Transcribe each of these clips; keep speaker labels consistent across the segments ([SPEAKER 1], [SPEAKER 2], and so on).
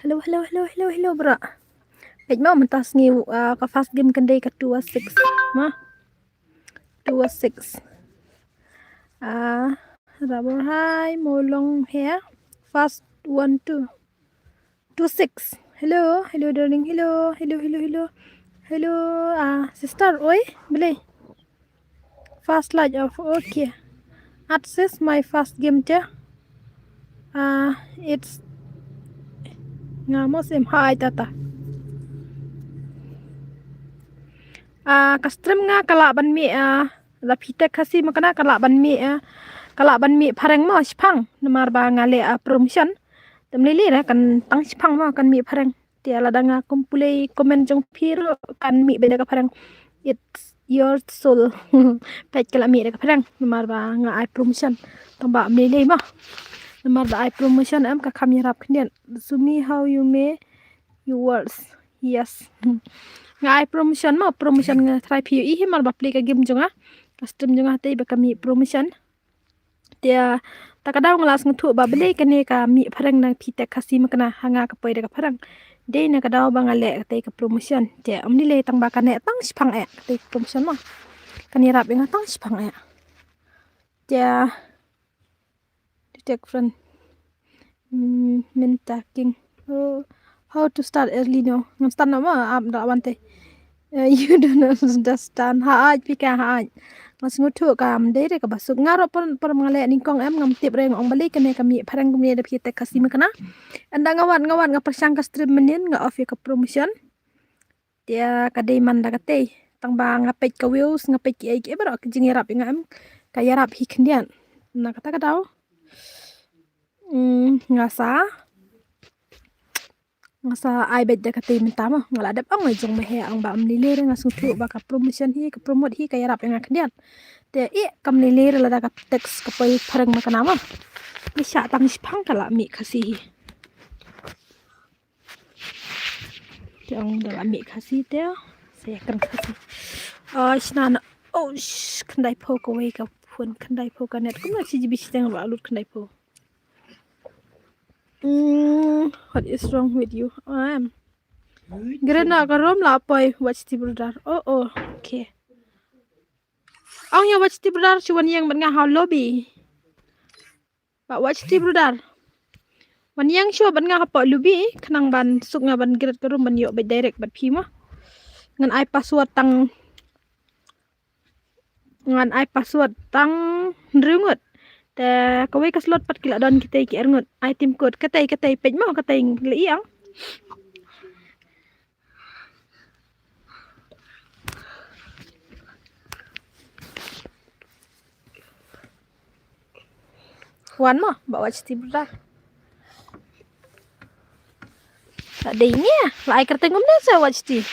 [SPEAKER 1] Hello bro. Page mo mentas ngi ka fast game kendai ka 26 ma 26 rabor hai molong here fast 12 26 hello darling hello sister oi beli fast large of okay access my fast game cha it's ngamos em hai tata custom nga kala ban mi la pita kasi makana kala ban mi pareng mo spang namar ba ngale promotion temlili ra kan tang spang mo kan mi pareng dia la danga kumpulei komen jong piro kan mi beda ka pareng it's your soul pet kala mi ka pareng namar ba nga promotion tamba mlili mo namar ba promotion am ka kamera knian sumi how you may your words yes ngai promotion ma promotion nga try pi hi mal ba play ka game jonga custom jonga te ba kami promotion dia takadaw ngelas ngutu ba beli kene ka mi parang na pita kasi makna hanga ka poida ka parang de na kadaw ba ngale te ka promotion dia amni le tang ba kane tang spang te promotion ma kani rap nga tang spang dia detect friend minta king how to start early no start no ma am da wante you don't understand haaj pika haaj mas ngutu kam dere ka basuk ngaro por mangale ningkong em ngam tip reng ong balik kene kami parang kami ada pita kasi makana anda ngawan nga persang ka stream menin nga off ka promotion dia kadai manda kate tang ba ngapet ka views ngapet ki ai baro ka jingirap ngam ka yarap hi kendian na kata daw ngasa ai bet ka te minta mo ngala dap ang jong mehe ang ba amlile nga sutu ba ka promotion hi ka promote hi ka yarap nga kendian te kam lile la da ka text ka pai parang makana mo ni sha tang spang kala mi kasi yang dalam mi kasi te saya kan kasi snana kendai po ko wei ka phun kendai po ka net kuma si jibi siteng ba alut kendai po what is wrong with you Gerena karom la poi watch the brother okay ang ya watch the brother chuan yang ban nga how lobby ba watch the brother wan yang show ban nga po lobby khnang ban suk nga ban gret karom ban yo ba direct bat phima ngan ai password tang rungut te kawai ka slot pat kila don kita ki rungut item code katai page mo katai liang wan mo bawa citi bra ada ini ya lai kertengum na sa watch ti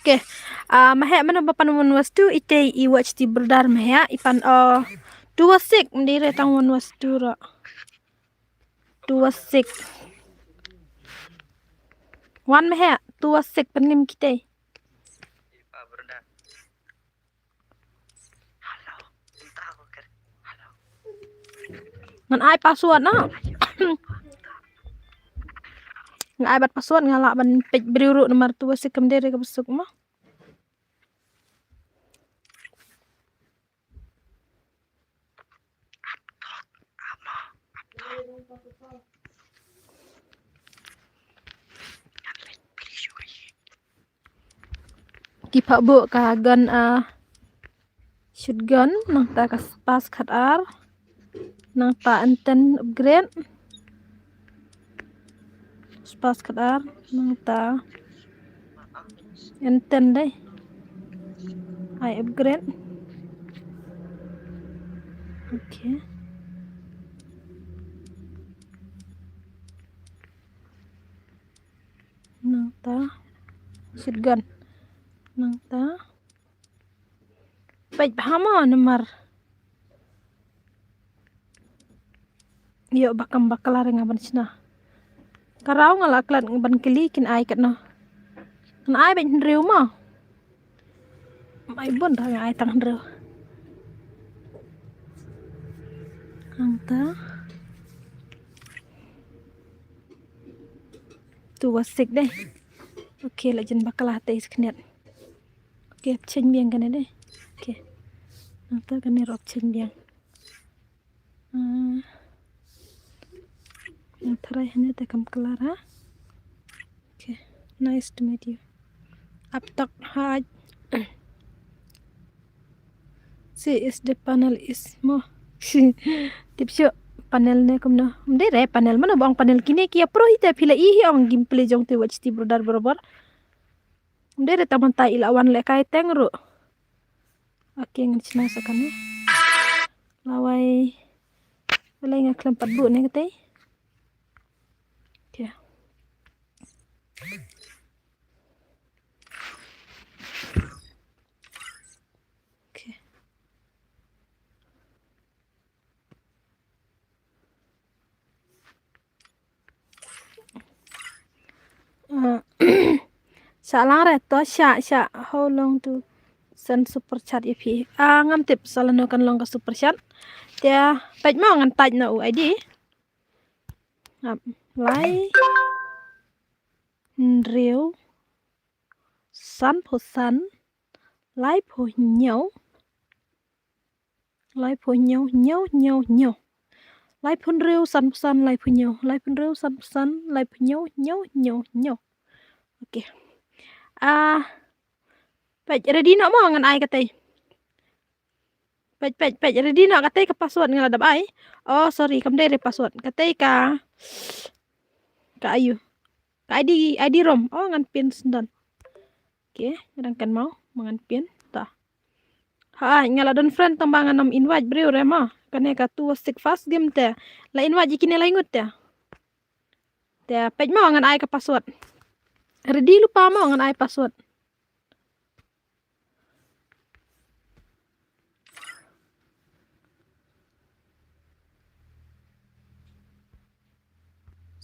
[SPEAKER 1] okay Mahek mana bapan wan wastu ite I watch ti berdar mahek ipan dua sik mendire tang wan wastu ro. Dua sik. Wan mahek dua sik penim kita. Ngan ai password na. Ngan ai bat password ngalak ban pej beruruk nomor dua sik mendire ke besuk mah. Kipak bu ka gun shotgun nang ta kas pas khat ar nang ta enten upgrade pas khat ar nang ta enten deh ai upgrade okay nang ta shotgun nang ta pej hama nomor yo bakam bakalar ngaban sina karau ngalaklat ngaban kelikin ai kat no kan ai ben riu ma mai bon dah ai tang riu nang ta tu wasik deh okay la jen bakalah te sknet okay chen biang kan deh okay nang ta kan rop chen biang try hane te kam Clara. Okay, nice to meet you. Up tak haj. See is the panel is mo. Tipsyo panel ne kumno. Mde re panel mana bang panel kini kia pro hita pila ihi ang gameplay jong te watch ti brodar borobar. Mde re taman ta ilawan le kai tengro. Okay ngicna sakane. Lawai. Wala ngaklam padbu ne katay. Okay. Okay. Salang reto sya how long to send super chat if ngam tip salano kan long ka super chat tia pej mau ngan taj na UID lai riu san pho san lai pho nhau lai pho nhau nhau nhau nhau lai phun riu san pho san lai pho nhau lai phun riu san pho san lai pho nhau nhau nhau nhau okay pej ready nak mau ngan ai katay pej ready nak katay ka password ngan adab ai oh sorry kam dere password katay ka ayu ka ID rom oh ngan pin sendan okay kadang mau mangan pin ta ha ngala don friend tambangan nom invite brio rema kane ka tu stick fast game te la invite jikine la ingut te pej mau ngan ai ka password ready lupa mau ngan ai password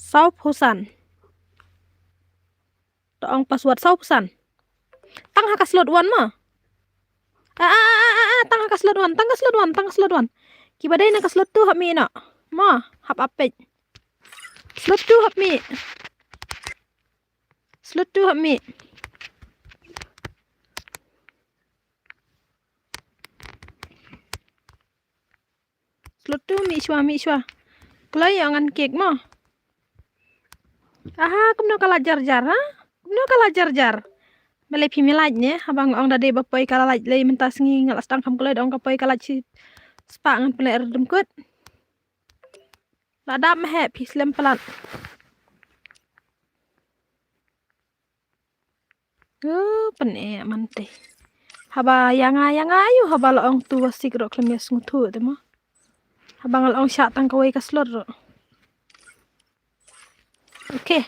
[SPEAKER 1] sau phosan toong password sau phosan tang haka slot one ma tang haka slot one kibadai na ka slot 2 hap mi na ma hap apej slot 2 hap mi slot 2 hap mi slot 2 mi shwa kelai angan kek ma kumno kala jar ha kumno kala jar Melai pimilaj ne abang ong dade bapai kala laj lay mentas ngi ngalas tang kam kulai dong kapai kala ci spa ngan pelai erdem kut ladap mehe pislem pelat pene mante haba yang ayu haba lo ong tu wasik ro klemes ngutu te mo haba ngal ong syak tang kawai kaslor ro okay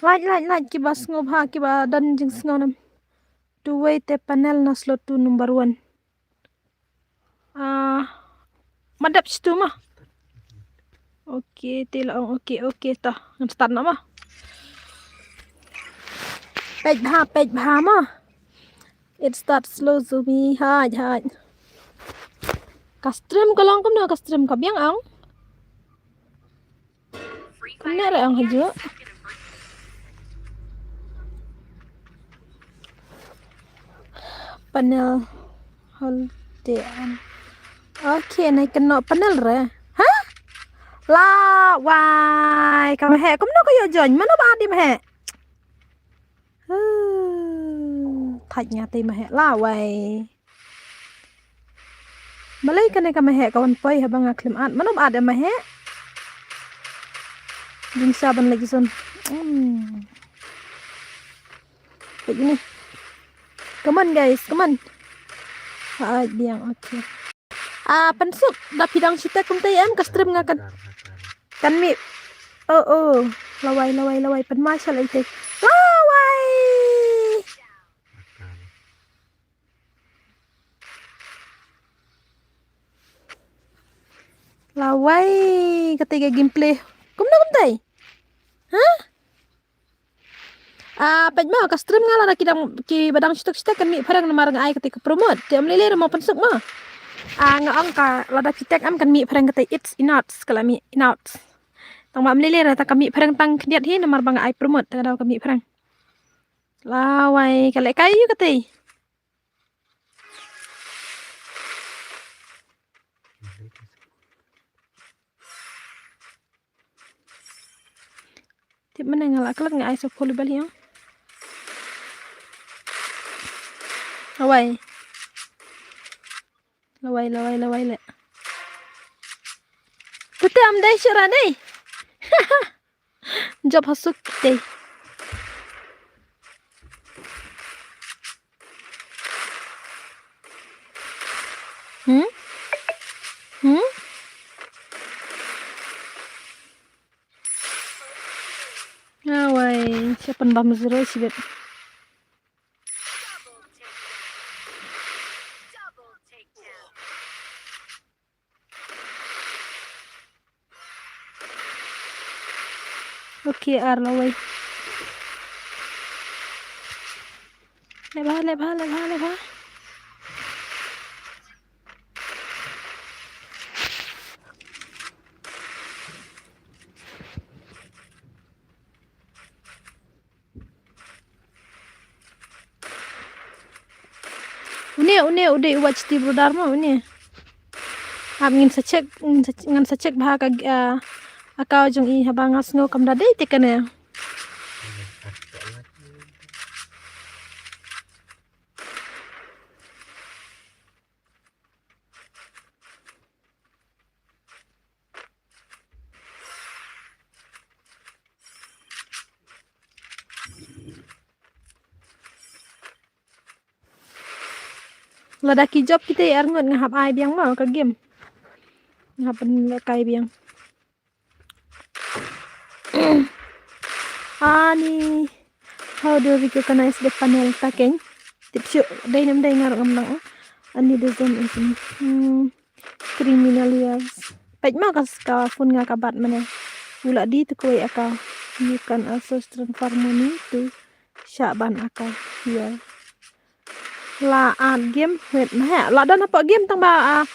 [SPEAKER 1] Like kiba sngob ha kiba dan jing sngonam. To wait the panel na slot to number 1. Madap situ mah. Okey, telah okey tah. Ngam start nak mah. Page bha mah. It starts slow zumi hai. Custom kalong kam na custom ka biang ang. Kena ra ang hajo. Panel holdean. Okey, naik kena panel re. Hah? La wai, kam he kam no ko yo join. Mana ba di he? Thạch nhà tì mà hẹ la wai. Malay ka na ka mahe kawan poy habang aklim at. Manong ada mahe? Yung saban lagi son. Begini. Come on guys, come on. Biang okay. Pensuk da pidang sita kum tay am ka stream nga kan mi. Oh. Laway pan marshal ite. Laway. Laway ketiga gameplay. Kum tay? Hah? Paj ma ka stream nga la ki badang stok kan mi parang namarang ay ketika promote. Ti am lele mo pensuk ma. Nga ang ka lada pitek am kan mi parang kata it's enough kala mi enough. Tang ma am lele ra ta kami parang tang kniat hi namar bang ay promote ta daw kami parang. Laway kala kayu kata. Tip mana ngala kelak nga ay so volleyball hi. Laway le. Tute am dai shira dai. Job hasuk dai. Laway, siapa bam zero sibet. Okay, laway. Lebah. Une udah watch di brodar mo une. Ngin sacek bah ka akau jong i habang asngo kam da dei tekane. Ladaki job kita ngot ngahap ai biang mau ka game. Ngapan kai biang. Ani how do we recognize the panel taking? Tips yuk dai nam dai ngar ngamnang. Ani design is criminal years. Paj ma ka phone nga kabat mana. Ula di tu koi aka. You can also transform money to syaban aka. Yeah. La game wait mah la dan apa game tang ba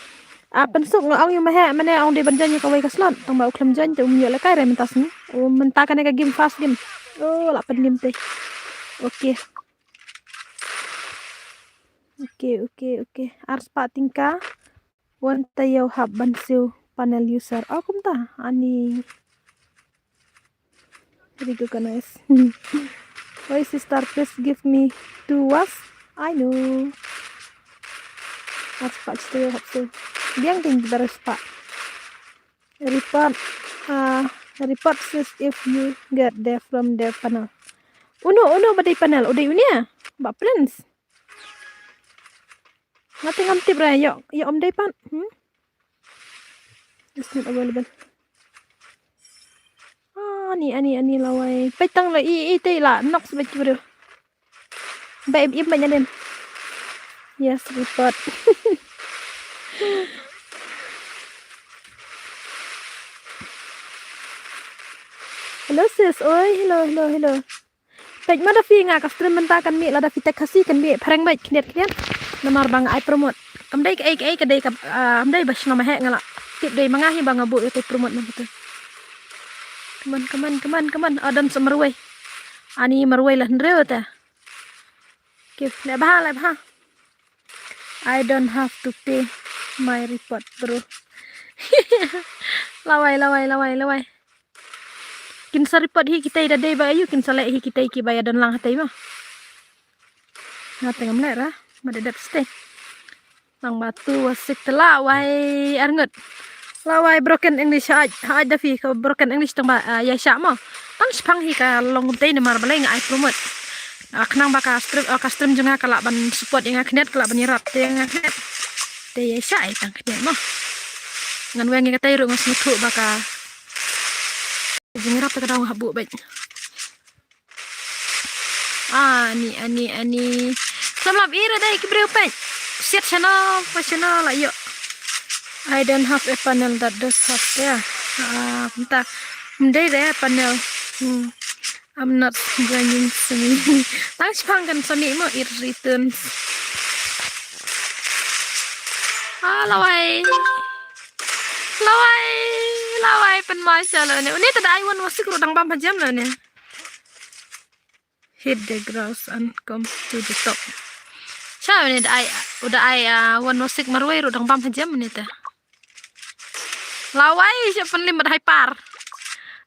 [SPEAKER 1] pensuk ngong yung mah mana ong de banjan yung kawai ka slot tang ba uklam jan tu umyo la kai re mentas ni mentakan ka game fast game la pen game te okay ars pa tingka wan tayo hab bansiu panel user kum ta ani very good guys. Why sister please give me 2 was I know. Ars pa tayo hab so biang ting beres pak. Report says if you get there from the panel. Uno badai panel udah unia ba friends. Ngati ngamti bra yo om dai pan. It's not available. Ani lawai. Petang la te la nok sebet bro. Baik im banyak den. Yes, report. Hello sis, oi, hello. Baik mana fi nga ka stream menta kan mi la da fitek kasih kan mi pareng baik kniat. Namar bang ai promote. Amdai ka ai kadai ka amdai bas nama he ngala. Tip dai mangahi bang abu itu promote na betul. Keman adan semerwe. Ani merwe lah ndreu ta. Kif le bah. I don't have to pay my report, bro. lawai. Kin sa report hi kita ida dai ba ayu kin sa le hi kita ki baya dan lang hatai mah. Na tengam le ra, madadap stay. Lang batu wasik telawai arngut. Lawai broken English ada fi ka broken English tang ba ya sya ma. Tang spang hi ka long tei ne mar balai ngai promote. Kenang baka stream junga kala ban support yang knet kala ban yarap te yang knet. Te ya sya ai tang knet ma. Ngan wengi ka tairu ngas mutu baka jingrap ka daw habu baik. Ani. Samlap ira dai ki breu pen. Set channel lah yuk. I don't have a panel that does have bentar. Mendai deh panel. I'm not joining sini. Thanks pangkan Sony mo it returns. Lawai pen masya lo ne. Ini tada iwan masih kurang bam jam lo ne. Hit the grass and come to the top. Siapa ni udah wan musik marwai rudang bam jam ni ta. Lawai siapa limbat hyper.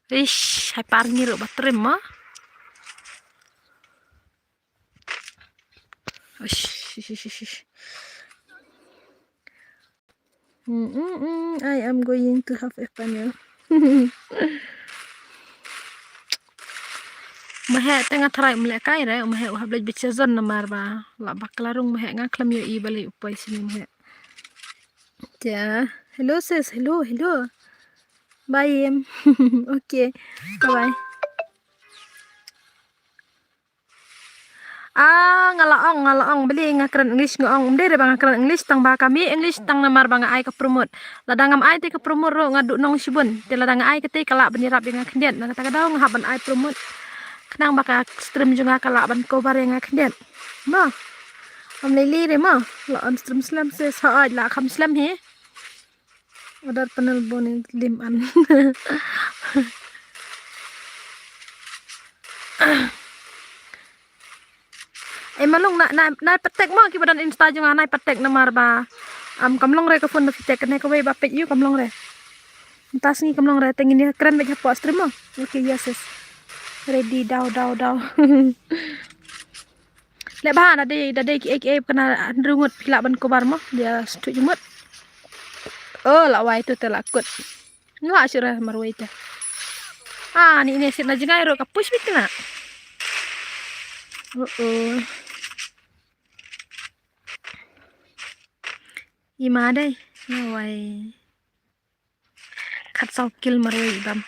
[SPEAKER 1] Ish, hyper ngiru baterai mah. I am going to have a panel. Mahek tengah terai melek kai re, mahek udah belajar baca zon namar ba. Lah baklarung mahek ngaklam yo I balik upai sini mahek. Ja, hello sis, hello. Bye. Okay, bye. Ngalaong beli ngakran English ngoong mde bang ngakran English tang ba kami English tang namar bang ai ka promote ladangam ai te ka promote ro ngadu nong sibun te ladang ai kete kala benirap yang kendet na kata daw ngaban ai promote kenang baka stream juga kala ban cover yang kendet ma am lili re ma la on stream slam se sa la kham slam he order panel bone lim an malung na petek mo ki badan insta junga na petek namar ba kamlong re ka phone da fitek ne ka we ba pek yu kamlong re tas ni kamlong re tengin ni keren ba po stream mo okay yes ready daw le ba da de ki ek kana rungut pila ban ko bar mo dia stu jumut la wai tu telakut ngwa sira marwai ta ni sit na jingai ro ka push bitna Ima dai lawai kat saukil marwai bam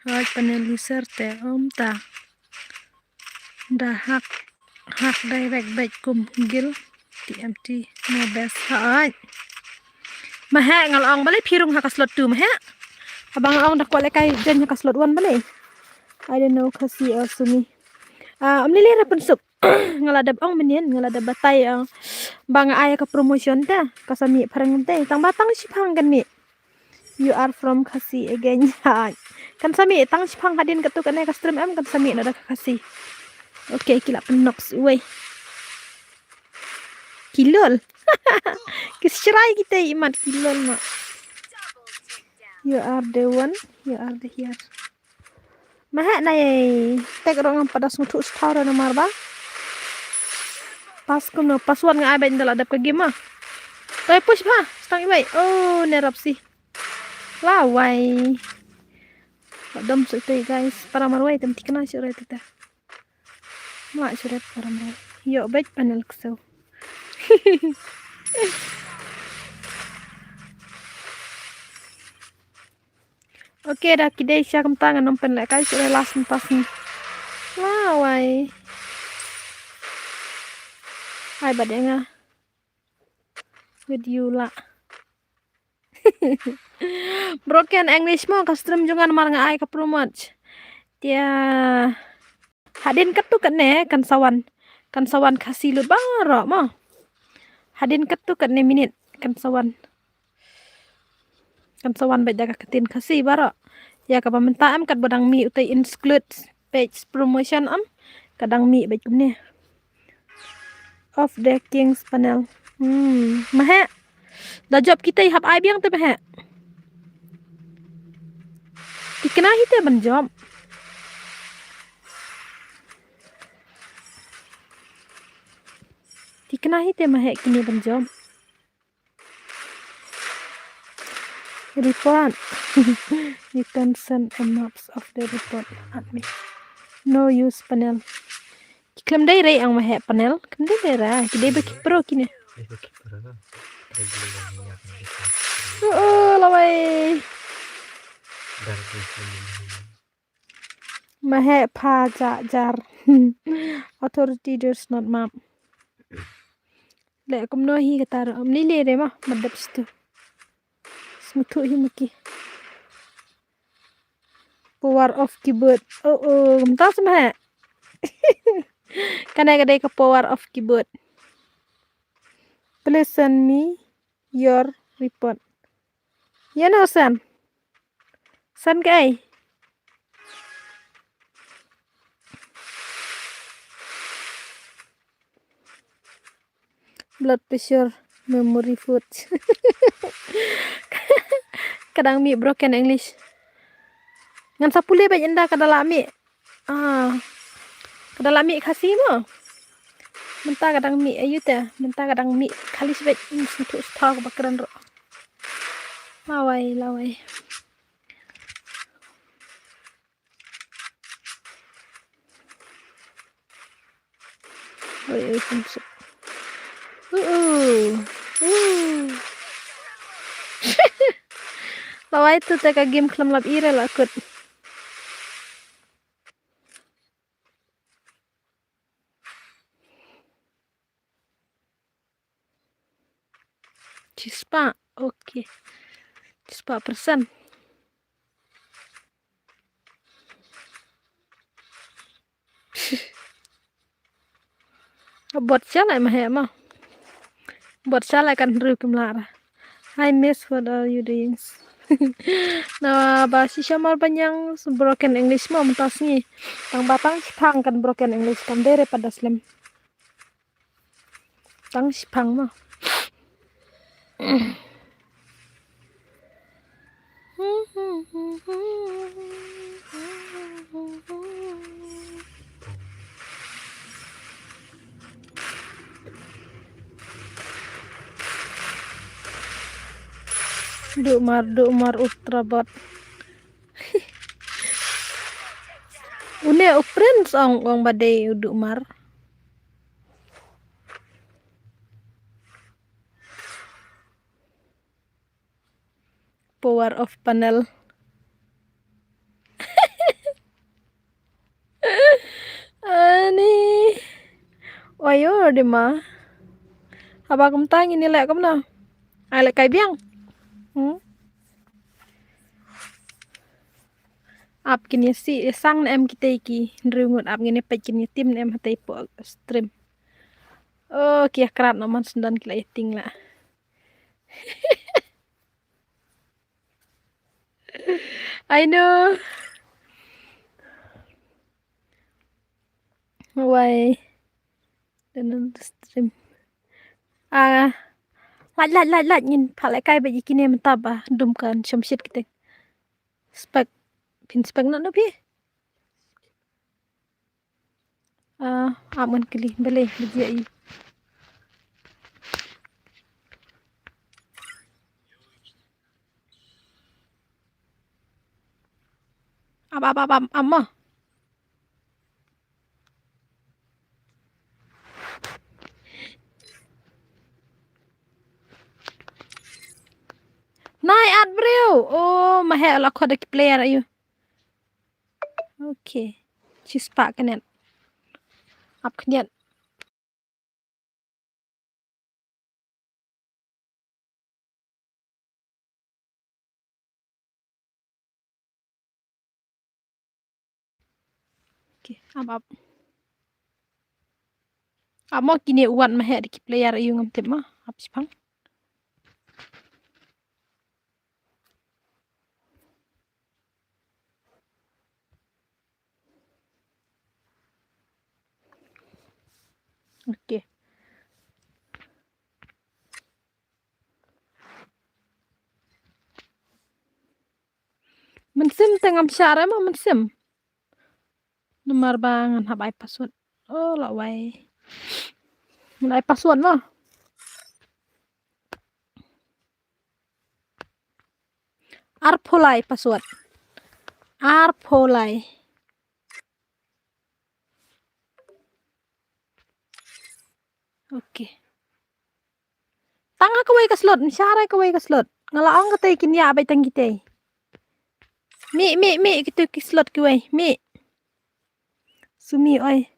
[SPEAKER 1] hai panel user te ta dah hak direct baik kum gil TMT no best hai mahek ngalong balik pirung hak slot 2 mahek abang ong dak kolek kai jen hak slot 1 balik I don't know kasi sumi amlili ra pensuk ngaladab ong menien ngaladab batai bang ay ka promotion ta kasami parang te tang batang sipang kan mi you are from kasi again kan sami tang sipang hadin katu kan ka stream kan sami na kasi okay kila penox we kilol kisrai kita imat kilol ma you are the one you are the here mahak nai tek rong pada sutu setara nomor ba pas kuno password nga abay ndala dap ka game ah toy push ba stang ibay nerap si lawai dom so ito guys para marway tamti kana surat ita ma surat para marway yo baik panel kso Oke dah kidai siya kam tangan nompen lek kai sudah lasen pasen. Lawai. Hai badengah. With you lah. Broken English mo custom jungan mar nga ai ka promote. Dia hadin ketu kan ne kan sawan kasih lut baro mo. Hadin ketu kan ne minit kan sawan baik jaga ketin kasih baro. Ya ka peminta am kat badang mi utai include page promotion am kadang mi baik ne. Of the King's panel. Mahe. Dah job kita hap ai biang tu mahe. Dikena hite ban job. Dikena hite mahe kini ban job. Report. You can send a maps of the report at me. No use panel. Klaim dai rai ang mahe panel. Klaim dai rai. Kidai baki pro kini. Lawai. Mahe pa jar. Authority does not map. Lek kum no hi kata am lile re mah madap situ. Smutu hi maki. Power of keyboard. Mentas mah. Kana kadai ka power of keyboard. Please send me your report. Ya no send. Send kai. Blood pressure, memory food. Kadang mi broken English. Ngan sapule ba yenda kadala mi. Kadala mi kasih mo. Menta kadang mi ayu teh. Menta kadang mi kali sebet untuk stok bakaran ro. Lawai. Oi kunsuk. Lawai tu teh ka game kelam lab ira lah kut. Cispa, oke. Cispa persen. Buat siapa mah? Buat siapa kan ru kemlara. Hi miss, what are you doing? Nah, bahasa Syamal panjang broken English mau mentas ni. Tang batang sipang kan broken English kan dere pada slam. Tang sipang mah. Dumar ultrabot. Une friends ong badai dumar. Power of panel. Ani. Oyo di ma. Apa kum tang ini lek kum na. Ai lek kai biang. Ap kini si sang em kita iki nrungut ap ngene pe kini tim em hatai po stream. Oh kia kerat noman sendan kila eting lah. I know. Why? Dan stream. Lát nhìn phải lại cay vậy kia này mình tập đùm cần chấm shit cái spec pin spec nó biết aman kali balik berjaya apa amma Nai at breu. Oh, mahe la kho de player ayu. Okay. Chispa kanet. Ap kniat. Okay, ap. Amo kini uwan mahe de player ayu ngam tip mah. Ap sipang. Okay. Mensim tengam syara mah mensim. Nomor bangan habai password. Oh, la wai. Mulai password mah. Arpolai password. Arpolai. Okay. Tanga ka way ka slot, syara ka way ka slot. Ngalaong ka tay kinya abay tang kitay. Mi kito ki slot ki way. Mi. Sumi oy.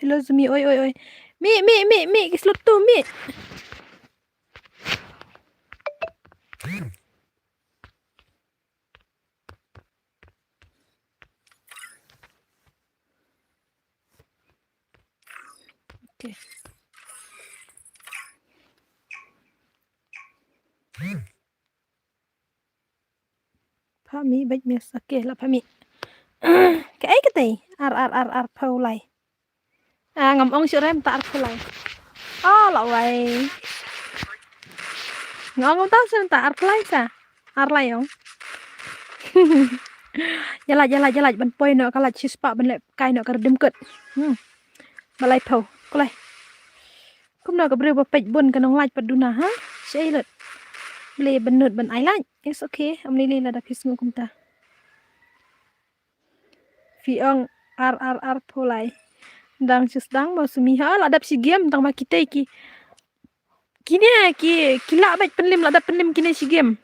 [SPEAKER 1] Hello Sumi oy. Mi ki slot tu mi. Okay. Pami baik mes. Okay lah pami. Cái cái tay. Ar paulai. À ngầm ông sửa em ta ar paulai. Oh la way. Ngom tau sen ta ar paulai sa. Ar lai ong. Jalan ban poi no kala chispa ban le kai no kar dim ket. Balai pau. Kolai. Kum no ka bre ba pej bun ka nong laj paduna ha. Sei let. Ble benut ban ai laj. It's okay. Am lili la da pis ngum ta. Fiong ar polai. Dang chus dang mau sumi ha la dap si game tang ma kita ki. Kini ki la baj penlim la dap penlim kini si game.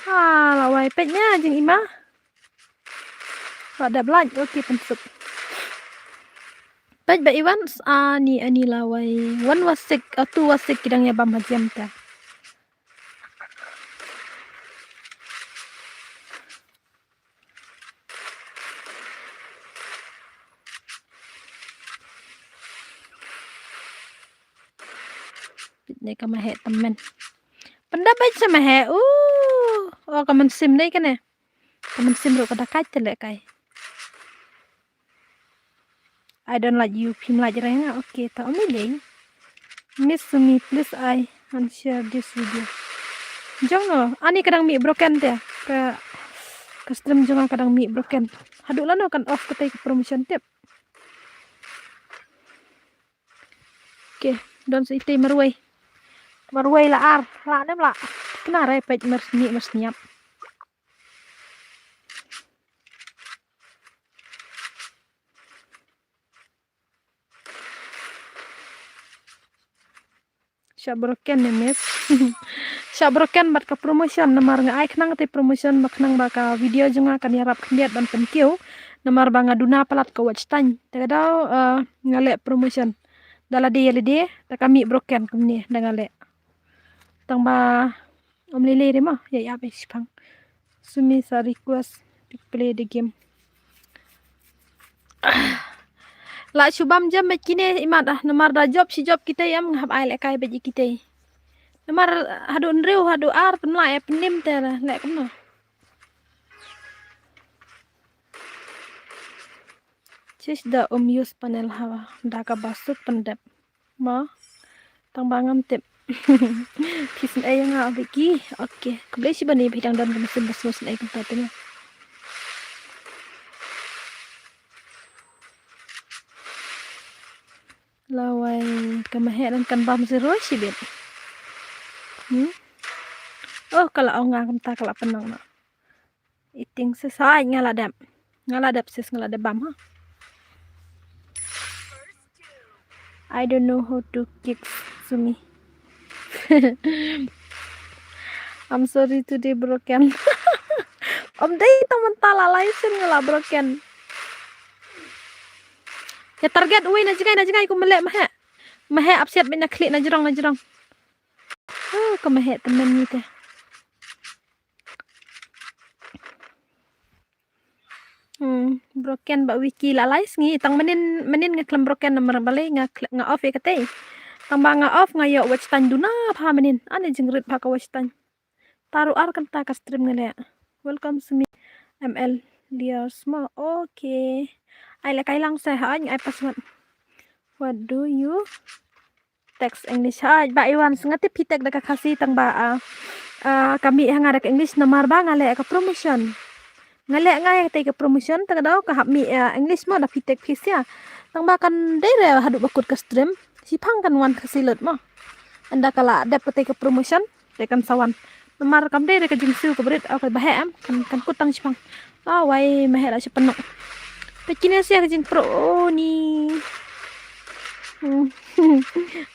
[SPEAKER 1] Ah la wai pej nya jeng ima. La dap laj okay pensut. Pej ba iwan ani la wai. One was sick, two was sick kidang ya bam hajam ta. Đây ka mahe temen. Pendapat sama he. Oh kamen sim dai kan ya. Kamen sim ro kada kaj tele kai. I don't like you phim like renga. Okay, ta omileng. Miss me please I unshare this video. Jangan ani kadang mi broken teh. Ke stream jangan kadang mi broken. Haduk lano kan off ke promotion tip. Okay, don siti marway. Marway la ar, la nem la. Kena re pej mas niap. Broken ya mes. Broken bat ka promotion namar nga ai knang te promotion maknang baka video junga kan yarap kniat ban penkiu namar banga duna palat ka watch tan tagadaw ngale promotion dala de ta kami broken kumni dangale tang ba om lele de ma ya be sipang sumi sa request to play the game. La shubam jam kine imat namar da job si job kita yam ngap ai le kai beji kita. Namar hadu nriu hadu ar penla ya penim te le kumno. Cis da use panel hawa da ka basut pendep. Ma tang bangam tip. Kisin ay nga abiki. Okay. Kublay si bani bidang dan mesin basmus na ikon tatanya. Laway kamaheran kan bam si Roshi bit. Oh kala ang nga kamta kala penang na. Iting sesay ngaladap. Ngaladap sis ngaladap bam ha. I don't know how to kick Sumi. I'm sorry today broken. Om day teman tala license ngala broken. Ya target uwi na jigai ku melek mahe upset bina klik na jerong. Oh, ke mahe temen ni teh. Broken ba wiki la lais ngi tang menin ngeklem broken nomor balik nga off ya kate. Tang ba nga off nga yo watch tan duna pha menin ane jingrit pha ka watch tan. Taru ar kan ta ka stream ngale. Welcome to me ML Liars mo. Okay. Ai la kai lang sa ha ai password. What do you text English? Ba Iwan ngati pitek da ka kasi tang ba kami hanga da English nomor ba ngale ka promotion. Ngale ngai te ke promotion tang daw ka mi English mo da pitek pisya tang ba kan dere hadu bakut ke stream si phang kan wan khasilut mo anda kala dep te ke promotion te kan sawan nomor kam dere ke jingsu ke berit ka bahe am kan kutang si phang wai mahe la si penok pe kinesia ke jing pro ni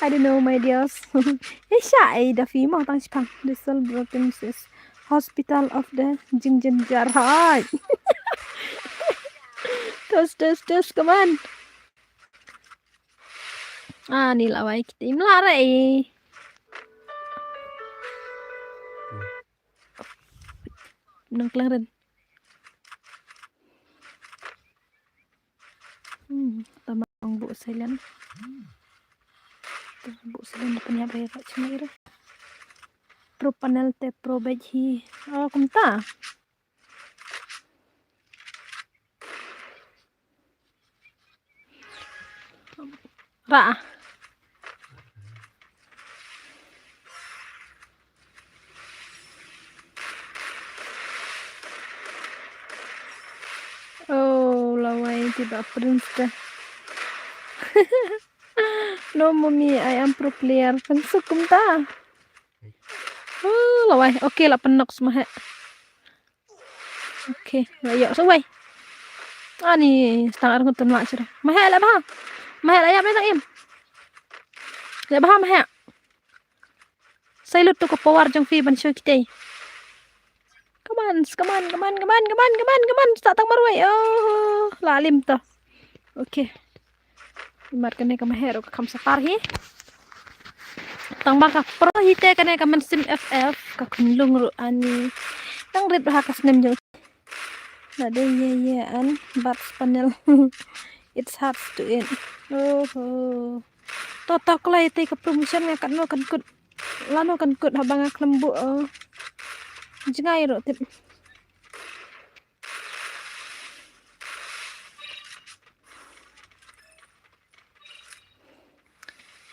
[SPEAKER 1] I don't know my dears. Isha da fi mo tang si phang this all broken sis hospital of the Jingjar hai. Terus come on. Ni lawai kita imlarai. Nang kelaren. Tamang bu silent. Bu silent punya bayar cemir. Pro panel te pro beji. Kumta. Ra. Lawai tidak prince dah. No mommy, I am pro player. Pensuk kumta. Lawai. Okay lah penok semua. Okay, ayo suway. Ni setengah orang tu nak cerah. Mahal lah bah. Mahal ayam ni tak im. Le bah mahal. Saya lutu ke power jeng fi ban show kita. Come on. Tak tang marway. Lalim tu. Okay. Markan ni ke mahal ke kam sapar hi. Tang bang ka pro hite kan ka man sim FF ka kunlung ru ani. Tang red hakas nem jeng. Nada an but panel. It's hard to end. Total kelai te ke promotion nga kan kut lano kan kut habang ak lembu jengai ro tip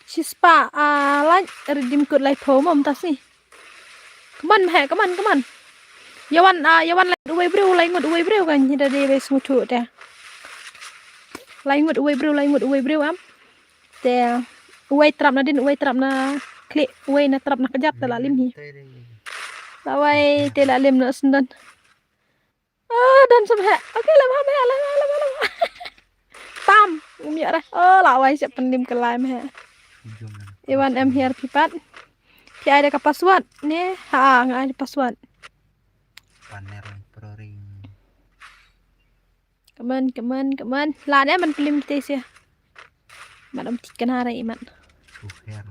[SPEAKER 1] Shispa like redeem code like home tas ni kaman yawan like uwe bro like ngut uwe bro kan hida de wes ngutu te like ngut uwe bro am te uwe trap na klik uwe na trap na kejap te lalim hi lawai te lalim na sendan dan sampai okay lah tam umya dah lawai siap pendim ke laim he Iwan M here pipat pi ada ka password ni nggak ada password
[SPEAKER 2] panel pro ring
[SPEAKER 1] keman lah dia man film kita sih madam tikan hari iman
[SPEAKER 2] suher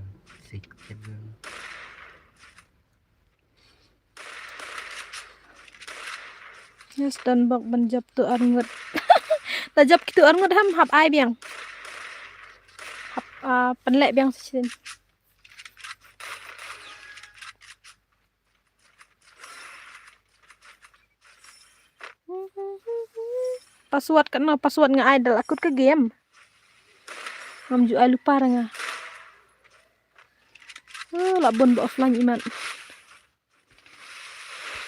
[SPEAKER 2] sikit
[SPEAKER 1] yes dan bak banjab tu arngut tajab kitu arngut ham hap ai biang hap penlek biang sin password nga idol akut ke game ngam ju lupa ranga labon ba offline iman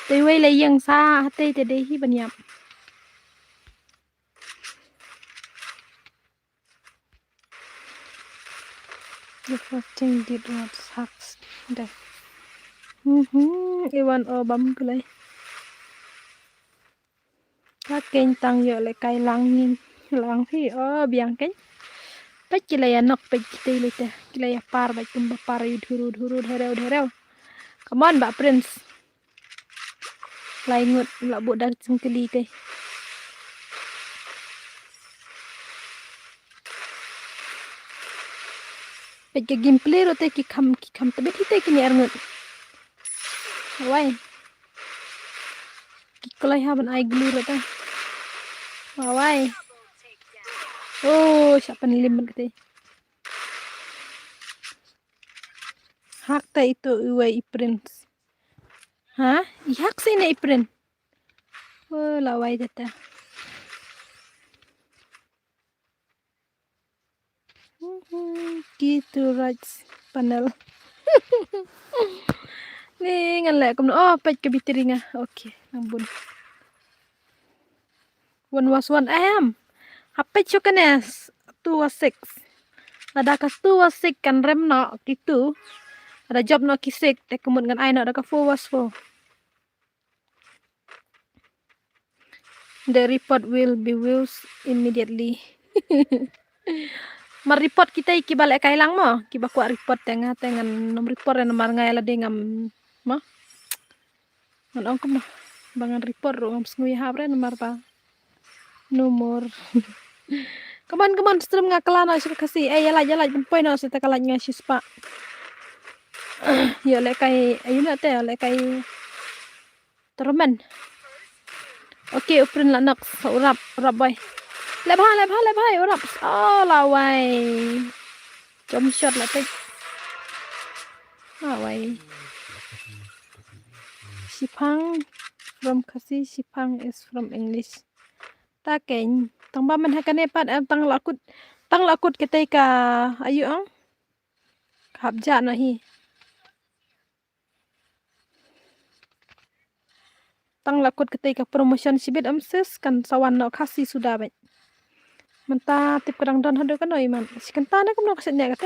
[SPEAKER 1] tei wei le yang sa tei te dei hi banyam the first thing did what sucks dah Iwan bam kulai các kênh tăng giờ lại cài lang phi biang kênh Pech kila ya nok pech kita ilite. Kila ya par baik tumba par dhuru dhereu. Come on, Mbak Prince. Laingut la budak cengkeli teh. Pech ke gameplay ro teh ki kham tebe kita kini arngut. Why? Kikolai haban ai glue ro teh. Why? Oh, siapa nilimban kita. Hakta itu uai Prince. Hah? Ihak sih na Prince. Oh, lawai data. Gitu rights panel. Nih ngalek kum oh page ke bitiringa. Oke, ampun. 1 am. Apa cukanes 2 was 6. Ada ka 2 was 6 kan rem no gitu. Ada job no kisik te kumut ngan ai no ada ka 4 was 4. The report will be used immediately. Mar report kita iki balik kailang mo, ki ba kuat report tenga tengan nom report en mar ngai la dengam mo. Ngan ongkom no. Bangan report ro ngam sngui habre nomor pa. Nomor. Kaman stream nga kalana sih kasih. Yala poin no sita kalanya sispa. Yo le kai ayun ate le kai termen. Oke, uprin la nak urap boy. Lebhay urap. Oh, lawai. Jump shot lah teh. Lawai. Sipang from kasi Sipang is from English. Taken tang ba man hakane pat tang lakut ketai ka ayu ang habja nahi. Tang lakut ketai ka promotion sibit amses kan sawan no kasi sudah baik. Menta tip kadang don hado kan oi man. Sikanta na kum no kasnya kate.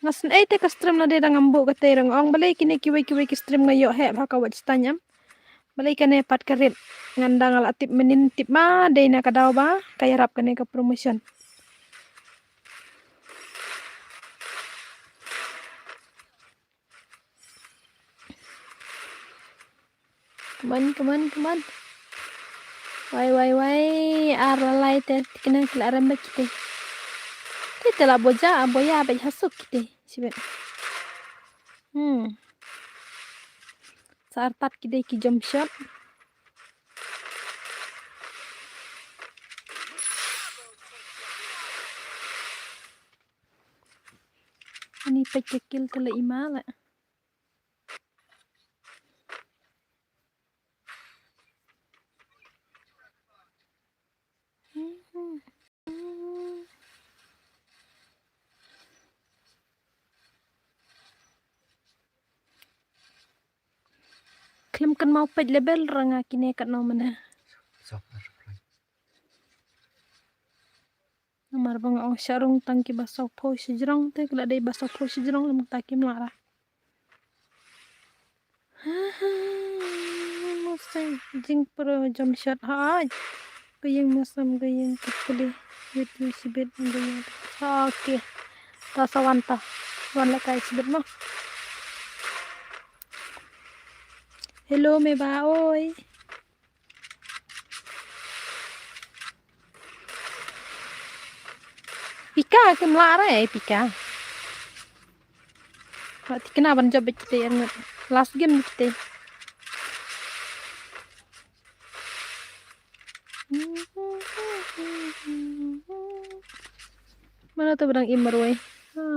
[SPEAKER 1] Ngasen te ka stream na de dang ambu kate rang ong balai kini kiwi ki stream ngayo he baka wat tanyam. Balai kane pat karit ngandang ala tip menin tip ma de na kadaw ba kaya rap kane ka promotion. Come on. Wai. Aralai te kena kelaran ba kite. Kita lah boya ba hasuk kite. Sibet. Sartat kide ki jump shot. Ini pecekil tele imala. Klim kan mau pej label ranga kine kat no mana. Amar bang ong syarung tangki basok po sejrong te kala dai basok po sejrong lam takim lara. Mustang jing pro jump shot ha. Gayeng masam gayeng kepuli with sibet gayeng. Oke. Ta sawanta. Wan la kai sibet mo. Hello me ba oi. Pika kem lara pika. Berarti kenapa job kita yang last game kita. Mana tuh berang imarway?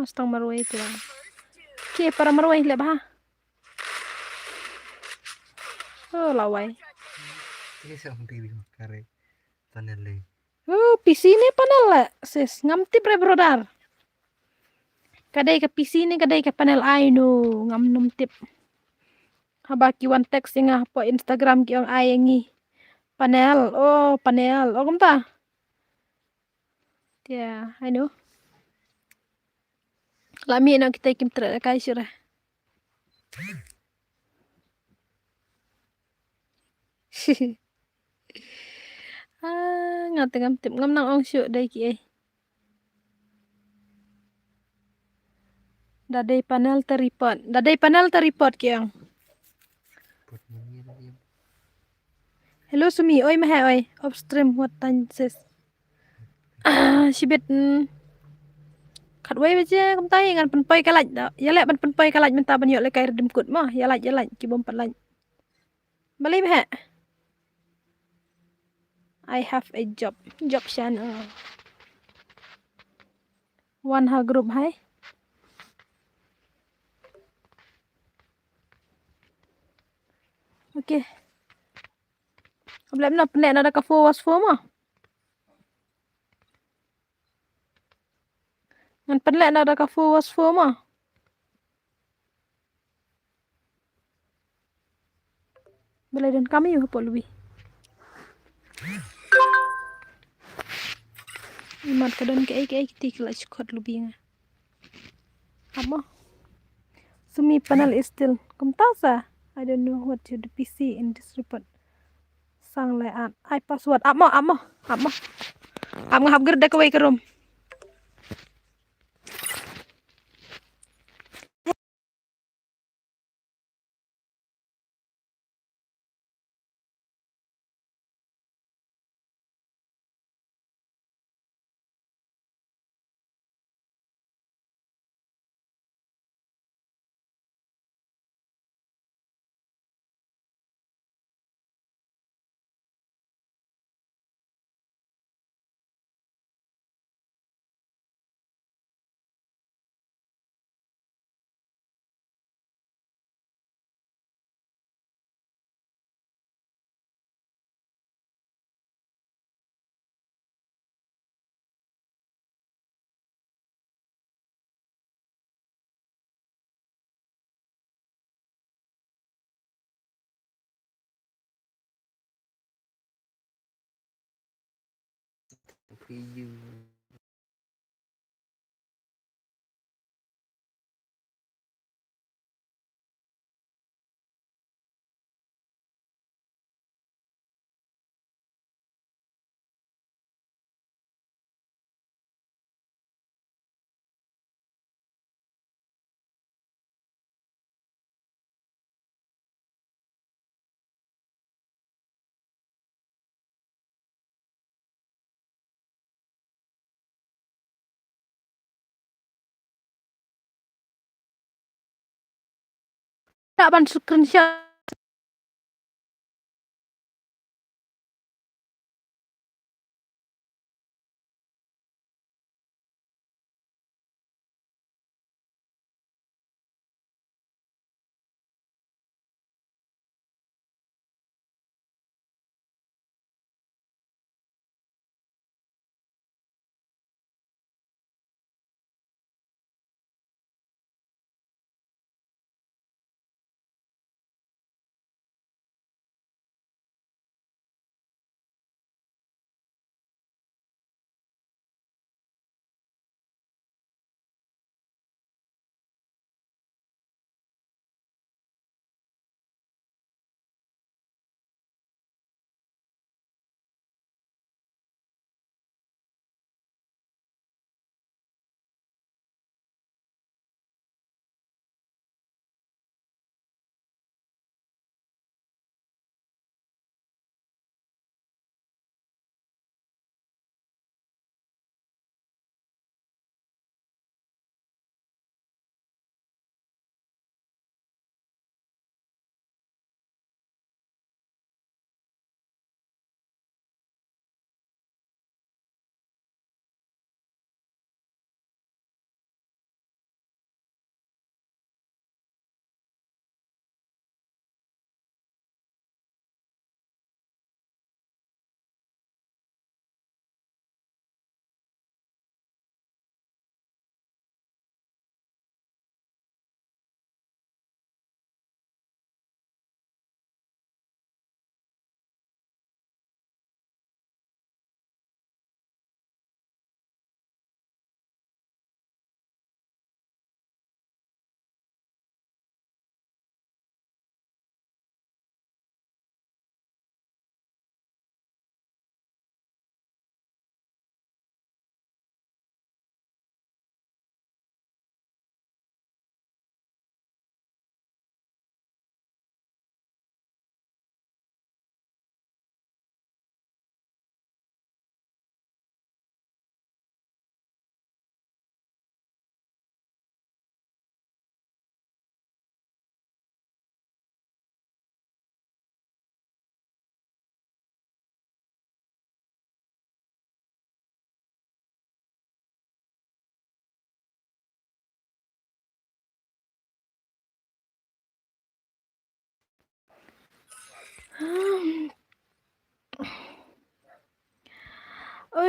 [SPEAKER 1] Stang marway itu lah. Oke, para marway le bah. Oh, laway. Oh, PC ni panel lah. Sis, ngamti pre brodar. Kadai ke PC ni kadai ke panel ai no ngam num tip. Habaki one text nga po Instagram ki ang ai ngi. Panel. Oh, kumta. Yeah, I know. Lami na kita kim tra kai sira. Ngam tip ngam nang ong syu dai ki. Dadai panel teripot. Dadai panel teripot kiang.
[SPEAKER 2] Buat menir dia.
[SPEAKER 1] Hello Sumi, oi mah oi. Upstream what time says. Sibit kat wei baje kam tai ngan pen pai kalaj da. Ya lek pen pai kalaj minta ban yok le kai redem kut mah. Ya laj ki bom pat laj. Balik mah. I have a job. Job channel. One ha group hai. Okay. Belum nak penek nak ada ka was mah. Ngan penek nak ada ka was mah. Belai dan kami yo po lebih. Imat kadon ke kita kelas kot lebih nga. Apa? Sumi panel is still. Kum tahu sa? I don't know what you the PC in this report. Sang layout. I password. Apa? Apa ngahap gerda ke room.
[SPEAKER 2] Tapi you
[SPEAKER 1] Tak ban screenshot.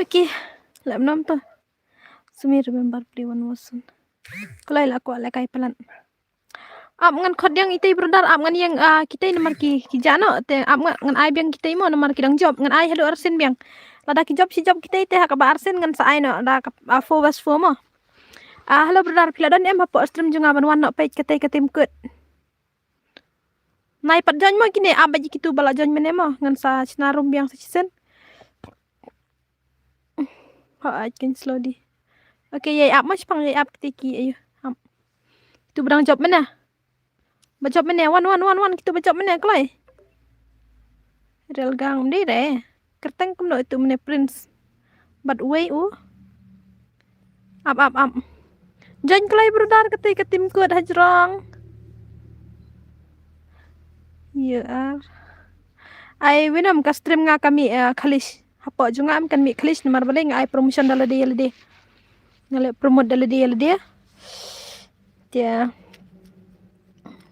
[SPEAKER 1] Okay, lem nom to. Sumi remember play one was soon. Kulai la ko la kai pelan. Ap ngan khod yang itai brother ap ngan yang kita nomor ki jano te ap ngan ai biang kita mo nomor ki dang job ngan ai helo arsen biang. Lada ki job si job kita ite hak ba arsen ngan sa ai no da fo was fo mo. Hello brother pila don em hapo stream junga ban wan no page kate katim kut. Nai pat jon mo kini ap baji kitu bala jon mene mo ngan sa sinarum biang sa chisen. I can slowly. Okay, yay ap mas pang yay ap tiki ayo. Itu berang job mana? Bajob mana? Wan kita bajob mana kelai? Real gang di deh. Kerteng kum itu mana prince. But way Ap. Join kelai brother ketika tim kuat hajrong. Ya. Ai winam ka stream nga kami khalish. Hapo junga am kan mi khalish nomor bale nga ai promotion dala dia. Ngale promote dala dia. Dia.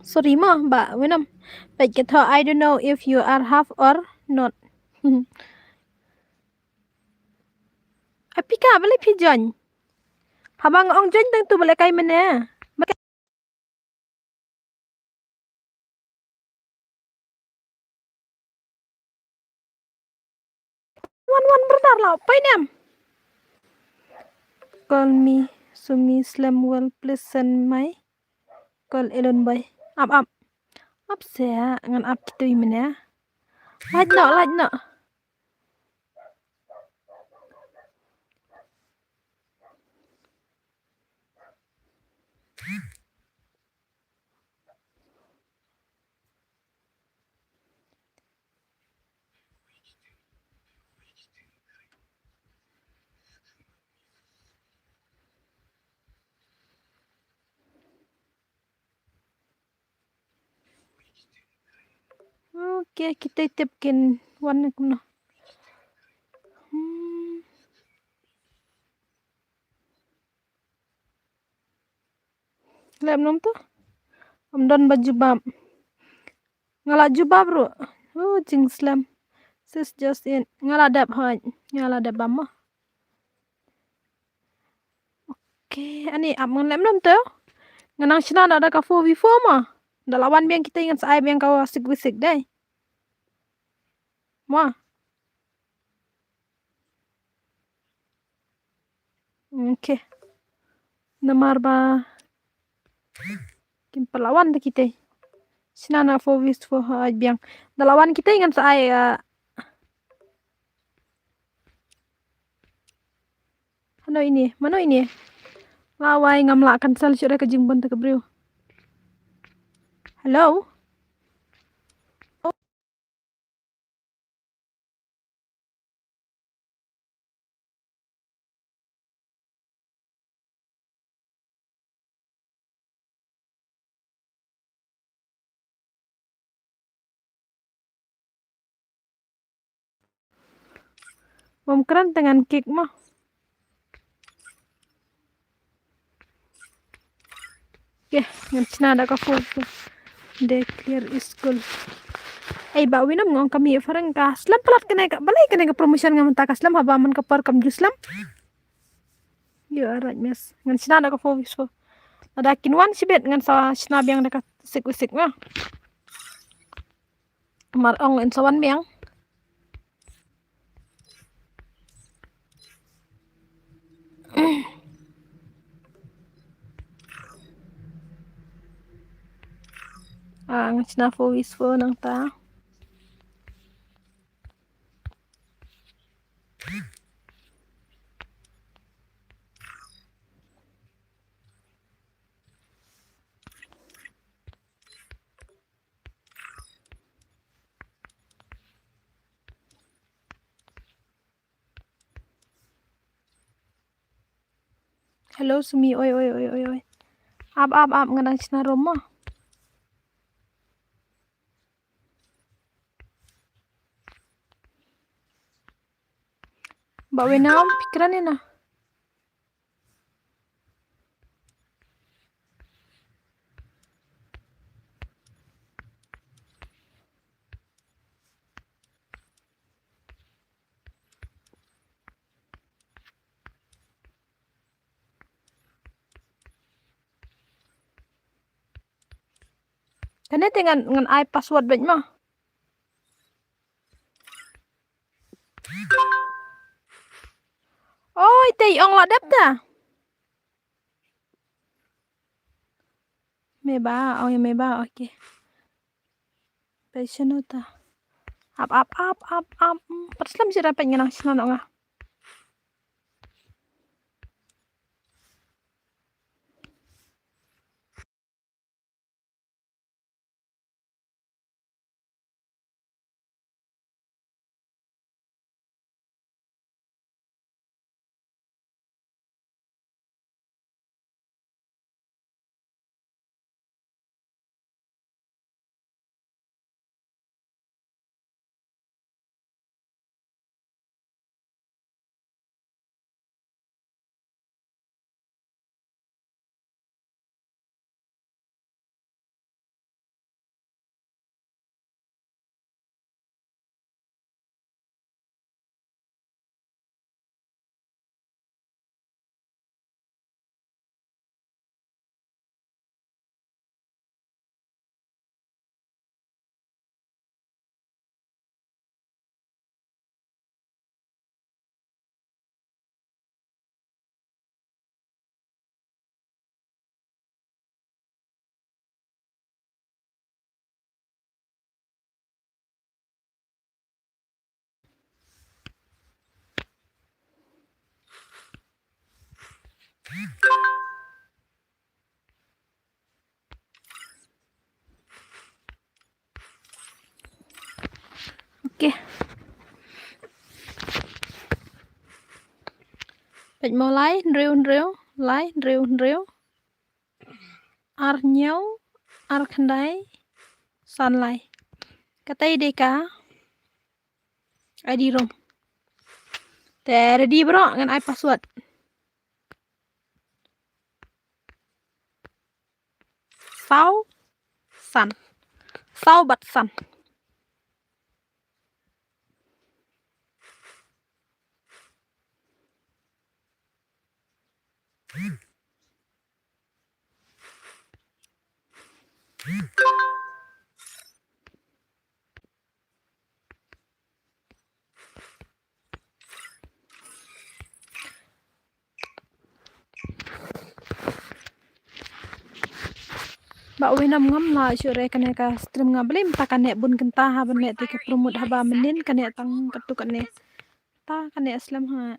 [SPEAKER 1] Sorry ma, ba winam. But get her, I don't know if you are half or not. Apika bale pi join. Habang ong join tang tu bale kai mana? Wan brother lau pai nam. Call me Sumi Slam well please send my call Elon boy. Up. Up saya ngan up kita mana? Laj no. Okay, kita tipkin one no. Lem nom tu. Amdan baju bab. Ngala jubab bro. Jing slam. Sis just in. Ngala dap hoj. Ngala dap bam. Okay, ani am ngan lem nom tu. Nganang sina ada ka 4v4 mah. Dalawan biang kita ingat saya biang kau asik-wisik deh. Wah. Okay. Namar ba. Kim perlawan tu kita. Sinana 4v4 biang. Dalawan kita ingat saya. Mana ini? Lawai ngamla cancel syure ke jingbon ta kebriu. Hello? Mom keren dengan kick mah. Okay, ngan ada ka full. Declare school. Ba winam ngong kami farang ka slam pelat balai kena ka promotion ngam ta ka slam haba man ka par kam juslam. Ya right mes. Ngan sina ada ka full. Ada kinwan sibet ngan sa sina biang da ka sik mah. Mar ong en sawan biang. Ang sina fo nang ta. Hello Sumi, oi. Ab ngadang sina romo. Ba wenam pikiran na. Kane dengan ai password bet mah. Ôi tì ong là đắp ta. Mê ba, oh ya mê ba, oke. Passion ta. Up. Perslam sih dapat ngenang sinan nga. Oke. Bet mau lai ndriu, lai ndriu. Ar nhau, ar khandai, san lai. Katai deka. ID room. Te ready bro dengan ai password. Sau san. Sau bat san. Ba winam ngam la shure kane ka stream ngablim ta kane bun kenta ha bane te ke promot haba menin kane tang katu kane ta kane aslam ha.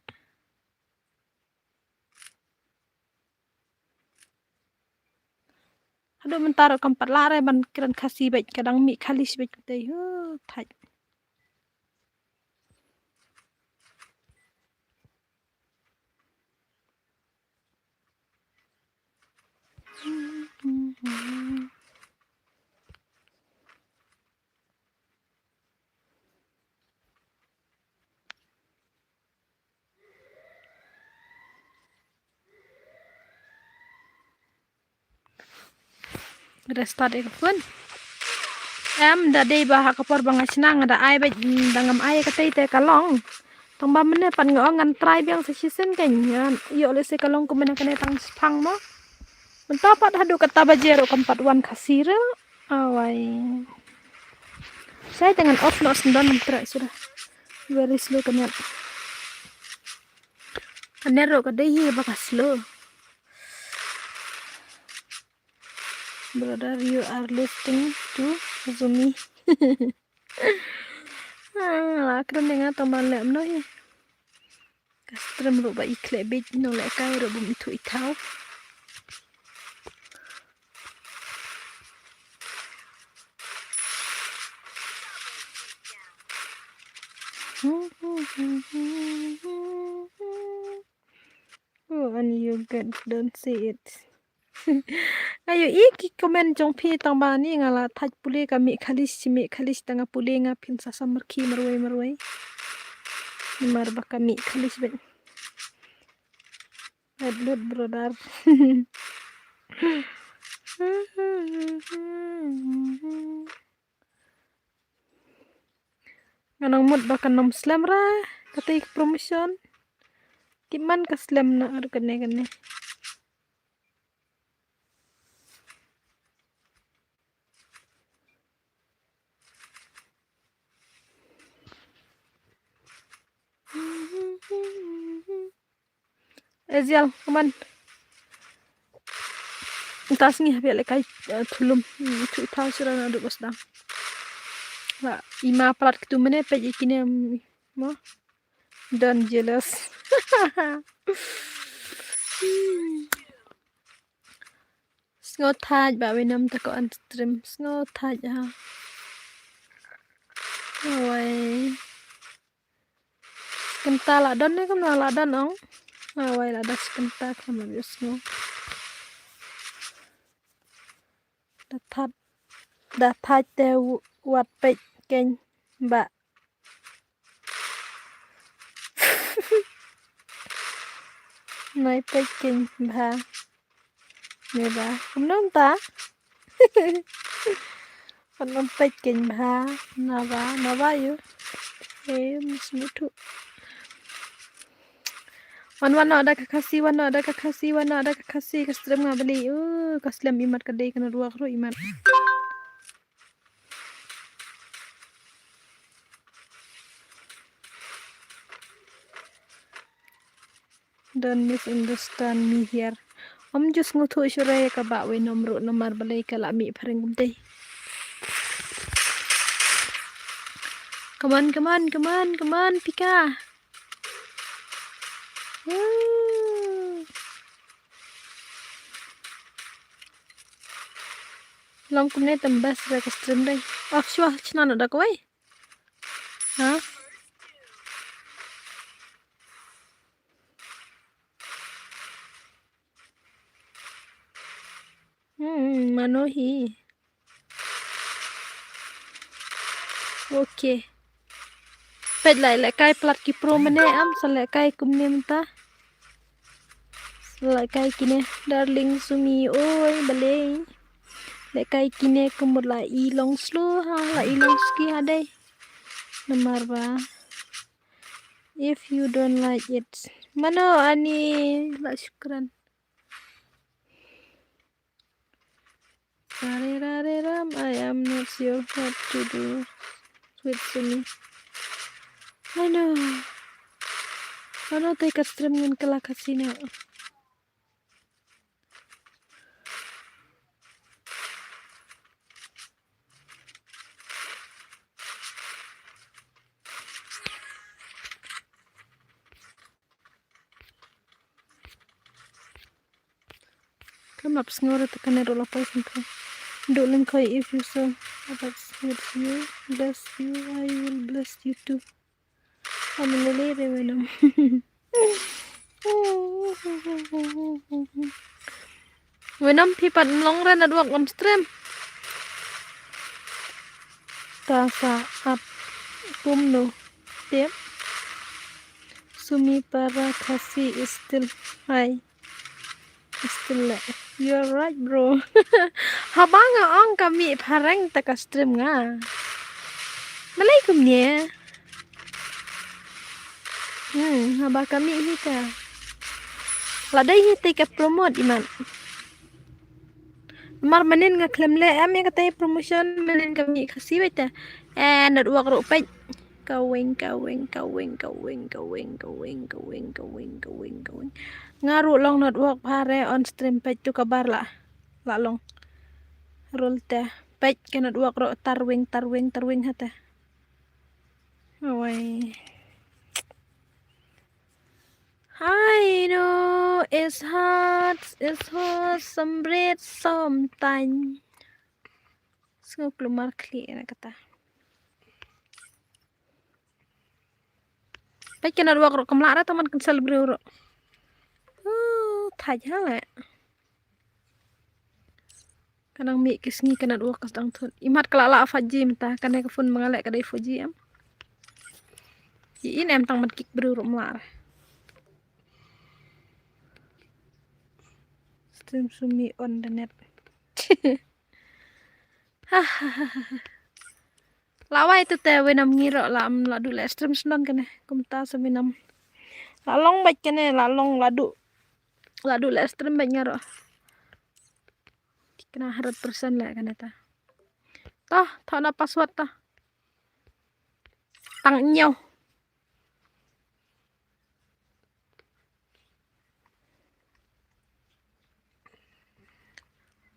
[SPEAKER 1] Aduh mentaro kampat lare ban kiran kasi baik kadang mi kalis baik teh thaj. Restart ek pun. Em da dei bah kapor bang asnang da ai baik dangam ai katai te kalong. Tong ba mene pan ngo ngan try biang se season kan yo le se kalong ko mene kane tang spang mo. Mentapat hadu kata bajero kampat wan kasira. Awai. Saya dengan off no sendan mentra sudah. Very slow kanyat. Kanero kadai bakas slow. Brother, you are listening to Zumi. Lah keren dengan teman lem no ya. Kastram ro ba ikle bit no le kai ro bum itu itau. Oh, and you don't see it. Ayo iki komen jong pi tang ba ni ngala thaj pule ka mi khalis tanga pule nga pin sa samar khi marwai mar ba ka mi khalis ben adlut brother. Anong mood ba kanom slam ra katai promotion kiman ka slam na ar kane Ezial, come on. Tas ngi biar lekai tulum tu tahu sudah nak duduk sedang. Lah, ima pelat ketu mana pej kini mo. Don't jealous. Sngotaj ba winam tako on stream. Sngotaj ha. Awai. Kenta ladon ni kan ladon ong. Awai ladas kenta kan bius ngo. Datat te wat pej ken ba. Nói pej ken ba. Nghe ba. Không nông ta. Con nông pej ken ba. Na ba yu. Musmutu. Wan ada kakasi kastram nga beli. Kaslam imat kadai kana ruak ro imat. Don't misunderstand me here. Om just ngutu syurai ka ba we nomro nomar balai ka la mi phareng gumtei. Come on, Pika. Long kumne tambas ra ka stream dai. Off shwa chna na da koi. Ha? Manohi. Okay. Pet lại kai plat ki pro mane am sale kai kumne mta. Sale kai kine darling sumi oi balei. Le kai kine kumur la I long slow ha la I long ski adai. Nomor ba. If you don't like it. Mano ani la syukran. Ram, I am not sure what to do with sumi. Ano tayo ka-stream ngun kala kasina. Come up ngora tekan rola poison ko. Dolen koi if you so that's with you. Bless you, I will bless you too. Amanali revenam. Wenam pipat long ran adwak on stream. Tasa up kumno. Yep. Sumi para kasi is still high. Still you're right bro. Habang ang kami parang taka stream nga. Malaikum niya. Haba kami hita. Ladai hita ka promote iman. Mar manin nga klemle am ya katay promotion manin kami kasi beta. Nadwak ro pa. Kawing. Ngaru long nadwak pare on stream page tu kabar la long rolte page kan nadwak ro tarwing hata. Awai. I know it's hard some bread sometimes. Sengok lumar klik na kata. Page kan nadwak ro kamlara teman kensal bro. Thaj ha. Kanang mi kisngi kana dua kas dang thun. Imat kalala faji mta kanai ka fun mangalek kadai faji am. Iin em tang mat kik bru rumlar. Stream sumi on the net. Lawa itu teh wenam ngiro lam ladu le stream sunan kene kumta seminam. Lalong baik kene lalong ladu le stream baik ngiro. Kena 100% lah kan eta. Tah na password tah. Tang nyaw.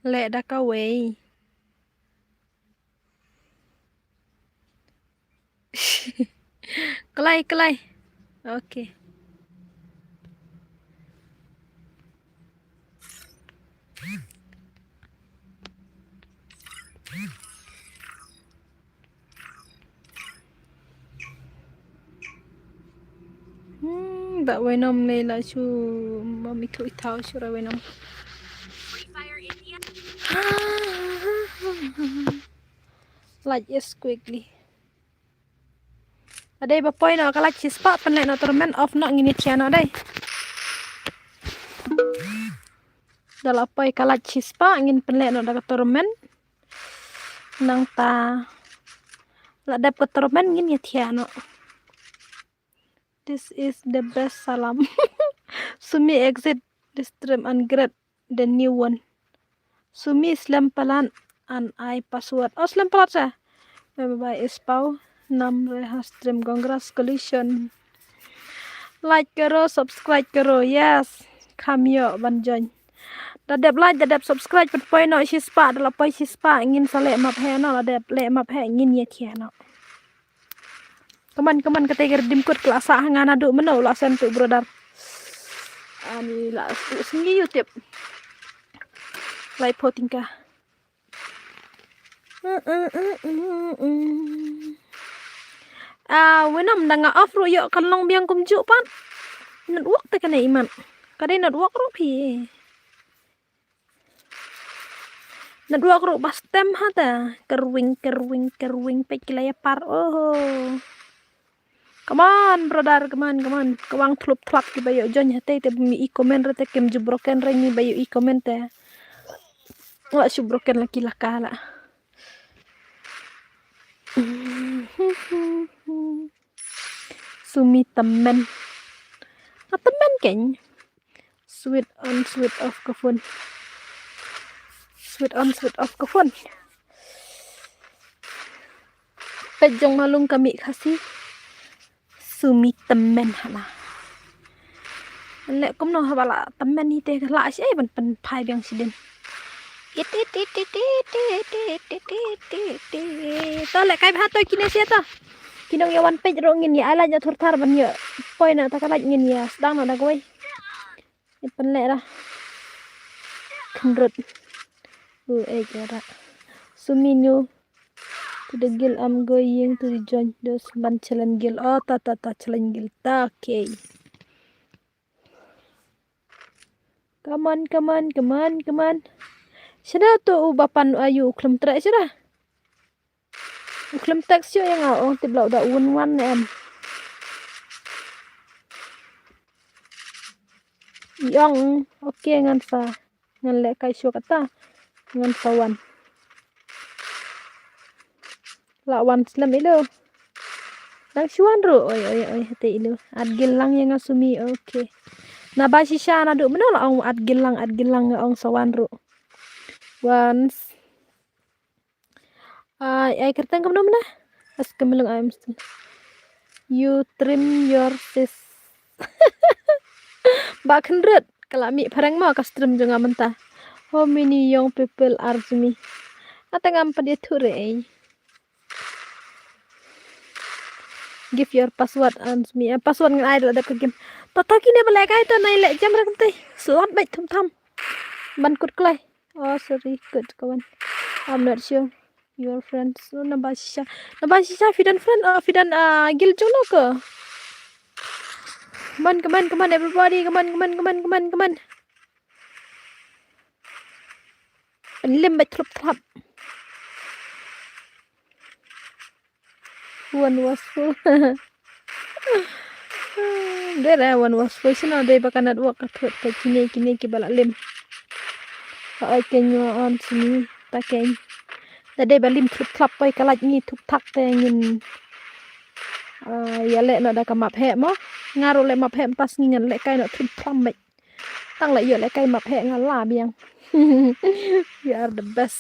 [SPEAKER 1] lẹ đã cao vậy. Kelai. Oke. Bạn quay nông này là chú mà mình thổi tháo chú ra quay nông. Like yes quickly. Ada iba poin no kalak chispa penlek no tournament off no ngini tiano dai. Dalam poi kalak chispa ngin penlek no daga tournament nang ta la dap ke tournament ngin ya tiano. This is the best salam. Sumi exit the stream and get the new one. Sumi slam pelan and I password. Oh slam pelan sa. Bye is pau. Nam reha stream congratulations. Like karo, subscribe karo. Yes. Come yo ban join. Dadap like, dadap subscribe put poi no shispa dalam poi shispa ingin salek map he no dadap lek map he ingin ye tia no. Kaman ketika dimkut kelas hangan aduk meno lah sentu brother. Ani lah sengi YouTube. Like poting ka. Wenam danga off ru yo kalong biang kumju pan. Network te kana iman. Kadai network ru pi. Network ru bas tem hata. Kerwing pe kilaya par. Oh. Come on brother, come on. Kawang tlup tlap ki bayo jon hate te mi I comment rete kem jubroken re ni bayo I comment te. Wa subroken laki lakala. Sumi temen. Temen kayaknya. Sweet on sweet off ke phone. Sweet on sweet off ke phone. Pejong malung kami kasih. Sumi temen hala. Lek kum no bala temen ni teh la si ai ban pen pai biang sidin. To lek kai ha to kine sia to. Kinong yawan pej ro ngin ya ala nya thur thar ban ya. Poi na ta kalaj ngin ya sedang na goi. Pen lek dah. Kendrut. Jara. Sumi new to the guild. I'm going to join those ban challenge guild. Oh ta challenge guild. Okay. Come on. Sudah tu bapan ayu klem trek sudah. Klem teks yo yang oh tiblau dah wan em. Yang okay ngan sa. Ngan lek kai syo kata. Ngan sawan. Lawan slam ilo. Lang syuan ru. Oi hati ilo. Adgil lang yang asumi. Okay. Naba shisha na do menol ang adgil lang ang sawan ru. Once. I kertang kam namna. As kemelung I'm still. You trim your sis. Ba kendret. Kalau mi parang mau ka stream juga mentah. How many young people are me? Atang am dia ture. Give your password and me. Password ngan idol ada ke game. Tata kini balai kai to nai lek jam rak teh. Slot baik tham. Ban kut klai. Oh sorry, good kawan. I'm not sure. Your friends. So nambah shisha fidan friend. Fidan guild jono ke? Come on everybody. Come on. Lim baik tlap. One was full. There one was full. Sino day baka network katot ka kini ki balak lim. I can you on sini taken. Tadi balim tlap pai kalaj ni tuk tak te ngin. Ya lek no da ka map he mo. Ngaru lek map he pas ngan lek kai no tlap mek. Tang lek yo lek kai map he ngan la biang. You are the best.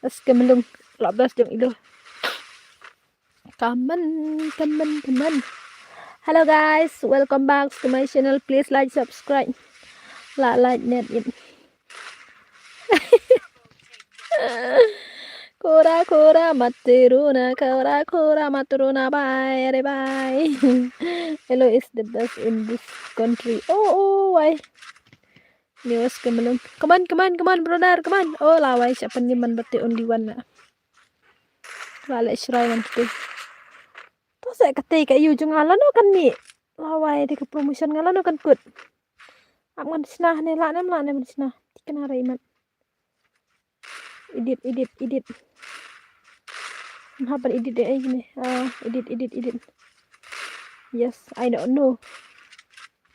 [SPEAKER 1] As kemelung la best jong ido. Come on. Hello guys, welcome back to my channel. Please like, subscribe. Like net it. kura maturuna bye bye. Hello is the best in this country. Oh why? News kemelung. Come on, brother, come on. Oh lah, why siapa ni man bati only one na. Wala shrine man kita. To sa katay kayo jung ngalan no kan mi. Laway di ka promotion ngalan no kan kut. Amon snah ni la nem snah. Tikan hari man. Edit. Apa edit deh ini? Edit. Yes, I don't know.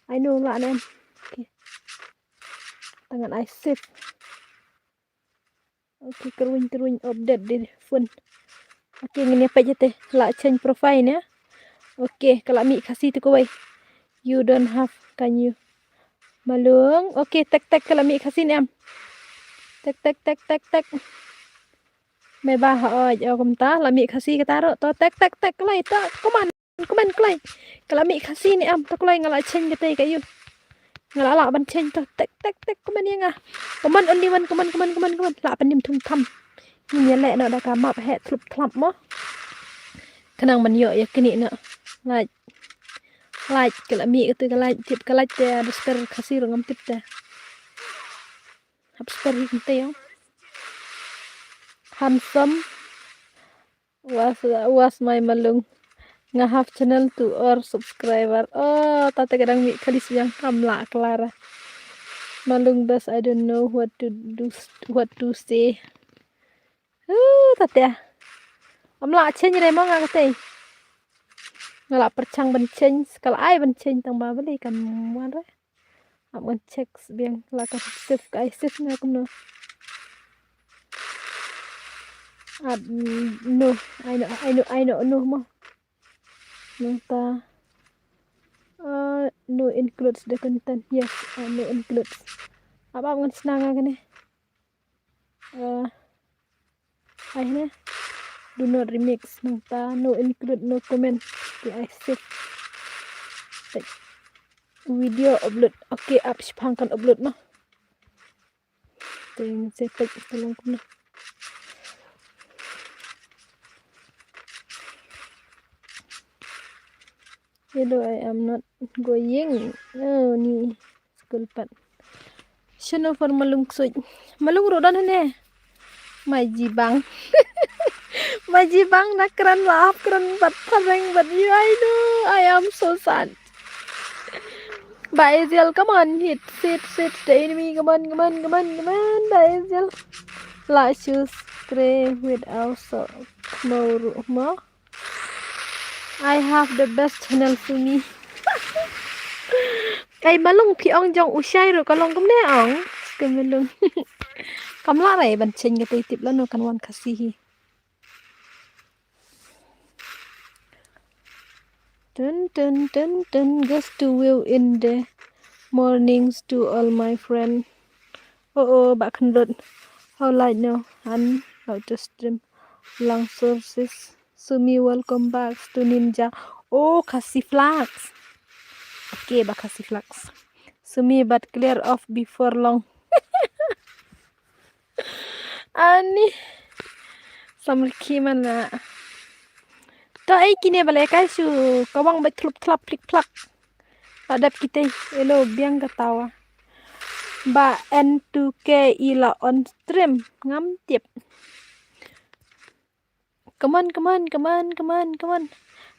[SPEAKER 1] I know lah nem. Okay. Tangan I save. Okay, keruin update di phone. Okay, ngini apa je teh? La change profile ya. Okay, kalau mi kasih tu kau you don't have, can you? Malung. Okay, tek kalau mi kasih ni am. Tek. May baha oj kumta la mi kasih ketaro to tek kelai ta kuman kelai. Kalau mi kasih ni am tak kelai ngala change kita kayu. Ngala la ban change to tek kuman yang ah. Kuman only one kuman la panim thum tham. Ni lek no da ka map het thlup thlap mo. Kenang man yo ya kini no. Like kalau mi itu tip kalau dia ada spare kasih ngam tip dah. Hab spare kita yo. Handsome was my malung ngahaf channel to or subscriber. Oh tata kadang mi kalis yang kamla Clara malung bas I don't know what to say. Tata amla chen re mo nga kate ngala perchang benceng kalau ai benceng tang ba beli kam wan re am check biang la ka save ka save na kum no. No, I know mo. Nanta. No includes the content. Yes, no includes. Apa ngan senanga kene? Akhirnya do not remix. Nanta no include no comment. Okay, I save. Video upload. Okay, up sepangkan upload mah. Ting save tolong kuna. Hello, I am not going. Oh, ni school pat. Shano for malung soy. Malung rodan ne. Majibang. Majibang nak keren laap keren bat pareng bat you. I know. I am so sad. Bye Ezreal, come on, hit, sit, the enemy, come on, bye Ezreal. Let's choose stray without so more. I have the best channel for me. Ay balong pi ong jong usai ro kalong kum ne ong. Kemelung. Kamla rai ban chen ke tip la no kan wan kasihi. Dun goes to will in the mornings to all my friend. Oh bak kendut. How light no and how to stream long sources. Sumi welcome back to Ninja. Oh kasih flags. Okay bak kasih flags. Sumi but clear off before long. Ani samlki mana. To ai kini balai kasu kawang bat tlup tlap plik plak. Adap kita elo biang ketawa. Ba N2K ila on stream ngam tiap. Come on.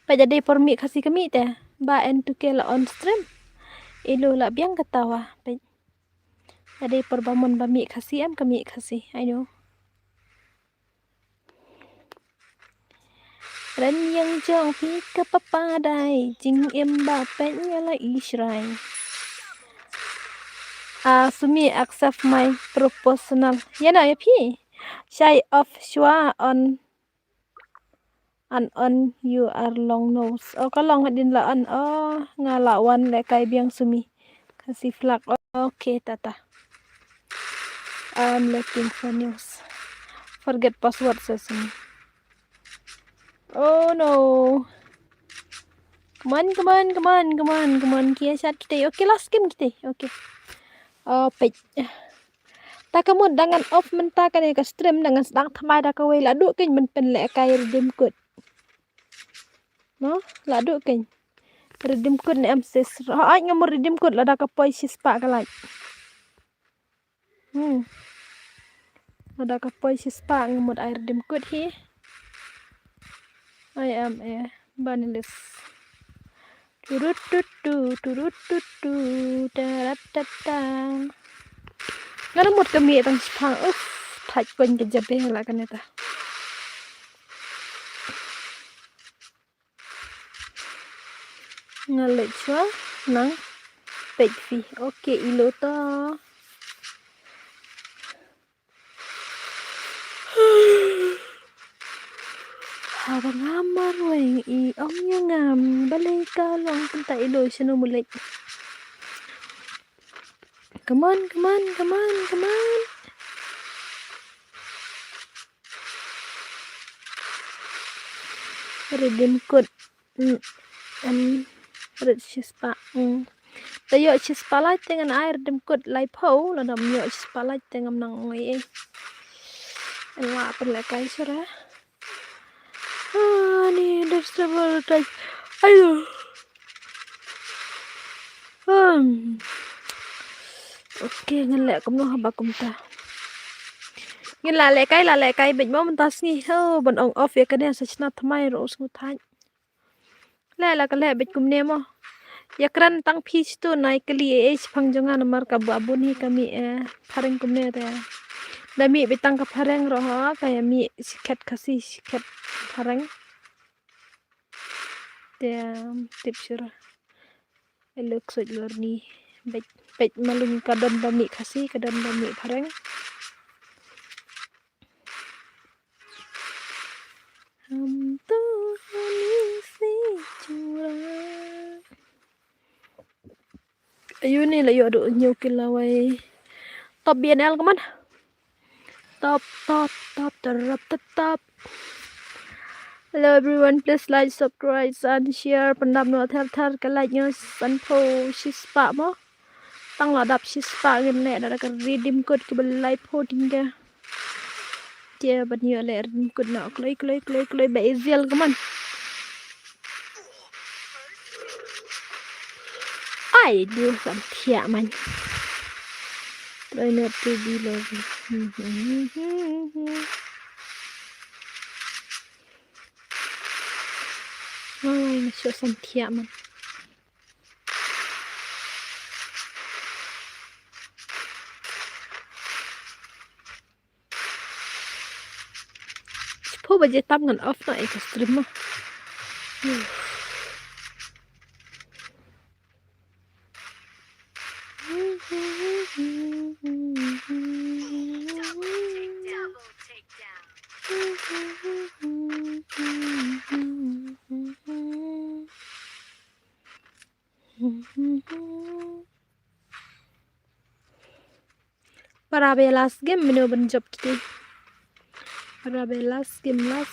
[SPEAKER 1] Pa jadi permit kasih kami teh. Ba N2K la on stream. Elo la biang ketawa. Pa jadi perbamon bami kasih am kami kasih. I know. Ren yang jauh ke papadai jing emba pennya la israi. Sumi accept my proposal. Ya na ya pi. Shy of shua on you are long nose. Oh kalong hadin la an ngalawan le kai biang sumi. Kasih flag. Okay tata. I'm looking for news. Forget password sesame. Oh no. Come on. Kia chat kita. Okay, last game kita. Okay. ta ka mun dengan off menta kan ka stream dengan sedang thamai da ka wei la du kin man pen le kai redeem code no la du kin redeem code ne am ses ai ngam redeem code la da ka poi sis pa ka lai la da ka poi sis pa ngam ai redeem code hi I am a banlist turututu turututu taratata ngana mut kami tang spang thaj kon ke jabe la kan eta ngale chwa nang page fee okay ilo to Habang ngamar weng I om yang ngam balay ka long punta ilo sino mulai. Come on, come on, come on, come on. Redeem code. Red chispa. Tayo chispa lai dengan air redeem code lai pau la dam yo chispa lai dengan nang ngai. Enla perlekai sura. Ni there's trouble touch. Ayo. Okay, ngalek kumno haba kumta. Ngin la le kai bej mo mentas ngi bon ong off ya kan sa chna thamai ro snu thai le la ka le bej kumne mo ya kran tang phis tu nai kali e phang jonga namar ka babu ni kami phareng kumne ta da mi betang ka phareng ro ha ka ya mi sikhet khasi sikhet phareng te tip sura elok soj lor ni bej malum ka don da mi khasi ka don da mi phareng हम तो हमें से चुरा ayo ni la yo do nyu kilawai top BNL kaman top hello everyone please like subscribe and share pandam no thar ka like nyo san po shispa mo tang la dap shispa ngin le da ka redeem code ke belai po tingga dia ban yo le redeem code no kloi ba ezial kaman ai dia sam thia man try not to be lovely ai masuk sam thia man po ba je tam ngan off na e stream mo Para be last game mino ban job today. Para be last game. No.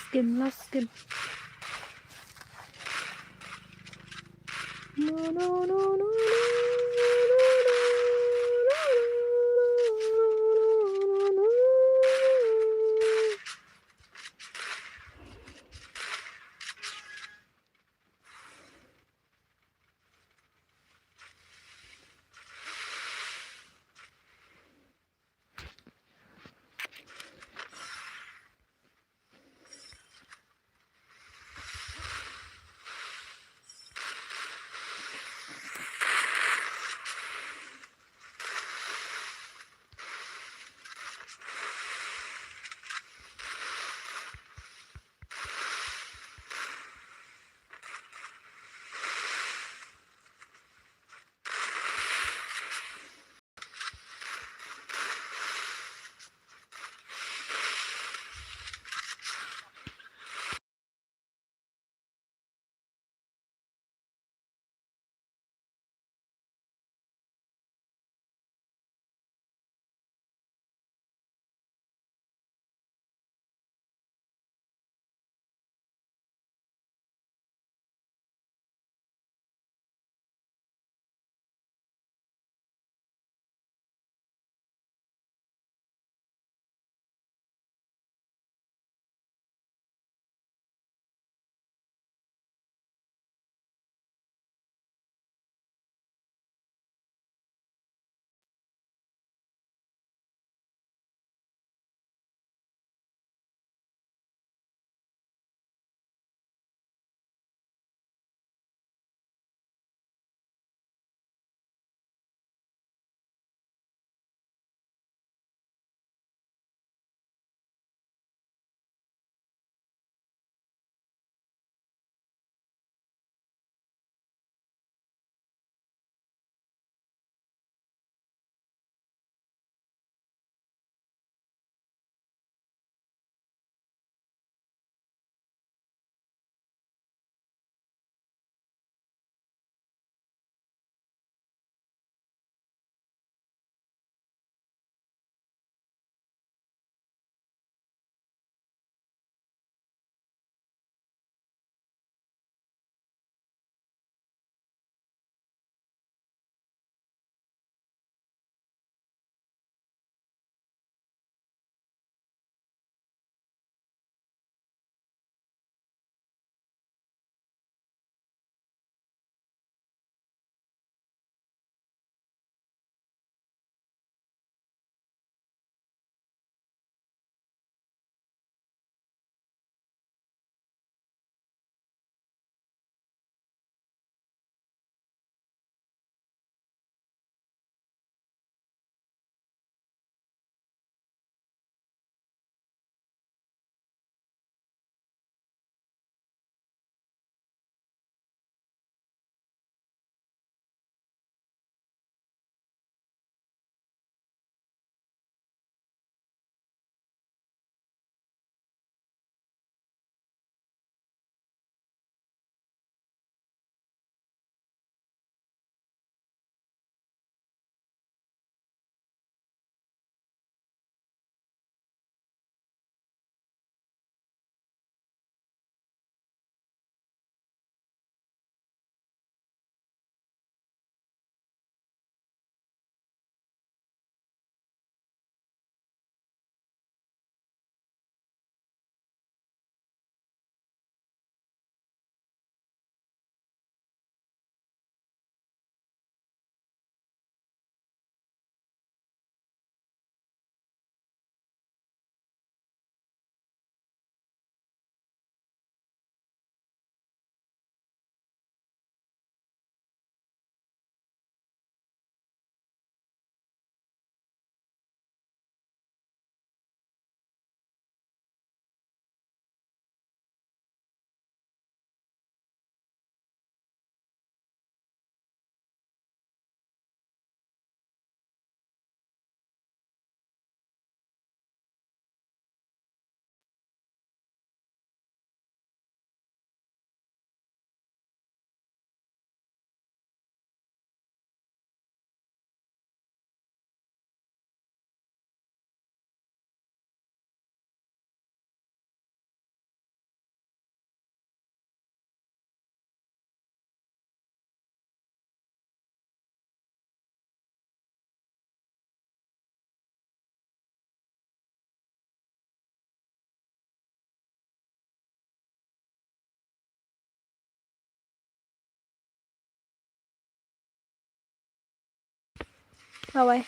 [SPEAKER 1] lawai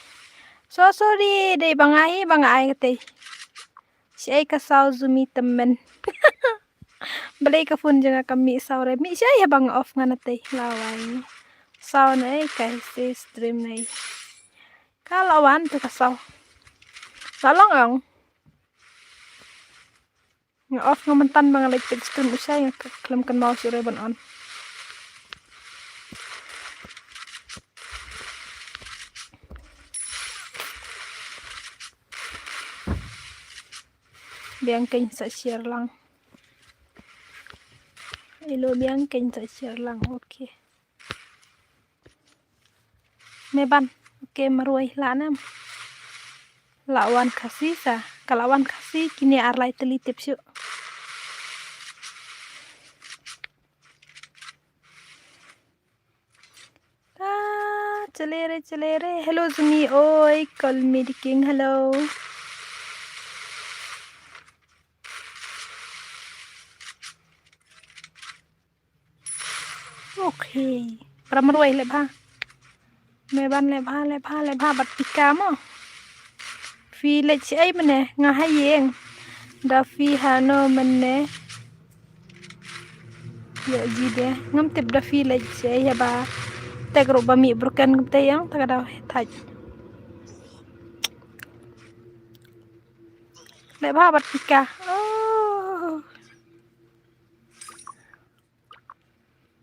[SPEAKER 1] so sorry dei bangai kate siai ka sau zumi temen balai ka phone janga kami saure mi siai bang off ngana te lawai sau nai kai se stream nai kalawan tu ka sau salong ang nga off nga mentan bang like stream usai nga klem kan mau sure ban on biang keng sa share lang ilo biang keng sa share lang okay meban okay maruai lanam lawan kasih sa kalawan kasih kini arlai telitip syu celere hello Zumi oi call me the king hello okay pramruai le ba meban le ba bat pika mo fi le chai mane nga hayeng da fi hano mane ya jide ngam tip da fi le chai ya ba tegro ba mi broken ngam te yang tagada thaj le ba bat pika oh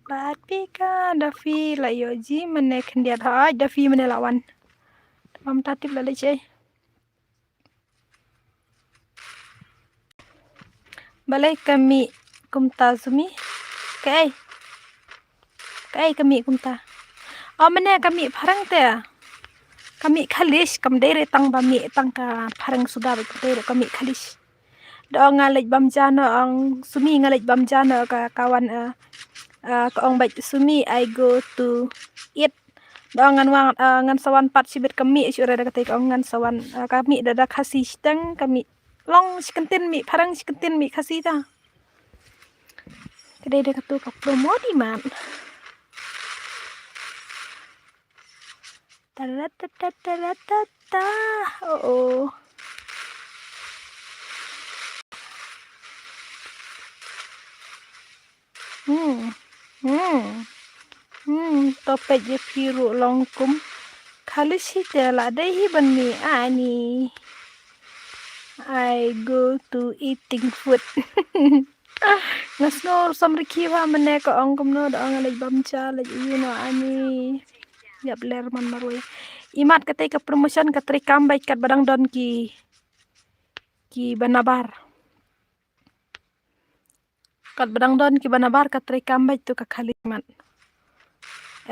[SPEAKER 1] bat pika da fi la yoji mane khendia thaj da fi mane lawan mam tatip la le chai balai kami kumta Zumi kai kami kumta mane kami pharang te kami khalis kam dere tang bami tang ka pharang suda ba dere kami khalis do ngalej bam jana ang Sumi ngalej bam jana ka kawan ka ong baj Sumi I go to eat do ngan sawan pat sibit kami sure da kate ka ngan sawan kami dada khasi tang kami long sikentin mi pharang sikentin mi khasi ta kedai da katu ka promodi man Taratatata. Oo. Topet je piru longkum. Kali si tela dai ban mi ani. I go to eating food. Ngasnor samriki wa mane ko ongkum no da ngalej bamcha lej no ani. Ya bler man marui. Imat kate ka promotion ka trikam baik kat badang don ki banabar. Kat badang don ki banabar ka trikam baik tu ka khaliman.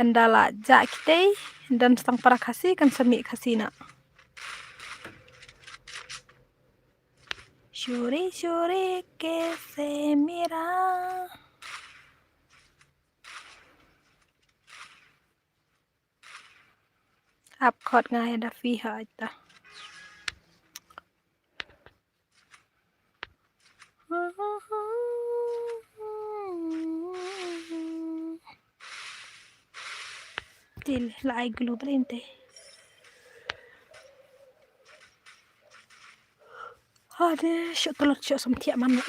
[SPEAKER 1] Endala ja kite dan stang para khasi kan semi khasina. Shuri shuri ke se mira. Ap khot ngai da fi ha ta. Til lại global inte. Hade shotolot shot som tiap man.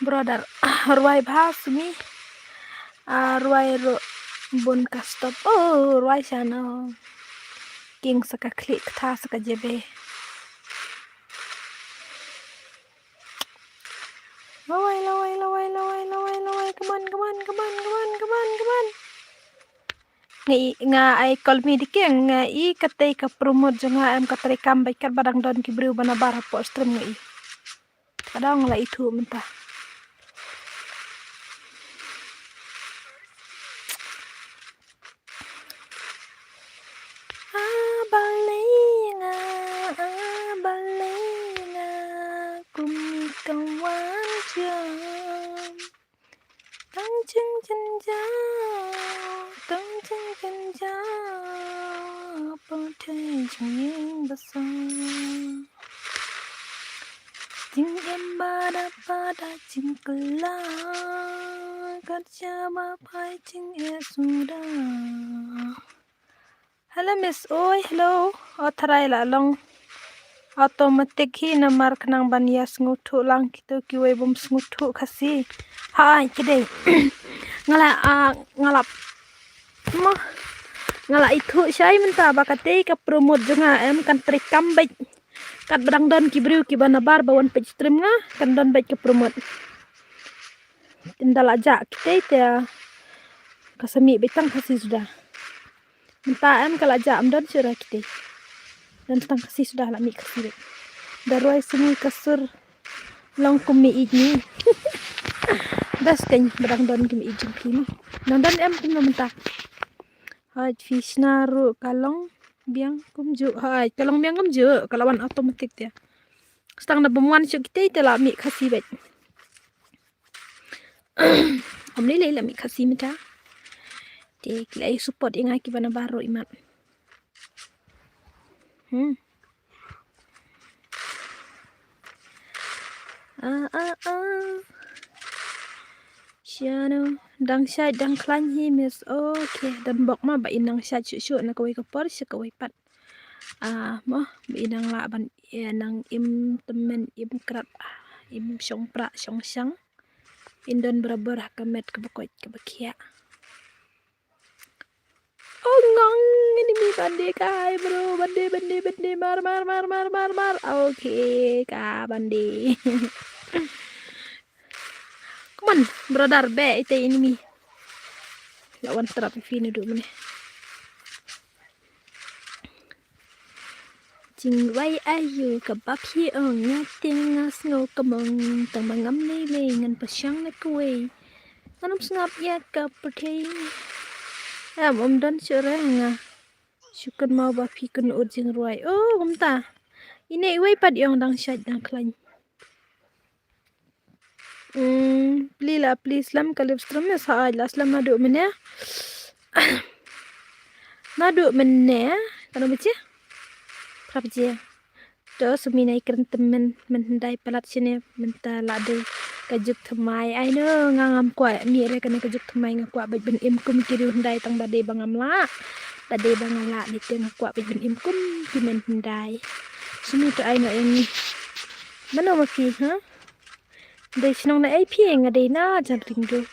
[SPEAKER 1] Brother ruai bhasmi ruai ro bon ka stop ruai sana king saka klik tha saka jebe lawai come on nga ai call me dikeng nga I kate ka promote janga am ka trekam baik kat badang don ki bru bana bar po stream ngai kadang la itu mentah kumikawan jam tang ching chen jao po thai chung basang Ching em ba da ching kala kat cha ba pai ching e suda Hello Miss Oi, hello. Tharai la long automatic hi na mark nang bania ngutu lang kito kiwe bum ngutu kasi. Hai kide. Ngala mo ngala itu syai minta bakate ka promote junga em kan trikam baik kat bedang don kibriu ki banabar bawan page stream nga kan don baik ke promote. Tindal aja kita ya kasemi betang kasih sudah. Minta em kalau aja am don sudah kita. Dan tang kasih sudah lah mi kasih. Darwai semi kasur long kumi ini. Das kan bedang don kumi ijin kini. Nonton em kum minta. Hai fish naru kalong biang kumju. Hai kalong biang kumju kalawan otomatis ya. Setang na bemuan syuk kita itu lah mi kasih baik. Om ni lah mi kasih minta. Tik lay support ingai ki bana baru imat. Siano dang syai dang klan hi miss okay dan bok ma ba inang syai chu na kawai ka por sy kawai pat. Mo ba inang la ban nang im temen im krat im syong pra syong syang indon beraber kamet ke bakot ke bakia. Oh ngong ini mi bande kai bro bande mar okay ka bande. Come on brother be ite ini mi lawan terapi fini dulu nih. Ching vay ayu ka bap hi ong nga ting ngas ngo kamong tang mangam lele ngan pasyang na kuway. Anong sngap ya ka pertay. Om don syure nga. Syukur mau bap hi kun urjing ruay. Oh kumta. Ini iway pad yung dang syad dang klan. Please lam kalip strum ya saaj las lam nadu mene. Nadu mene. Kano baca? Berapa je? Do suminai keren temen mendai pelat sini menta lade kajuk themai ai no ngangam kwa mi re kana kajuk themai ngakwa baj ben im kum kiri hundai tang bade bangam la bade bangam la ni teng kwa baj ben im kum kimen hundai sumi to ai no yang ni mano ma pi ha dei sinong na ai pi ngade na jan ringdo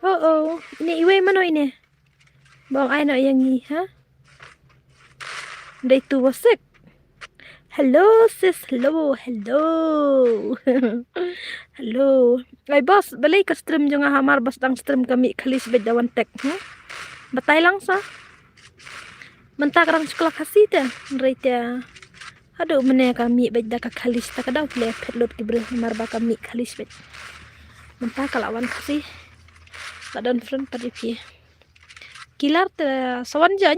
[SPEAKER 1] oh ini iwe mano ini bang ai no yang ni ha dei tu wasek. Hello sis, hello. Hello. Ay boss, balay ka stream yung hamar bas dang stream kami kalis bedawan tek. Batay lang sa. Manta karang sekolah kasih ta. Rite. Aduh mene kami beda ka kalis ta kadaw le petlot kibre hamar ba kami kalis bed. Manta kalawan kasih. Kadon friend padi pi. Kilar ta sawan jan.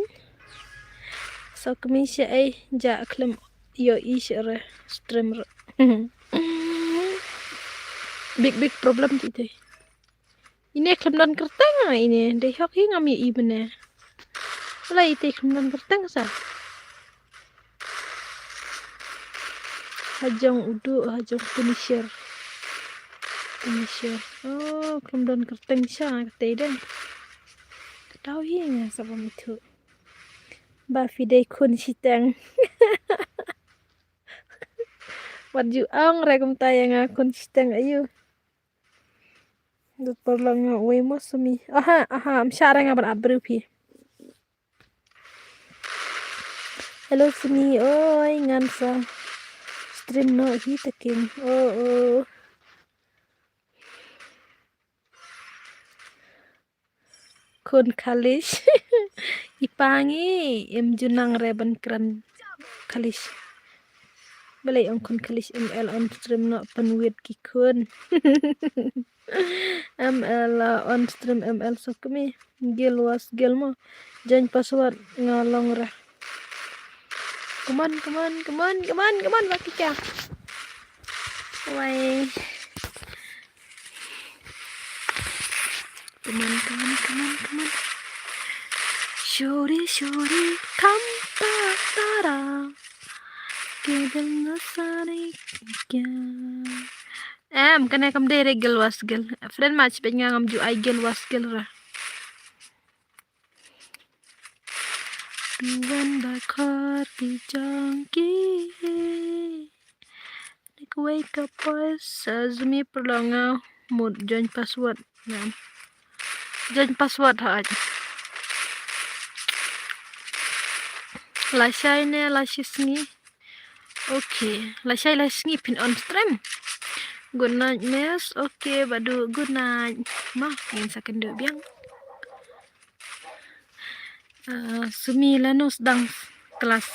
[SPEAKER 1] So kami siya ay ja klem yo isere streamer. Big problem gitu. Ini kelemdan kerteng ini. Deh hok hi ngami ibne. Wala ite kelemdan kerteng sa. Hajong udu, hajong finisher. Oh, kelemdan kerteng siya katay deh. Ketaw hi nga sa pamitu. Ba fidei kun sitang. Waju ang rekom tayang akun sitang ayo. Dut perlang we mo sumi. Aha, am syara nga ban abru pi. Hello sumi, oi ngan sa stream no hi taking. Oh. Kun kalis. Ipangi im junang reban kran kalis. Balay ang kun kalis ML on stream no panwid ki kun. ML on stream ML so kami gil was gil mo. Jangan password ngalong ra. Come on baki ka. Why? Come on. Shori, come tara. Kedeng nasani kya. Kena kam dere gel was gel. Friend match pe ngam ju ai gel was gel ra. Tuan bakar di jangki. Like wake up boys. Zumi perlu mood join password. Yan. Join password ha. Lasay ne lasyisngi. Okay. Lasay pin on stream. Good night, miss. Okay, badu good night. Mah, ingin sakin do biang. Sumilanos dang kelas.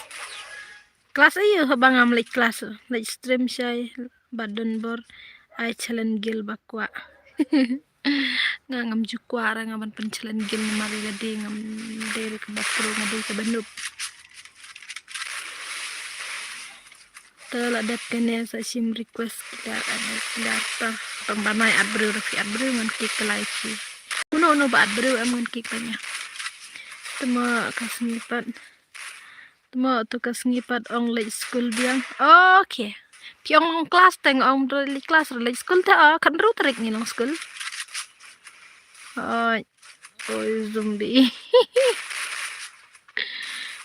[SPEAKER 1] Kelas ayo habang am like kelas. Like stream syai badan bor ai challenge gil bakwa. Ngam jukwa ra ngaban pen challenge gil mari gade ngam dere ke bakro ngade ke banup. Tela dat kene sa sim request kita data pembanai adbru rafi adbru ngan kik kelaici. Uno ba adbru am ngan kik banyak. Tema kasngipat. Tema tu kasngipat ong late school biang. Okay. Piong kelas teng ong dari kelas late school ta kan ru tarik ni long school. Oh zombie.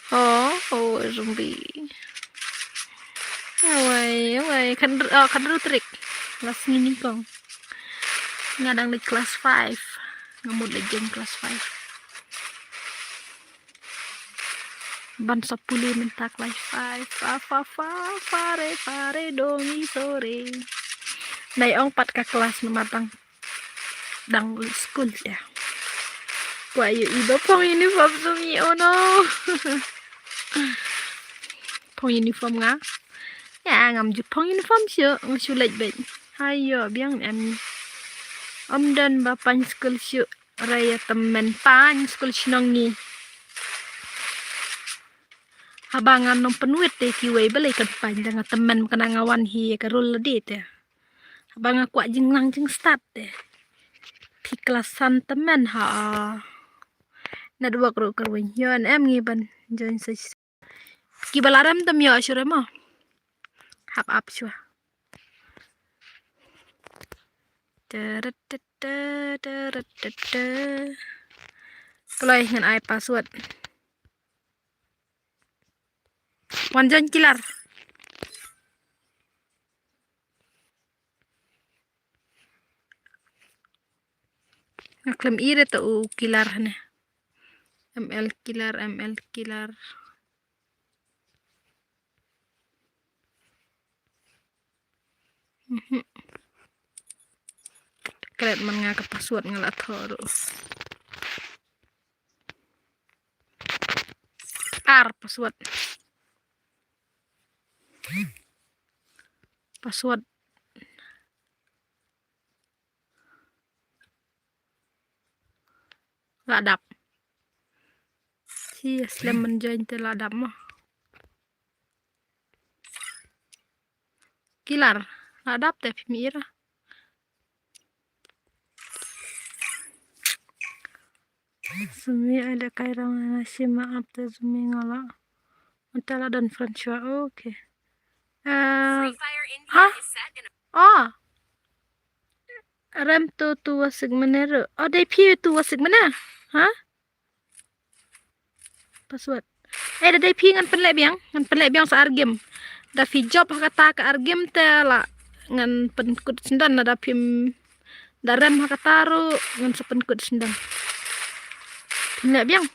[SPEAKER 1] oh zombie. Awai kan ru tarik. Kelas ni kong. Ngadang di kelas 5. Ngamud legend kelas 5. Ban 10 minta kelas 5. Fare dongi sore. Nai ong pat ka kelas numatang dang school ya. Kwa yu iba pong uniform sumi oh no. Pong uniform nga. Ya ngam ju pong uniform syo ngusulat bet. Hayo biang em. Om dan bapan school syo raya temen pan school sinongi. Abangan nong penuit te kiway balay kan panjang temen kena ngawan hi karul ledi te. Abang aku jeng lang jeng start te. Pi kelasan temen ha. Na dua kru kerwin. Yon em ngiban join sis. Ki balaram tem yo asyure mo. Hap up syua. Play ngan ai password. Wanjan kilar. Ngaklem ire to kilar hane. ML kilar. Kret man nga ka password ngalat thoro. Password. Password. Ladap. Si slam menjoin te ladap mah. Kilar. Ladap te pimira. Sumi ada kairang nasi maaf te sumi ngala. Antala dan Fransua. Oke. Oh. Rem tu wasig menero. Oh, dai pi tu wasig mana? Hah? Password. Dai pi ngan penlek biang sa argem. Da fi job kata ka argem te la ngan penkut sendan da pim da rem hakataru ngan sepenkut sendan. Penlek biang.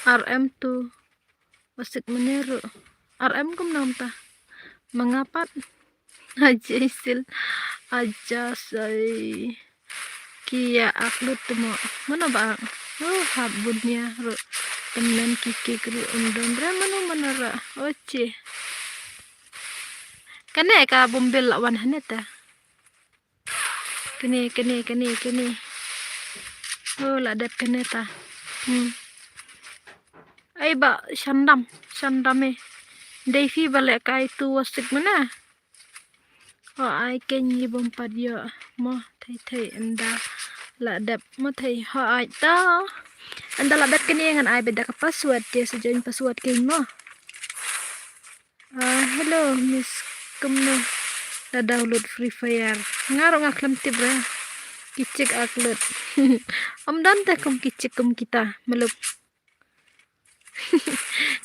[SPEAKER 1] RM tu wasig menero. RM kum nam ta. Mengapat aja isil aja say kia upload temo mana bang habunnya ro temen kiki kru undon mana ra oce kene ka bombel lawan haneta kene oh la dep kene ta ai ba shandame Devi balik ka itu wasik mana ai keng yi bom padio mo thai anda la dap mo thai ai ta anda la dap kini ngan ai beda ka password dia sejoin password keng mo hello miss kumno da download free fire ngaro ngaklem tibra kicik upload om dan te kum kicik kum kita melup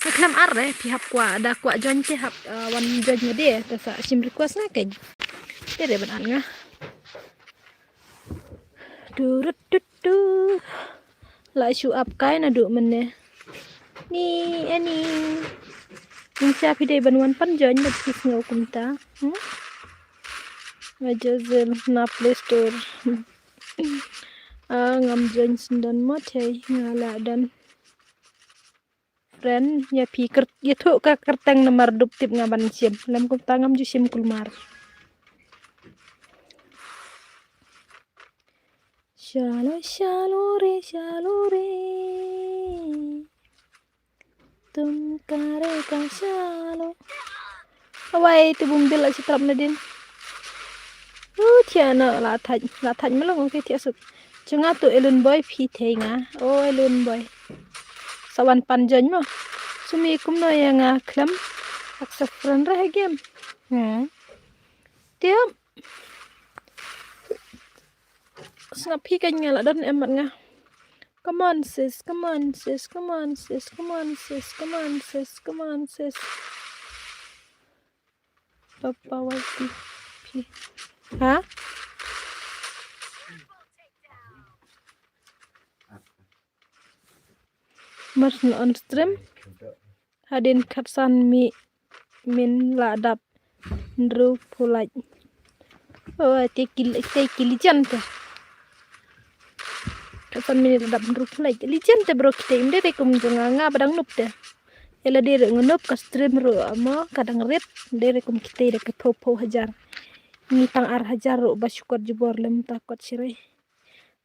[SPEAKER 1] Naklam arre pihak kwa ada kwa join te hap wan join dia tasa sim request na kay. Dia benar nga. Durut tu. La shu up kai na du mene. Ni ani. Yung siya pide banwan pan join na pis nga ukumta. Majazel na Play Store. Ngam join sundan mo tay ngala dan friend ya pikir ya tu ka kerteng nomor dup tip ngaban sim lam kum tangam ju sim kulmar. Shallow re tum kare ka shallow. Awai tu bumbil la sitrap na din. Tiana la thaj malong ke tia suk. Chunga tu elun boy phi thei nga. Elun boy. Sawan panjan mo. Sumi kum no yang klam. Aksa friend reh game. Tiap. Snap phi kan nga la dan emat nga. Come on sis, come on sis, come on sis, come on sis, come on sis, come on sis. Papa wati phi. Ha? Mas no on stream. Hadin katsan min la dap ndru pulaj. Te kili jante. Katsan min la dap ndru pulaj. Lijan te bro kita imde te kum nga badang nup te. Ela dire ngunup ka stream ro amo kadang red dire kum kita de ke popo hajar. Ni tang ar hajar ro basyukor jubor lem takot sirai.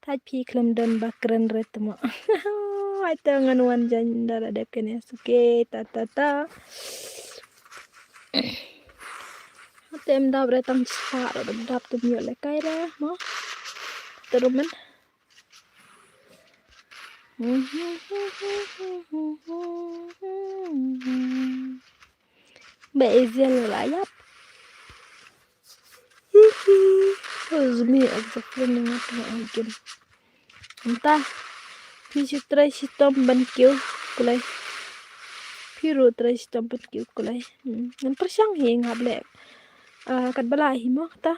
[SPEAKER 1] Taj pi klem dan bakren red mo. Ito nganuan jan dara de kene suke ta. Tem da bre tang sa ro dap tu mi le kai ra mo. Terumen. Bezel la yap. Zumi exactly nga agin. Entah. Pisi try sistem ban kiu kulai. Piru try sistem ban kiu kulai. Nan persyang hing hable. Kat bala himo ta.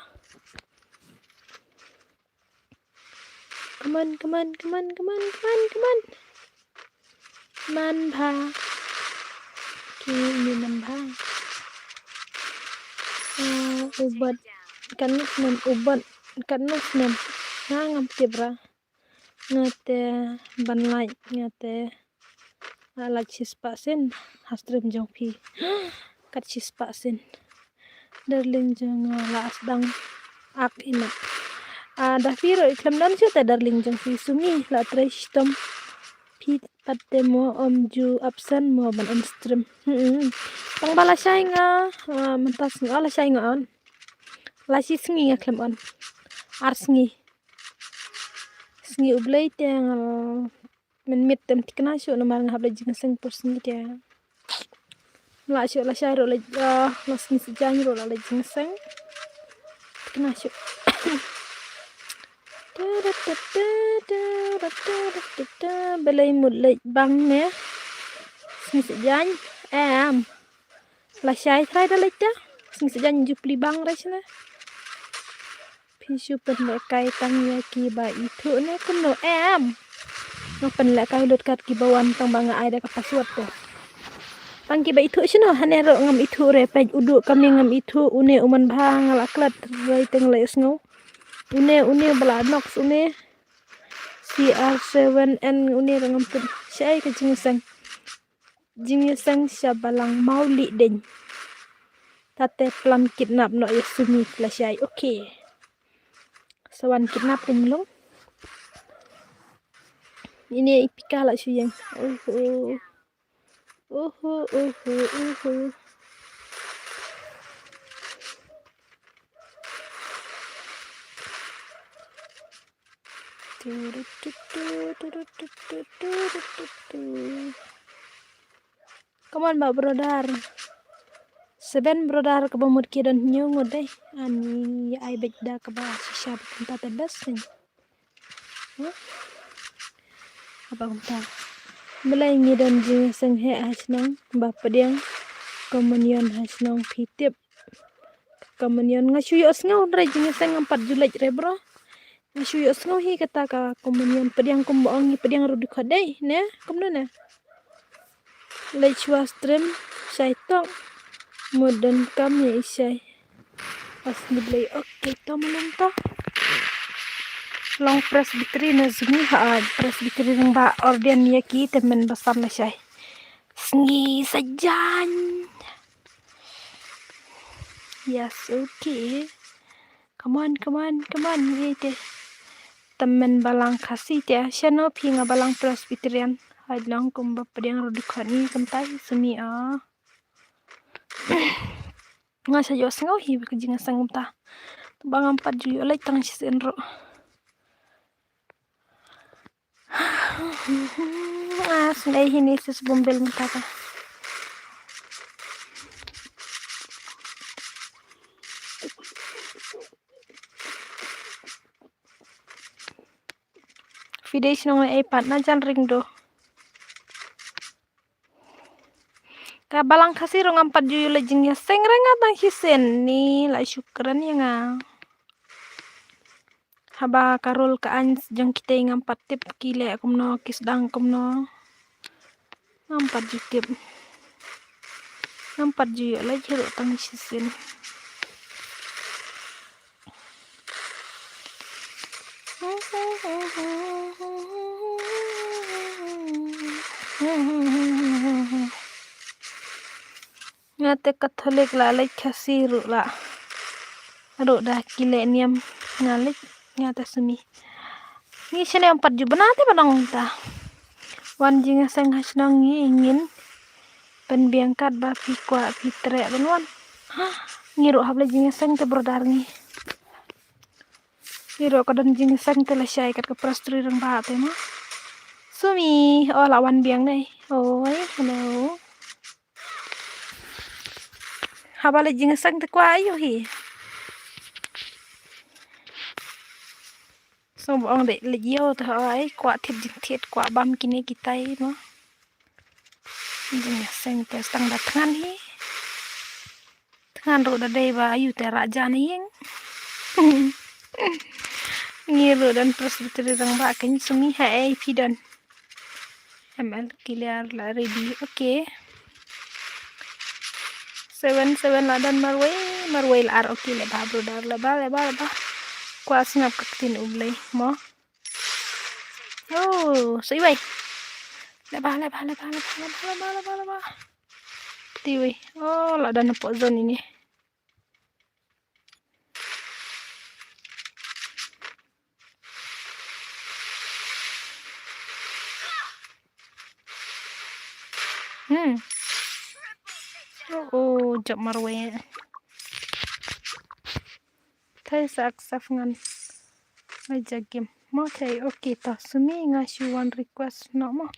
[SPEAKER 1] Come on. Man pha. Kini man pha. Ubat kanus nem ubat kanus nem ngam kibra ngate banlai ngate alak sis% hastrim jong pi kat sis% darling jong la asdang ak ina da firo iklam dan ta darling jong pi sumi la trestom pi patte mo omju absen mo ban on stream pang bala sai nga mentas nga la sai nga on la si sngi nga klem on ar sngi ublay te men mit tem tikna syo no mar nga habla jing seng por sngi te la syo la sai ro la sngi si jang ro la jing seng tikna syo belai mulai bang ne sngi si jang la sai thai da lek ta sngi si jang jupli bang ra sna Pisu penlekai tang ya ki ba itu ne kuno no penlekai lut kat ki bawan tang banga ai da ka password te tang ki ba itu sino hanero ngam itu re pej udu kami ngam itu une uman bang laklat roi teng le sngo une bala nox une CR7N une ngam pun sai ka jingsang sabalang mauli den tate plan kidnap no yasumi flashay okay sawan kidnap long ini ipika la suyang Come on, Mbak Brodar. 7 Brodar ke bamur kidan nyungo deh. Ani ai bekda ke ba sisha bentar tebas nih. Apa bentar? Belai ngidon jing seng he hasnong bapadiang komunion hasnong pitip komunion ngasuyo sngaw re jing seng 4 Julai re bro ngasuyo sngaw hi kata ka komunion padiang kumboong padiang rudu khodai ne kumno ne lech wastrim syaitok modern kami isai pas diblay okay to malam to long presbytery na zumi ha presbytery ng ba orden yaki temen basam na siya sngi sajan yes okay come on gitu temen balang kasih ya siano pinga balang presbyterian hadlang kumba padiang rodukani kentai semi nga sa jos ngaw hi kajinga sangumta bang 4 juyo lay tang sisenro sunay hinisis bumbel mata ka Fideis nung iPad na dyan ring do kabalang kasih rong 4 juyo lajing ya seng rengat nang hisen ni la syukran ya nga haba karul ka ans jong kita yang 4 tip kile kumno kisdang kumno 4 jutip 4 juyo la jero tang hisen ngate katolik la lek kasih ru la ru dah kile niam ngalik ngata sumi ni sene 4 ju benate padang ta wan jinga sang hasnang ingin penbiangkat ba pi kwa pitre benwan ngiru hable jinga sang te brodar ni ngiru kadan jinga sang te la syai kat ke prastri rang ba te ma sumi oh lawan biang dai oi hello habale jinga sang te kwa ayo hi so bong de le yo to ai kwa thit jing thiet kwa bam kini kitai ma jinga sang te stang da than hi than ro da dai ba ayu te raja ni yeng ngiru dan presbytery rang ba kan sumi hai pidon ml clear la ready okay 7 la dan marway la ar okay le ba brodar la ba kwa snap kaktin ublay mo oh so iway le ba tiwi oh la dan po zone ini oh jap marway thai sak safngan aja game mo thai okay to sumi ngasih one request no mo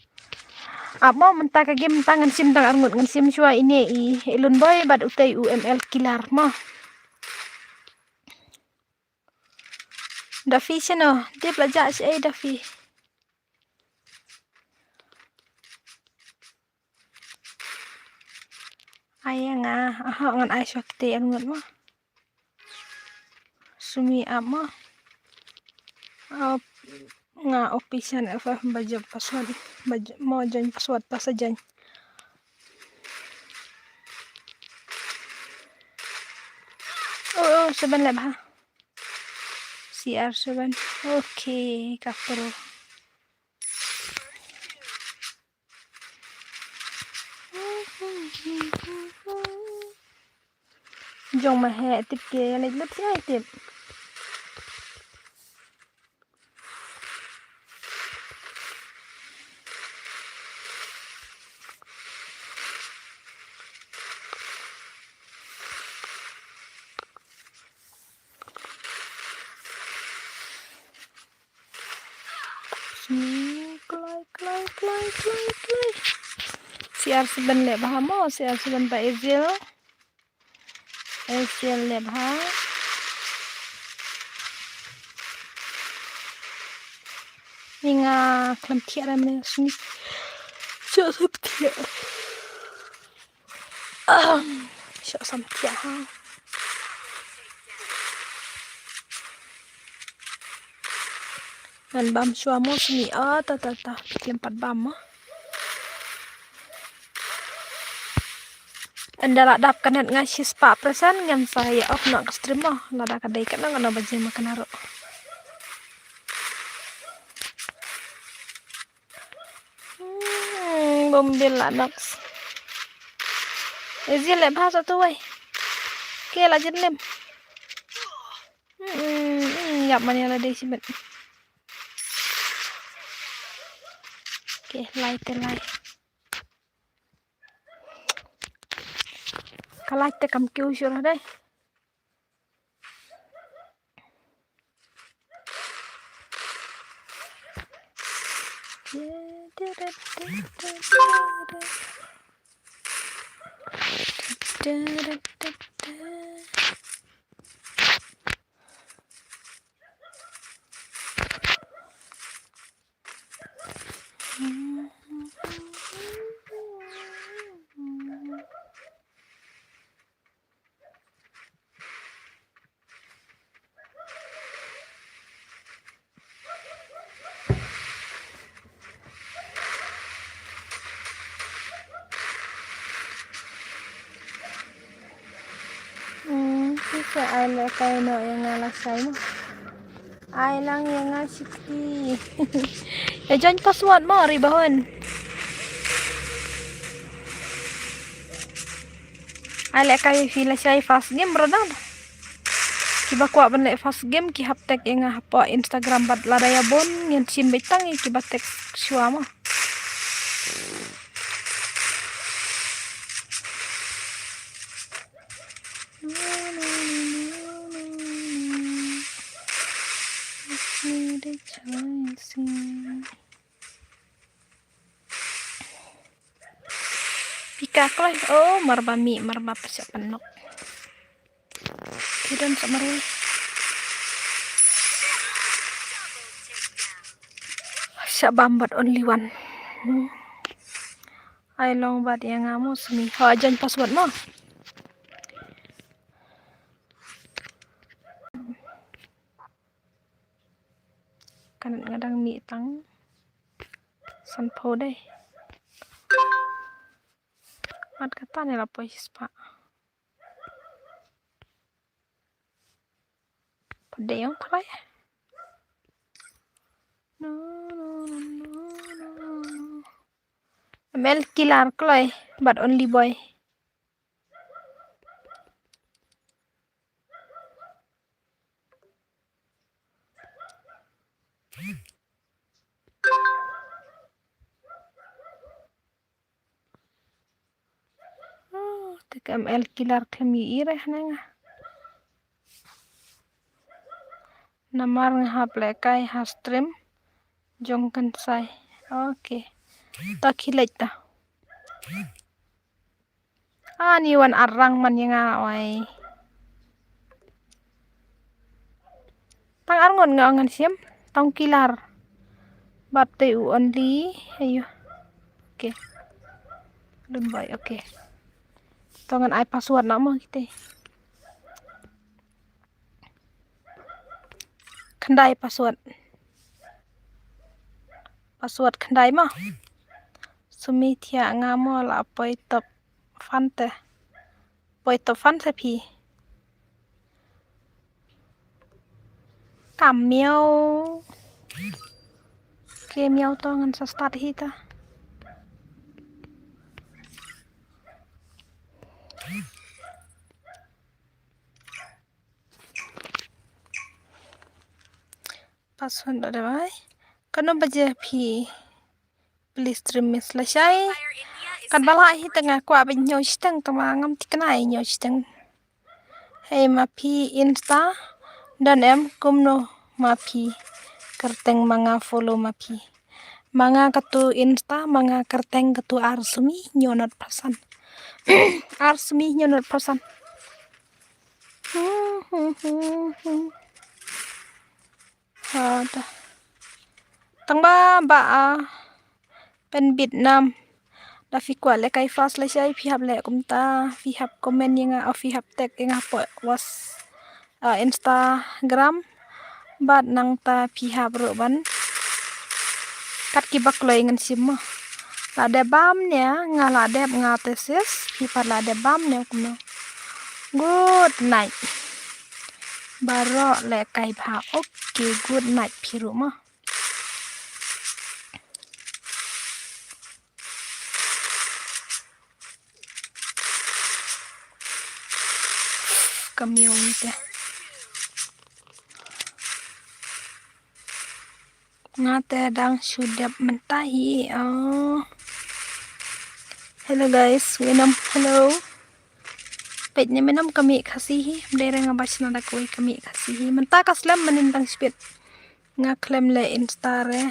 [SPEAKER 1] amo mentak game tangan sim tang arngut ngan sim shua ini ilun boy bad utai uml kilar mo Dafi sino dia belajar si Dafi ayah ngan Aisyah kita arngut mo sumi amo nga opisan FF baja password mau join password pas saja oh 7 lab ha CR7 okay kapro jong ma he tip ke lek lep si tip klay CR7 lep ha mo CR7 pa Ezil lep ha Ninga klam tiara men sumi sợ sắp thiệt sợ sắp thiệt ha dan bam suamo semi ta lempar bam anda ladap kanet ngasih 4% ngam saya off nak stream lada kadai kan ngana baje makan aro bombil anak Ezil lem bahasa tu wai ke la jen lem yap mani la dei sibet ke lai te lai kalai te kam kyu syurah dai Bisa ai le kai no yang ngalasai mo ai lang yang ngasiki ya jangan password mo ribahon ai le kai fila sai fast game brodang kiba kwa ban le fast game ki haptek yang apa Instagram bat ladaya bon yang sim betang ki batek suama Pika klay oh marba pasya penok kidon samarwe sya bambat only one ai long bat yang ngamu semi ho ajan password mo kan ngadang mi tang sanpo deh mat kata ni lah pois pak pede yang klay Mel kilar klay but only boy tek ML kilar kami ireh nanga namar ngahap lekai hastream jongkan sai oke tak hilet ta ni wan arang man yang awai tang arngon ngangan siam tang kilar batte only ayo oke dun boy oke tongan ai password nama kita kendai password kendai mah sumi thia ngamo la poi top fante pi kam miao ke miao tongan sa start hita password ada mai kano baje pi please stream selesai kan bala hi tengah kwa ben nyoy stang tama ngam tikanai nyoy stang hey mapi insta dan kumno mapi kerteng manga follow mapi manga katu insta manga kerteng katu arsumi nyonot pasan arsumi nyonot pasan ada tang ba pen Vietnam Dafi kwa le kai fast le sai phi hab le kumta phi hab comment yang phi hab tag yang po was Instagram bat nang ta phi hab ro ban kat ki bak loy ngan sim la de bam nya nga la de nga tesis phi pat la de bam nya kumno good night baro le kai bha okay good night phi ro ma kamyong te nga te dang sudap mentahi hello guys winam hello pet ni menam kami kasihi dere nga bach na koi kami kasihi menta kaslam menintang spit nga klem le instare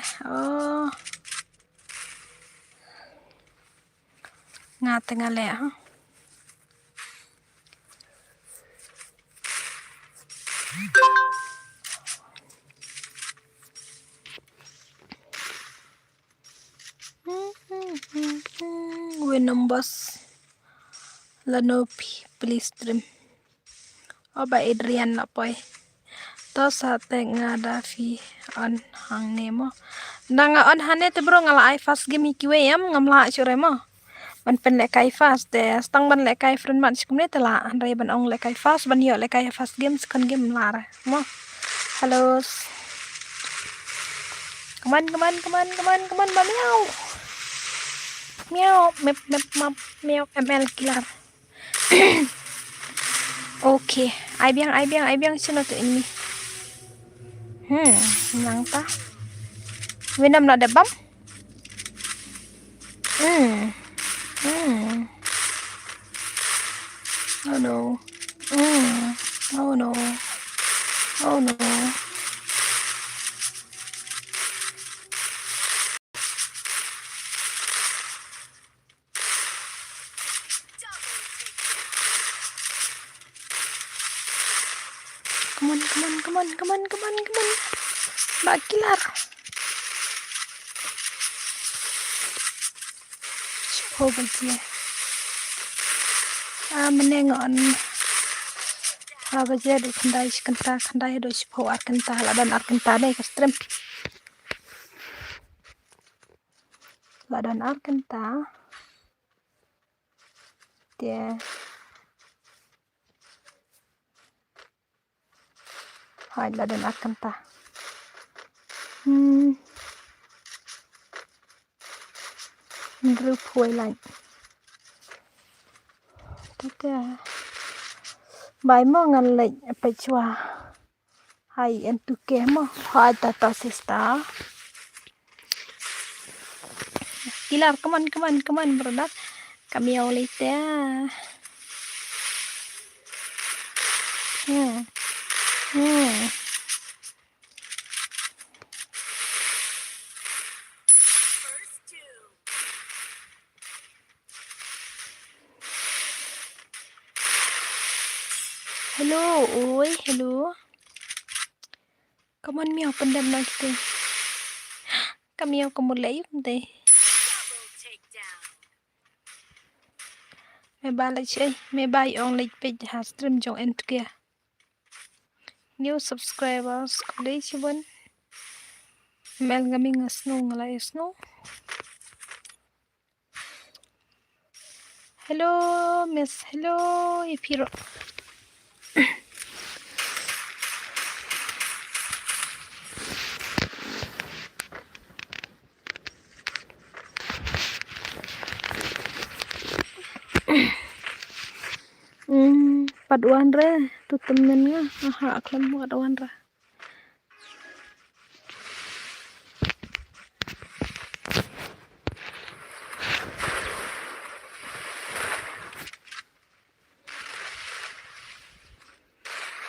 [SPEAKER 1] nga tengah le winam bos lanopi please stream oba Adrian la poi to sa te nga da fi on hang nemo nanga on hane te bro ngala I fast game kiwe yam ngamla chure mo ban pen le kai fast te stang ban le kai friend man skumne te la andai ban ong le kai fast ban yo le kai fast game sekon game la mo hello come on ba meow meow ml killer okay ai biang sino to ini nang ta winam na de bam oh no oh no come on Mbak Kilar Sipo baje menengon baje do kandai do sipo arkenta ladan arkenta dai ka stream ladan arkenta dia hai ladan arkenta group huai lại tất bài mò ngăn lệnh phải chua hay em tu kém mò hai ta sista Kilar come on produk kami oleh teh hello oi hello come on meow pendam na kita kami kamu lấy deh me bay on like page has stream jong end kia new subscribers kali cuman mel gaming snow ngalai snow hello miss hello ipiro paduan re tu temen nga aklam paduan re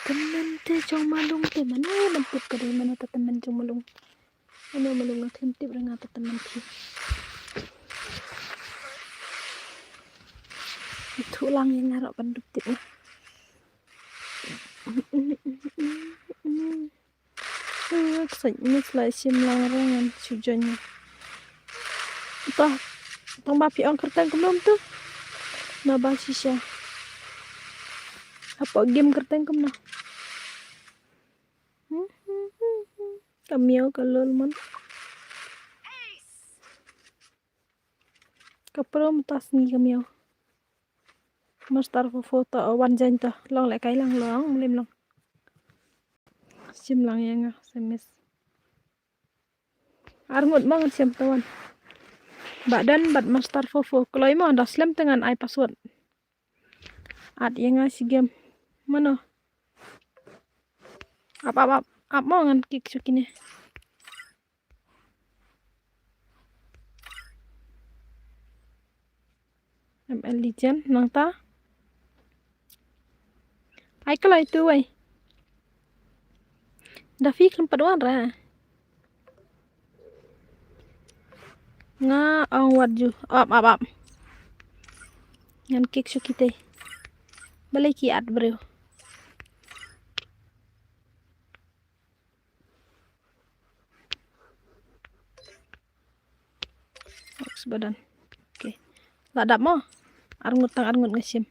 [SPEAKER 1] temen te jong malung te mana bentuk kali mana temen jong malung ano malung ngatim tip re ngata temen ti itu lang yang ngarok bentuk tip sạch nhất là sim lang rangan sujonya ta Tang ba piong kerteng belum tuh. Na ba shisha. Apa game kerteng kem na. Kamiao kalol man. Kapro mutas ni kamiao. Mastar foto wan jan to long lại cái lang long lim long. Sim lang yang semis. Arngut banget sim tawan. Badan bad mastar fofo. Kalau mau anda slam dengan I password. Ad yang ngasih game. Mana? Apa mau ngan kick sukine. ML Legend nang ta. Ai kalau itu wei. Davi keempat warna. Nga ang wadju. Up. Ngan kick sukite. Balik ki ad bro. Badan. Oke. Ladap mo. Arngut ngesim.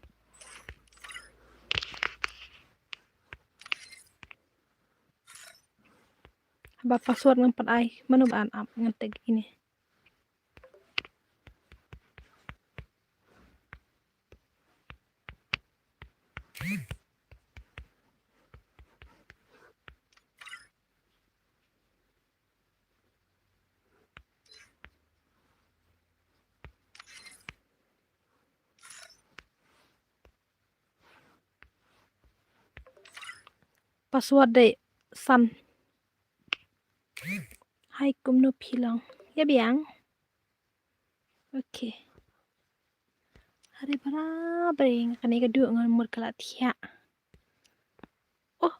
[SPEAKER 1] Ba password ngempat ai. Mana baan up ngetek ini. Password deh san. Hai kum no pilang. Ya biang. Oke. Hari berapa yang akan kedua ngan umur kelatia. Oh.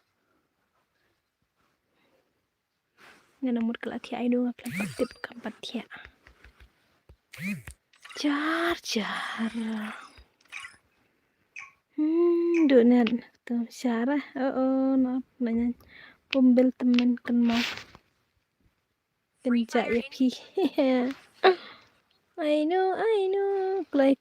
[SPEAKER 1] Ngan umur kelatia itu ngapain patip kampatia. Jar. Dunet tuh syarah. Nanya pembel temen kan mau kenja ya pi. I know. Clay.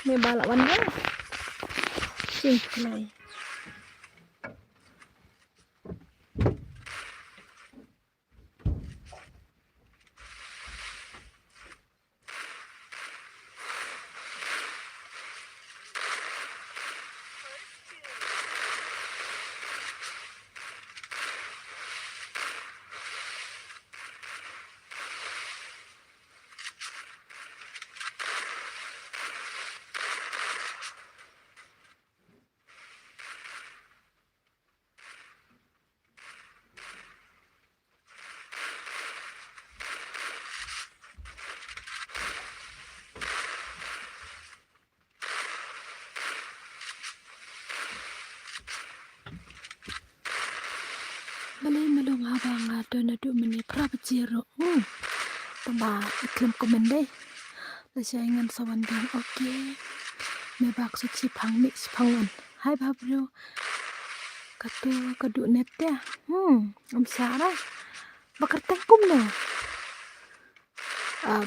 [SPEAKER 1] May balawan na. Clay. Balay malong habang na do mani prabjiro. Tamba iklim komende. Lasayangan sawandang oke. May baksud si pang mix pangan. Hai babro. Kadu net ya. Sara. Bakar tengkum na.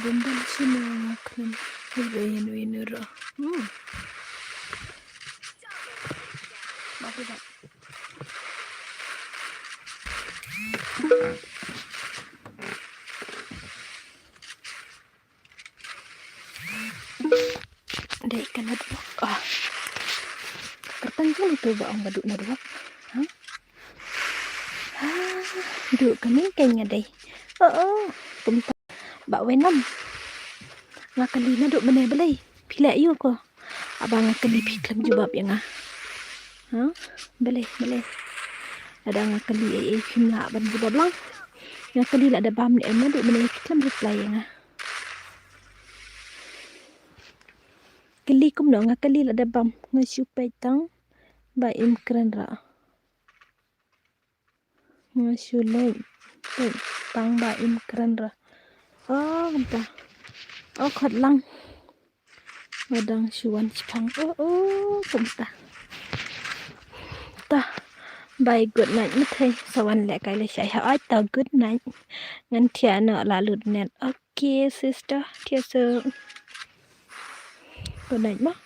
[SPEAKER 1] Bundal sino ngaklim. Hibayin winuro. Bakit? Dek kan ada kertang kan itu baong baduk na duwap. Duk kami kayaknya deh. Kumta bak wenam. Ngakali na duk meneh belai. Pila iyo ko. Abang ngakali piklam jubab yang Belai. Ada ngakali pimla ban jubab lang. Ngakali la ada bam ni emna duk meneh piklam reply yang Kali kum no ngakali la ada bam ngasupai tang ba im keren ra. Ngasulay tang ba im keren ra. Entah. Oh khot lang madang shuan chipang cũng ta bye good night mất thầy sau anh lại cái lại chạy hỏi tao good night ngăn thìa nợ là lụt nẹt okay sister thìa sơ good night mất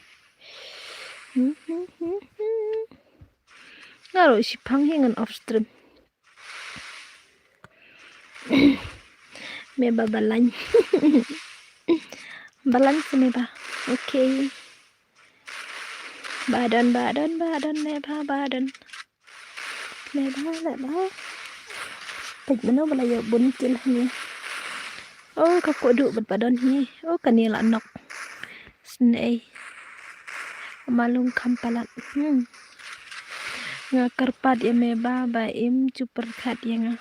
[SPEAKER 1] nga rồi chipang hingan off stream mẹ bà lanh balance mẹ bà okay badan mẹ bà badan mẹ bà lại bà tịch mà nó bà lại bún kia là nhỉ oh các cô đủ bật badan nhỉ oh cái này là nọc snake malung kampalat nga karpat ya mẹ bà im super khat ya nga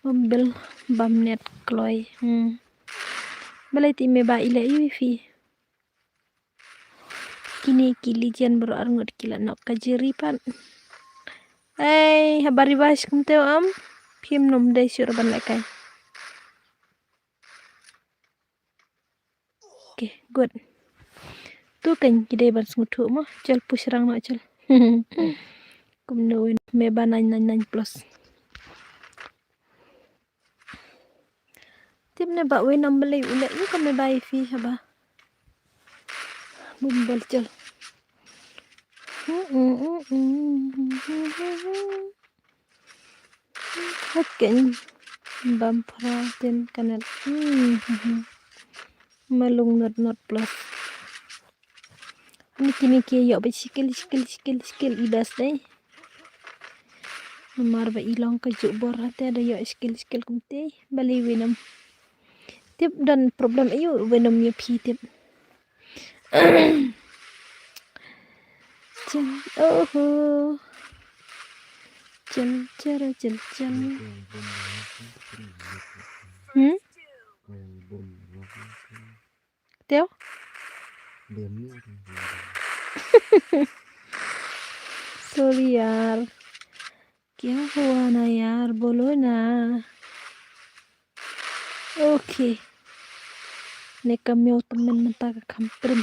[SPEAKER 1] mobil bamnet kloy balai ti mẹ bà ile wifi kini kilijan baru arngot kila nok kajiripan habari bash kumteo phim nom dei sur ban lại kai okay good tu kan kide ban smutu mo chal pusrang no chal kum no me ba 999 plus tim ne ba we number le ule ni kam me bai fi haba bumbal chal hakken bam phra ten kanal malung not plus Niki yo ba skill ibas deh mar ba ilong ka jubor hate ada yo skill kumte bali winam tip dan problem ayo winam yo pi tip chan chan teo sorry यार क्या हुआ ना यार बोलो ना okay ne kamyo temen menta ka kamprim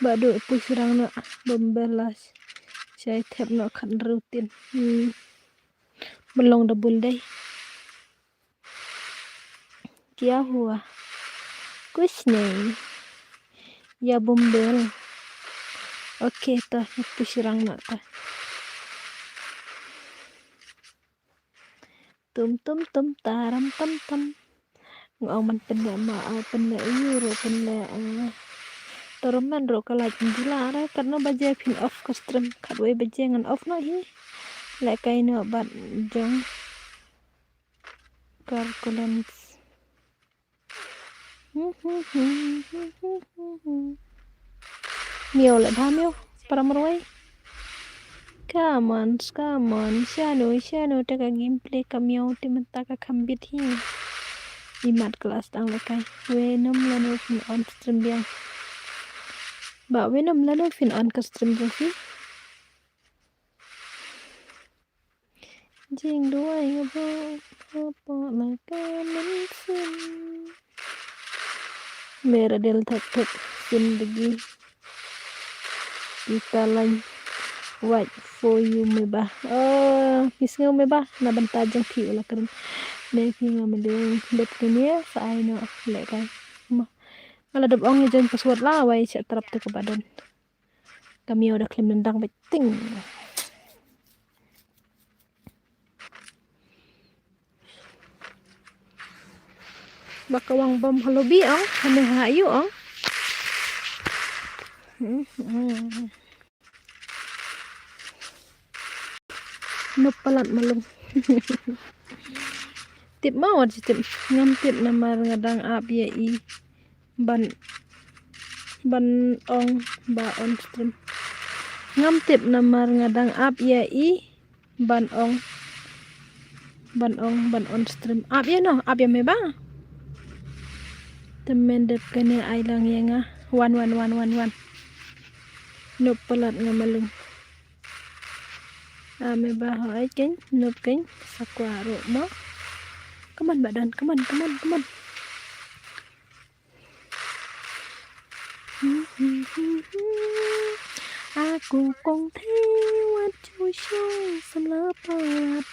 [SPEAKER 1] bado pusrang na bombelas saya tep no kan rutin belong double day क्या हुआ कुछ नहीं ya bombel oke toh pusrang na ta tum taram tam ngau man pende ma pende euro pende toroman ro kala jila ra karena baje pin off custom kadwe baje ngan off no hi le kai no bat jong calculants miêu lại ba miêu para marwai come on shano taka gameplay kamyo timantaka kambit hi imat kelas tang lekai venom lano fin on stream biang ba venom lano fin on ke stream jofi jing dua ngabo apa maka mensin mera del tak zindagi kita lain wait for you meba pisngau meba na bantajang fi ulah keren me fi ngamade bet kenia sa ai no le kai ala dab ong jen password la wai se terap te ke badan kami udah klaim nendang beting bakawang bom halobi ane hayu nupalat malung tip mau tip ngam tip namar ngadang ap ya i ban ong ba on stream ngam tip namar ngadang ap ya i ban ong on stream ap ya no ap ya meba temen dep kene ailang ya nga 1111 nupalat ngamalung meba hỏi kính nộp kính sạc quả rộ mó come on bạn đàn come on Aku kong theo chú sông xâm lỡ bao lạt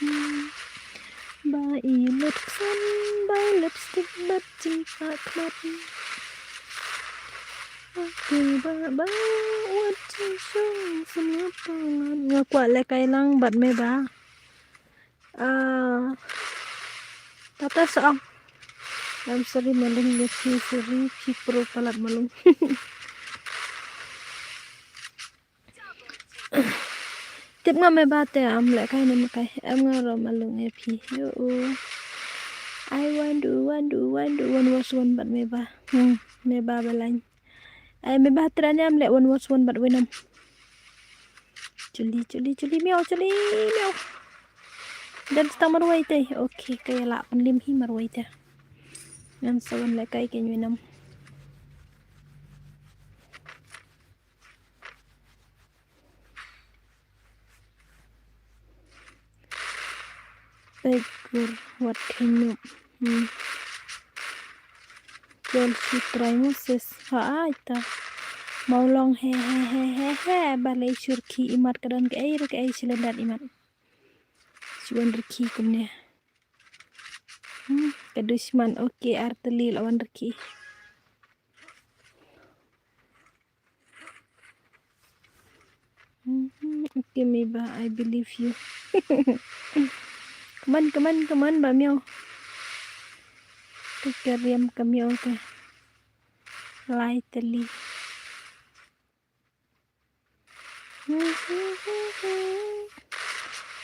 [SPEAKER 1] Bà ý lướt xanh bay lipstick bất chinh phạt mắt Aku ba uat chú sông xâm lỡ bao lạt Nga quả lại cái lăng bật mê bà Tata soong I'm sorry malung lechi sorry pro palat malung Tiếp nga mê ba te am lại cái này mà cái em nga rồi malung e phi yo I want one was one but mê ba mê ba balany ai mê ba tranya am lại one was one but winam Chuli meow dan setang marway te okay kaya la panlim hi marway te ngam sawan lại cái winam Bagur what can you Chelsea try Moses ita mau long he balai surki imat kadan ke ai silendat imat cuan reki kumnya kadusman okay arteli lawan reki okay Meba I believe you Keman Mbak Miao Tukariam kami oke lightly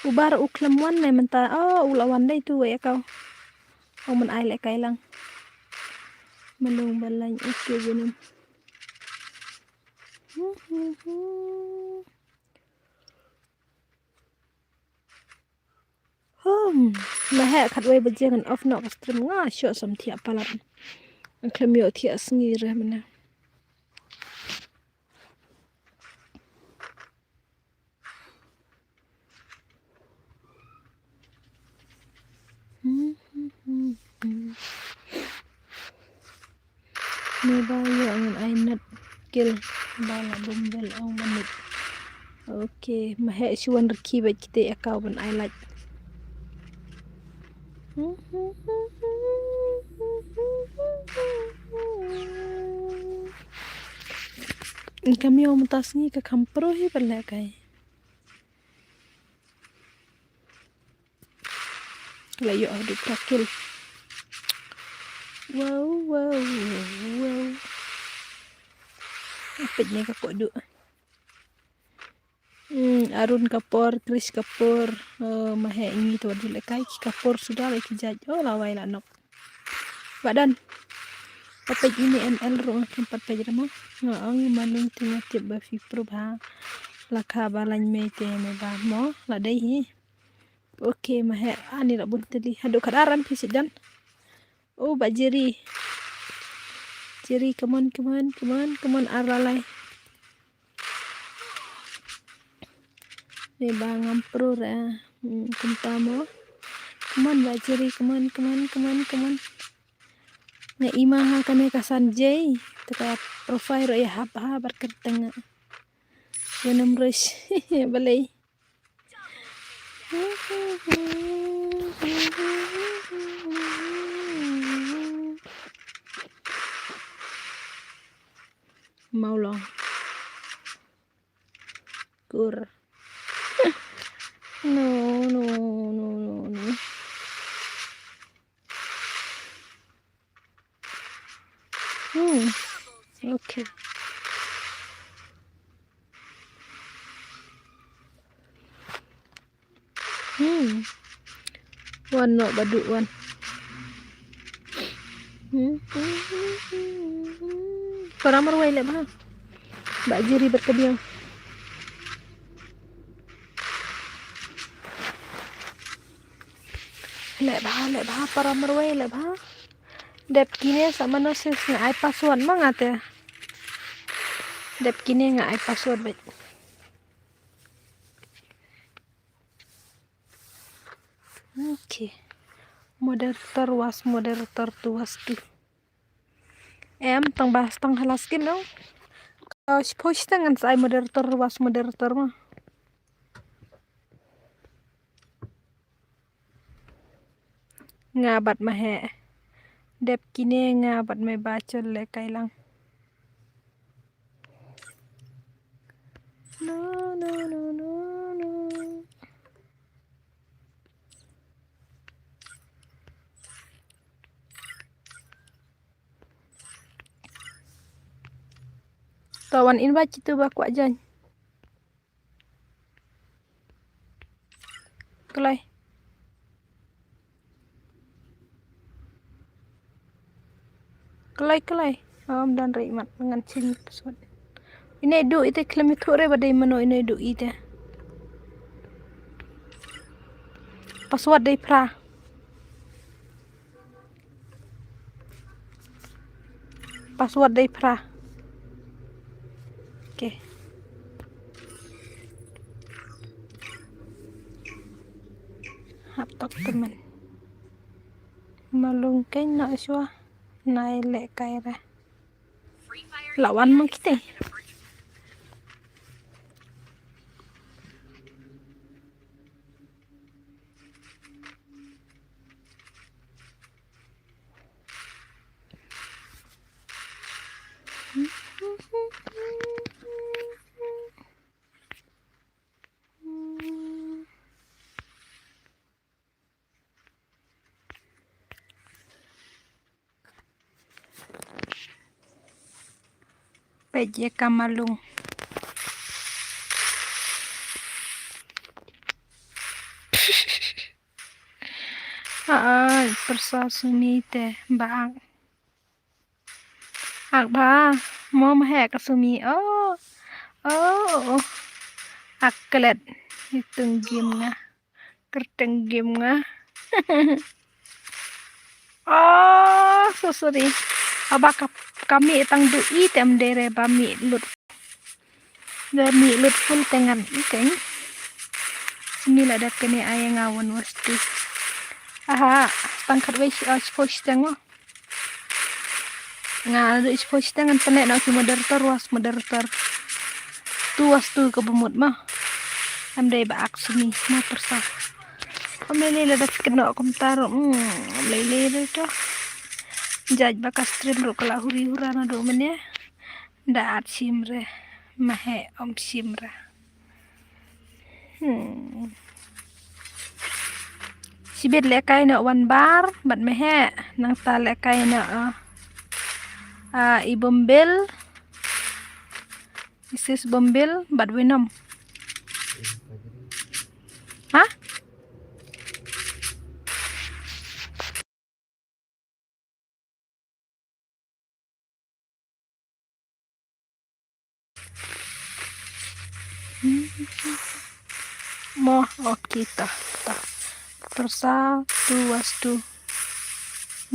[SPEAKER 1] ubar uklam wan ne menta ulawan dai tu ya kau men ai lại cái lăng melung balany oke gunung mà hệ khát quay bây giờ off nọ cái stream ngã sợ sầm thiệp palat anh kêu miêu thiệp nghi rồi mình May bayo ang ay not kill bala bumbel ang manit okay mahe siwan reki ba kita akaw ban I like kami om tas ni ka kampro hi bala kai layo adu prakil wow apit ni ka kodu Arun Kapoor, Chris Kapoor, mahe ini tu dulu kai Kapoor sudah lagi jaj. Lawai lah nok. Badan. Papai ini ML ro tempat pejama. Ang malung tengah tiap bafi probha. Lakha balany mete me ba mo la dai hi. Okay mahe ani la bunteli. Hadu kadaran pisi dan. Ba Jerry. Come on arlalai. Nih bang ngampro ra kuntamo come on bajeri come on na imaha kane kasan jay taka profile ya ha berkerteng wenam rush balai mau long kur no okay one no baduk one para marway le ba Mbak Jiri berkebiang le ba para marway le ba dep kini sama nosis ngai password mangate dep kini ngai password bet okay moderator tu was tu em tang bahas tang halas game no Posta ngan sai moderator was moderator mah. Ngabat mahe. Dep kini ngabat me bacol le kailang. No no no no no. Tawan invite itu baku aja. Kelai. Kelai. Dan rimat dengan sini pesawat. Ini du itu klaim itu re badai mano ini du itu. Password day pra. Password day pra. Oke. Laptop teman. Malungkai nak syua. Naik kaira. Lawan mah kita. PJ Kamalung. Persasuni teh bang. Ba mau mahek kasumi. Oh. Aklet hitung game nga. Kerteng game nga. Oh, so sorry. Abak kami tang du item dere ba mi lut. Mi lut full tengan ikeng. Semila dat kene ayang awan wasti. Aha, tangkat wis post tengo. Nga du post tengan penek nak moderator was moderator. Tu was tu ke bumut mah. Amdai ba aksumi ma persa. Pemilih dat kena komentar. Lele itu. Jaj baka stream ro kala huri hurana do menye. Daat simre. Mahe om simra. Sibit lekai na one bar bat mehe nang ta lekai na ibombil isis bombil bat winom. Hah? Mo oke tah. Persa tu wastu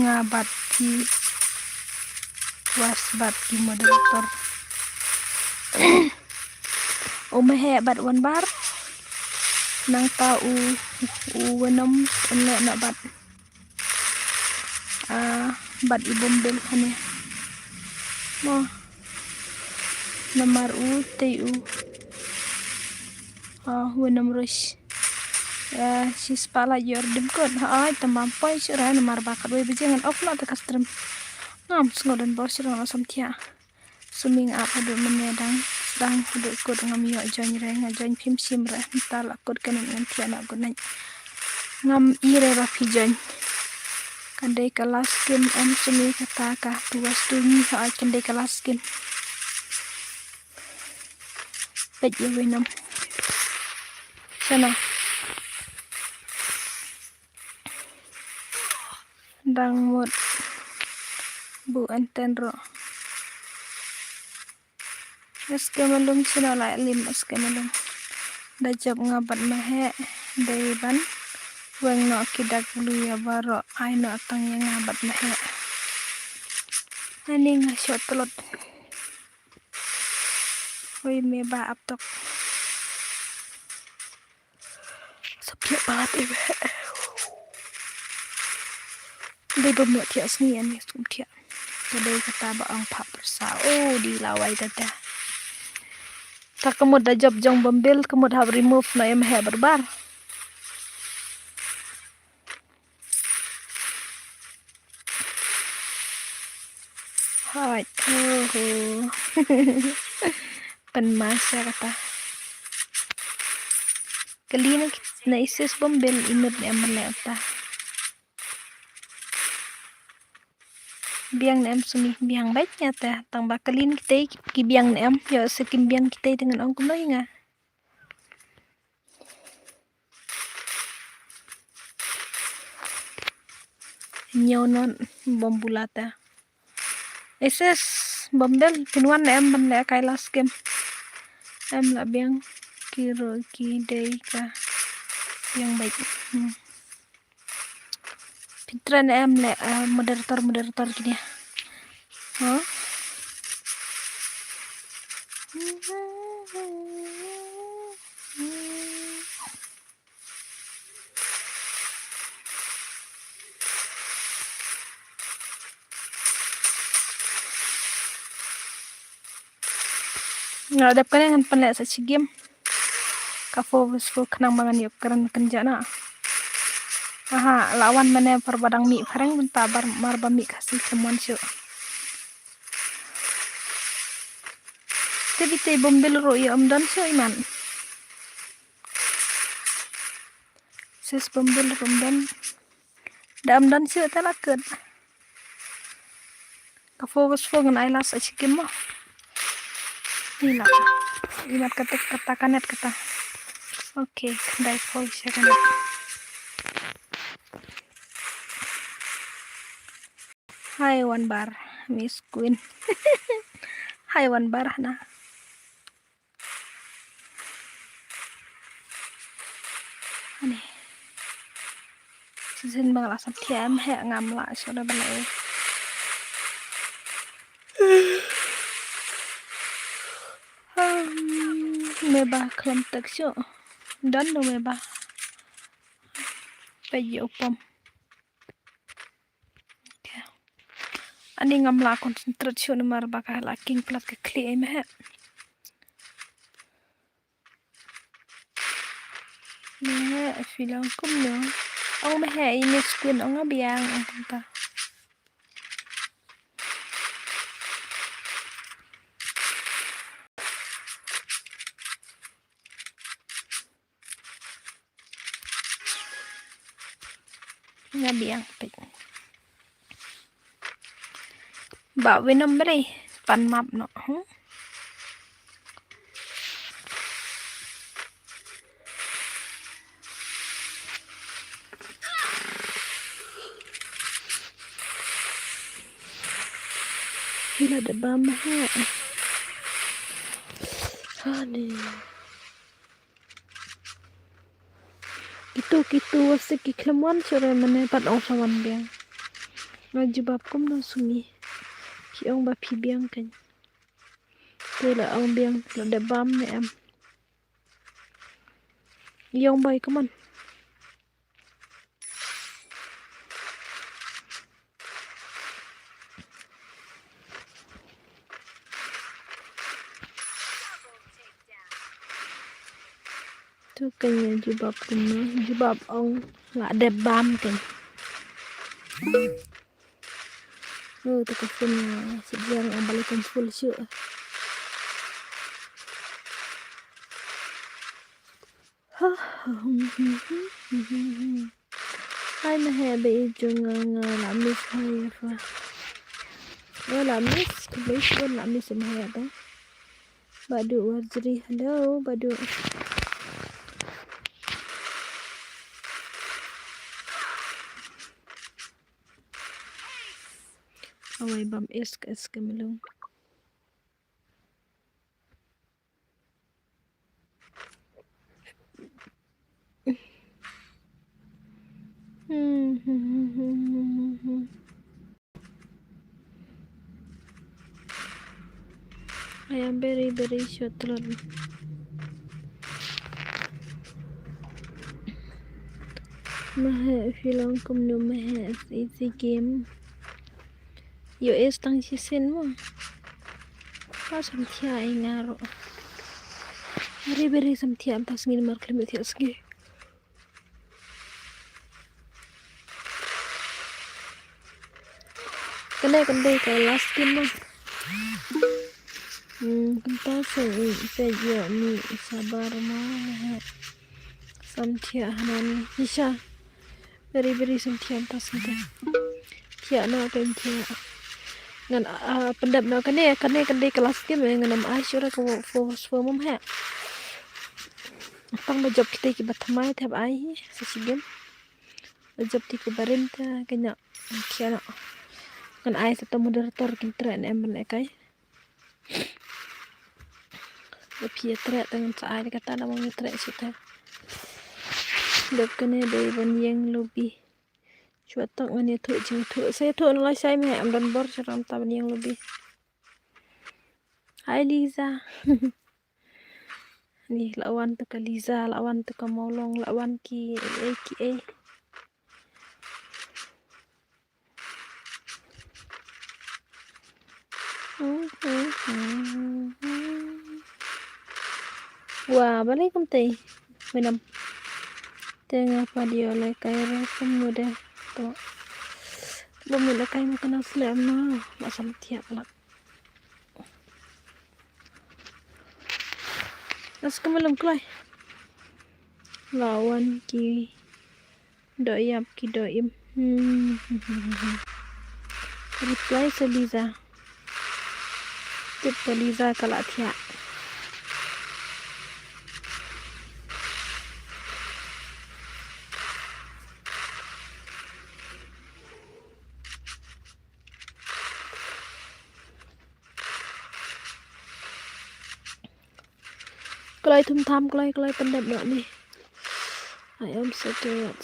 [SPEAKER 1] ngabat ki wasbat ki moderator. Umehe bat wan bar nang ta u wenom ene nak bat bat ibombil kane mo nomor u tu wenom rush si spala jordim kon tamam poin syurah nomor bakat we bejangan off na ta stream ngam ngodan bos syurah asam tia suming apa do menedang sedang duk kod ngam yo join re ngajoin phim sim re tal kod kan ngam tia na god ngam ire ba phi join kandai kelas skin om sumi kata ka tuas tumi kandai kelas skin pej wenam sana dang mut bu antenro eskemalum sina la lim eskemalum dajab ngabat mahe daiban weng no kidak lu ya baro ai no tang yang ngabat mahe ani ngasot telot oi me ba aptok sapia balat ibe dai bemut ya sni ani sum tia. Jadi kata baang pak persa. Oh, di lawai tata. Tak kemud da job jong bombil kemud have remove na em he berbar. Hai. Penmasa kata. Kali na isis bombil inut ni aman ta. Biang nem sumi biang baiknya ta tang bakalin kita ki biang nem ya sekim biang kita dengan ong kuno inga nyonon bombulata eses bombel pinuan nem ban le kailas kem em la biang kiro ki dei ka biang baik pitran em le moderator gini huh? Ngadap kan yang penlek sa game kafo visfo kenang bangan yuk keren kenjana aha lawan mana perbadang mi pareng bentar marba mi kasih kemuan syuk tapi te bombel ro ya dan syuk iman sis bombel romdan dan syuk talaket kafo visfo ngan ailas sa game mo Nila. Ingat kata kanet kata. Oke, kendai voice kanet. Hai one bar, Miss Queen. Hai one bar na. Ani. Season bang la sam thiam he ngam la so da balai. Meba klam tak syo. Dan no meba. Peyo pom. Ani ngam la konsentrasyon mar bakal la king plat ke kli em he. Nè phi long kum no. Ông me he ini skin ông abiang ang kanta. Ngabiang pe. Ba we number pan map no. Hila da bam ha. Hani. Kitu wasi ki klemwan sore mane pat ong sawan biang. Ngajibab kum no sumi. Ki ong ba pi biang kan. Tela ong biang la da bam ne am. Yong bay kuman. Tu kanya jibab kuma jibab ong la de bam kan tu ka fun sejarah ang balikan full syuk hai na he be jung la mis hai fa la mis kubis pun la mis em he ba badu wajri hello badu awai bam es ke melung I am very short lord mahe film kum no mahe easy game yo es tang si sen mo ha sam thia ai ngaro Beri samtia amtas ngin mar klimat ya sgi. Kene kelas kim mah. Kenta se mi sabar mah. Samtia hanan isha. Beri samtia amtas ngin. Tia no kan tia. Ngan pendap no kene kelas kim ngan am asyura ko fo mum ha. Pang job kita ki batamai tab ai sesigem. Job ti ko barinta kanya kiana. Kan ai satu moderator kintra em menekai. Lebih tre dengan saai kata nama tre sita. Dok kene dei ban yang lebih. Cuatak ngani tu saya tu nilai saya meh am dan bor seram ta ban yang lebih. Hai Liza. Nih lawan tu ke Liza, lawan tu ke Maulong, lawan ki Wah, balik teh. Minum. Tengah dia oleh kayak pemuda tu. Pemuda kayak makan asli amma, macam tiap lah. Nas kemalum kelai. Lawan ki doyap ki doim. Reply Seliza. Tip Seliza kalak tiap. Kelai thum kelai pendap nak ni. I am so tired.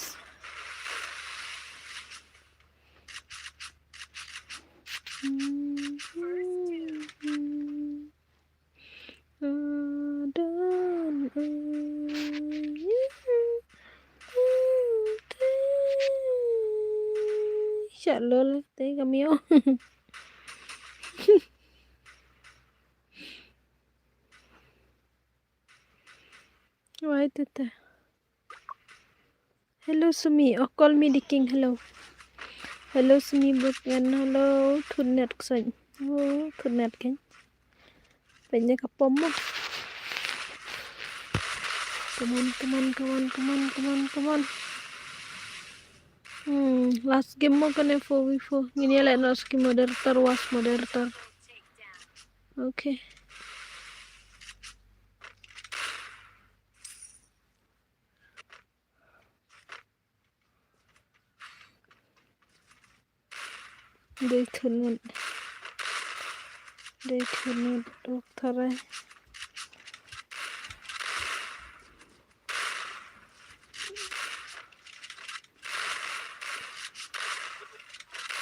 [SPEAKER 1] Chả lol tế cameo. Why tata? Hello Sumi, oh call me the king. Hello Sumi bukan hello thunet kesan. Oh thunet kan? Banyak kapom mah. Come on. Last game mah kan 4v4. Ini lah last game moderator. Okay. They thunet dokter.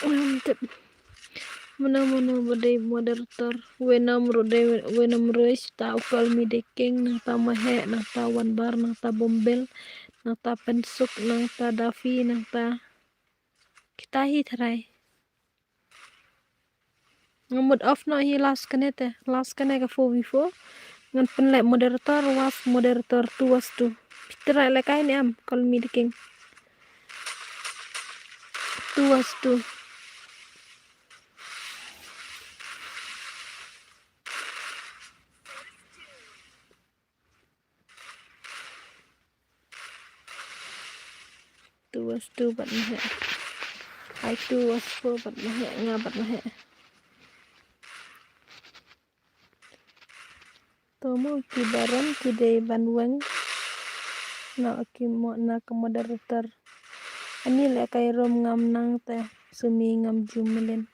[SPEAKER 1] Mantap. Mana badai moderator. Wenam rush tahu call me the king nang ta mahe nang ta one bar nang ta bombel nang ta pensuk nang ta davi nang ta kita hi tharai. Ngamud off no hi last kane ka 4v4 ngan penlek moderator was moderator 2 Pitra lekai ni am call me the king 2 bat mahe. I 2 bat mahe ngabat mahe. Tomo kibaran kidei banweng na ke moderator. Ani lekai rom ngam nang teh sumi ngam jumelin.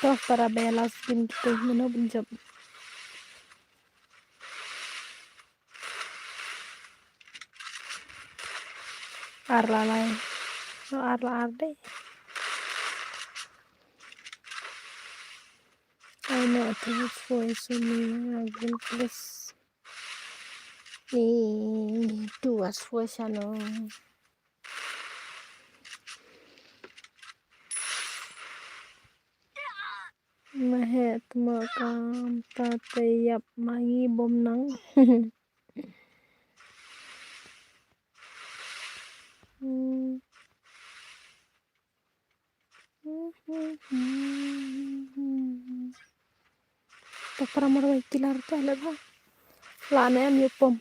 [SPEAKER 1] Toh para belas game gitu mana benjab. Arlalai. No arla arde. I know this voice me again please. Ni tuas voice ano. Mahet makam tatayap mangi bom nang. Tak pernah marwai kilar tu alat ha. Lana am yupom.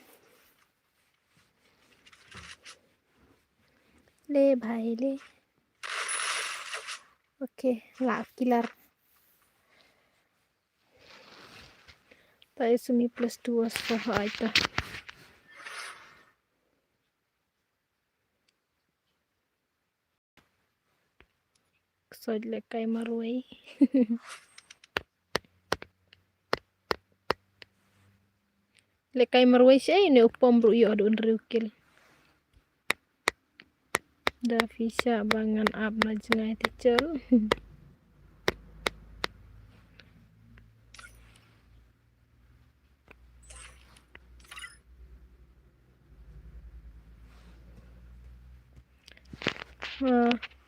[SPEAKER 1] Le bhai le. Okay, la kilar. Tai sumi plus 2 was for aita. Sod le kai marwai. Le kai marwai siya ini upom bro yo adun riukil. Da fisya bangan ab na jengai ticel.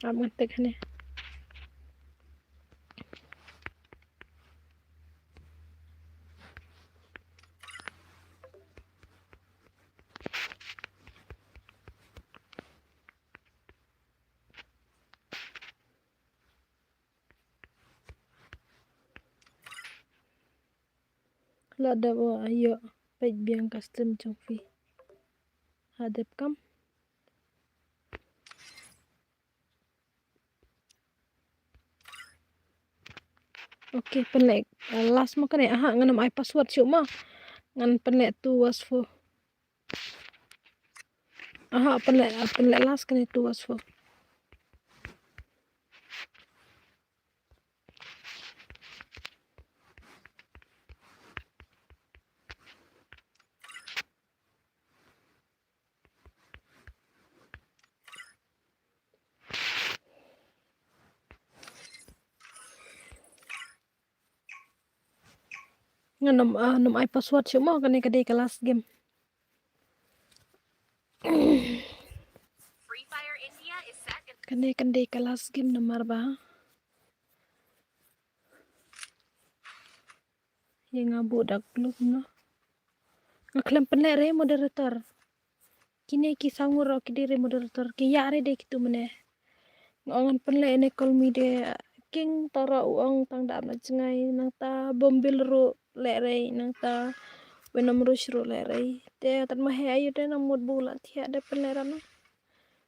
[SPEAKER 1] Ab ngetek ni. Lada bo ayo page biang custom chongfi. Hadap kam. Okay, penlek last mo kani aha nganam ai password cuma ngan penlek tu was for. Aha penlek last kani tu was for. Nganam ai password cuma kani kadi kelas game.
[SPEAKER 3] Free Fire India is set in
[SPEAKER 1] Kani kelas game nomor bah. Yang ngabu dak belum no. Ngaklam penlek re moderator. Kini ki sangur ki dire moderator ki yare de kitu mene. Ngongan penlek ne kol media king tara uang tang dam na jengai nang ta bombil ro le re nang ta wenam rush ro le re te tat ma he ayu de nang mod bula thia de penlek rano.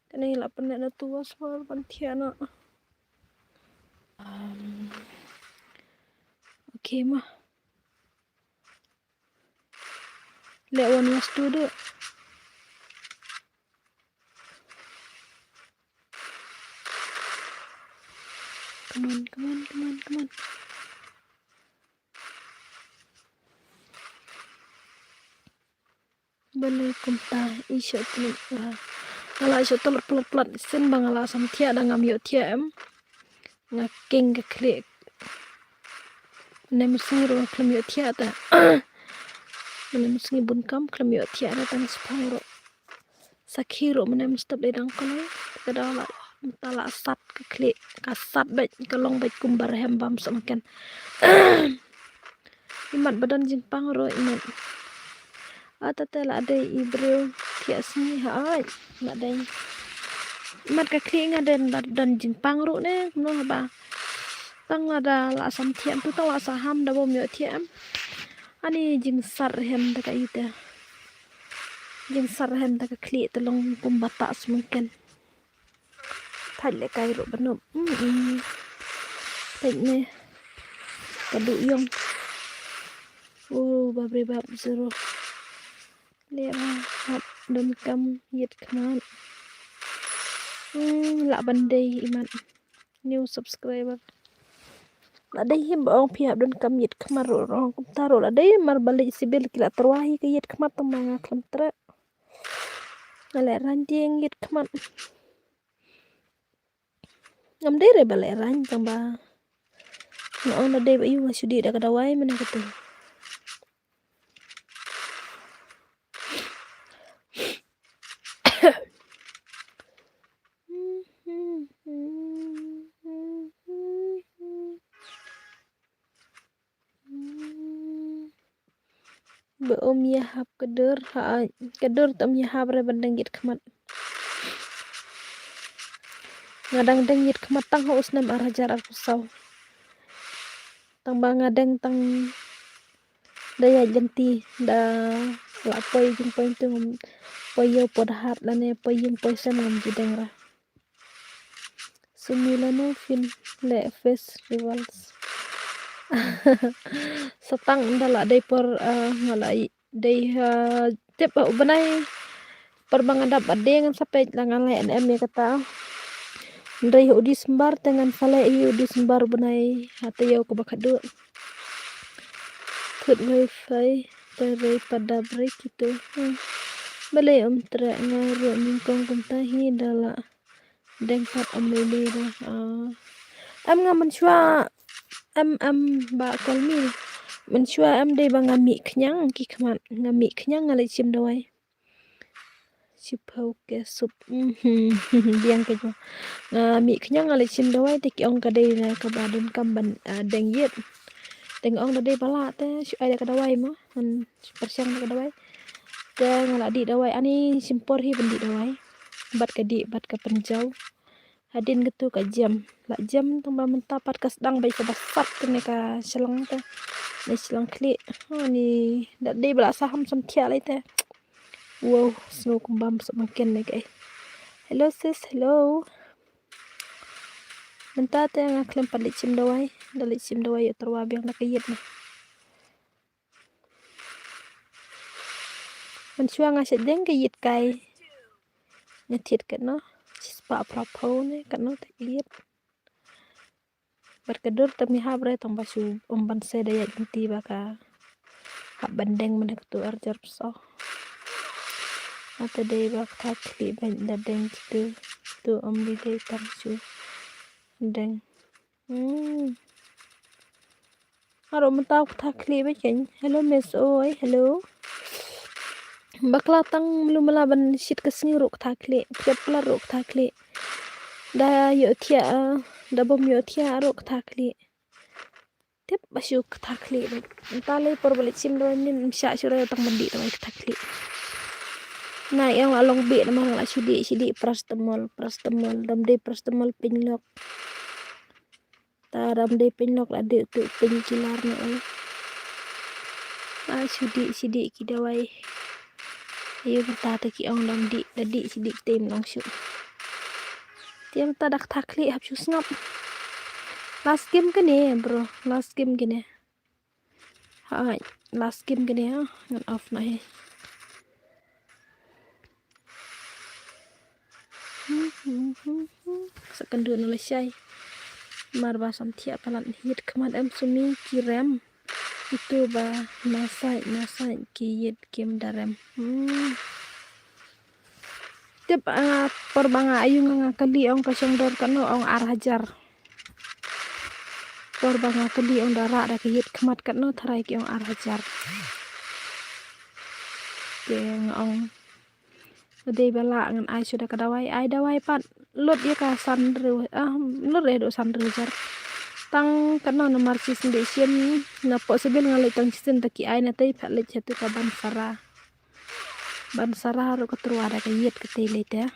[SPEAKER 1] Kani la penlek na tuas for pan thia na. Okay mah. Le one was to do. Come on. Balai kumta isyo tulip ngala isyo tulip pelat sen bangala sam thia da ngam yo thia em ngaking ke klik nem siro klem yo thia ta nem singi bun kam klem yo thia da tan spangro sakhiro menem step de dang kolai kadala tala sat ke klik kasat bet kalong bet kumbar hembam samaken imat badan jing pangro imat atatela ade ibreu thia sini hai madai mat ka klinga dan jing pangro ne no ba tang ada la sam thiam tu tawa saham da bom yo thiam ani jing sar hem da ka ita jing sar hem da ka kli te long kum batas mungkin thale kai ro banom thai ne kadu yong babre bab zero lera hap dan kam yet kman la bandai iman new subscriber la dai him bong pihak dan kam yet kmar ro kum taro la dai mar balik sibil kila terwahi ke yet kmat tamanga klam tra la ranjing yet kmat ngam dere bale ran tamba Ngong na day ba yung sudi da kadaway man katu. Beom yahap kader kader tam yahap re bandang git khamat. Ngadang deng git khamat tang haus nam arajar aku sau. Tang ba ngadeng tang daya janti da la poi jing poi tu poi yo pod hat la ne poi jing poi san ngam jideng ra. Sumilano fin le festivals. Satang ndala day por ngalai day tip banai per bangadap adeng sampai langan le em ya kata ndai udi sembar dengan fale udi sembar banai hatayo ko bakadu thut wifi dari pada break itu bale tra ngaro mingkong kumtahi dala dengpat lele dah am ngaman chua am ba kolmi man chua am de ba ngami khnyang ki khmat ngami khnyang ngale chim dawai chipau ke sup biang ke jo ngami khnyang ngale chim dawai te ki ong ka de na ka badun kam ban deng yet deng ong de bala te ai ka dawai ma man persyang ka dawai te ngala di dawai ani simpor hi bandi dawai bat ka di bat ka penjau hadin gitu ka jam la jam tamba mentapat ka sedang bai ka basat kene ka selang te ni selang kli ni dak de bala saham sam thia lai te wow snow kumbam sok makin ne kai hello sis hello menta te ngaklem palit sim dawai dalit sim dawai yo terwa biang nak yet ne man chua nga sedeng ke yit kai nyatit kat no spa prapo ne kat no te yet berkedur tami habre tong basu umban se daya jinti baka hak bandeng menek tu arjar so ata de bak takli ban dadeng gitu tu ambi de tamsu deng haro mentau takli ba chen hello miss oi hello bakla tang lu melaban shit kesni ruk takli piat pula ruk takli da yo thia da bom yo thia ruk takli tep basu takli entale por balik sim do nin sya sure tang mandi to takli nah yang lalong be nama la sidi prastemol dam de prastemol pinlok taram de pinlok la de tu pinkilar ne sidi ki dawai ayo berta ta ki ong dam di dadi sidi tem long syu tiam tadak takli hap syu snap last game kene bro last game kene hai last game kene ngan off na he sekendu nulisai marba samtia palan hit kemat em sumi kiram itu ba nasai kiyit kim darem tep perbanga ayu ngakali ong kasong dor kanu ong arhajar perbanga kali ong dara da kiyit kemat kanu tharai ki ong arhajar ke ong de bala ngan ai sudah kadawai ai dawai pat lot ya ka sandru lot do sandru jar tang kanu no marsi sinde sien na possible ngalai tang sisen taki ai na tai phat le chatu ka ban sara ro katru ada ka yet ka tele te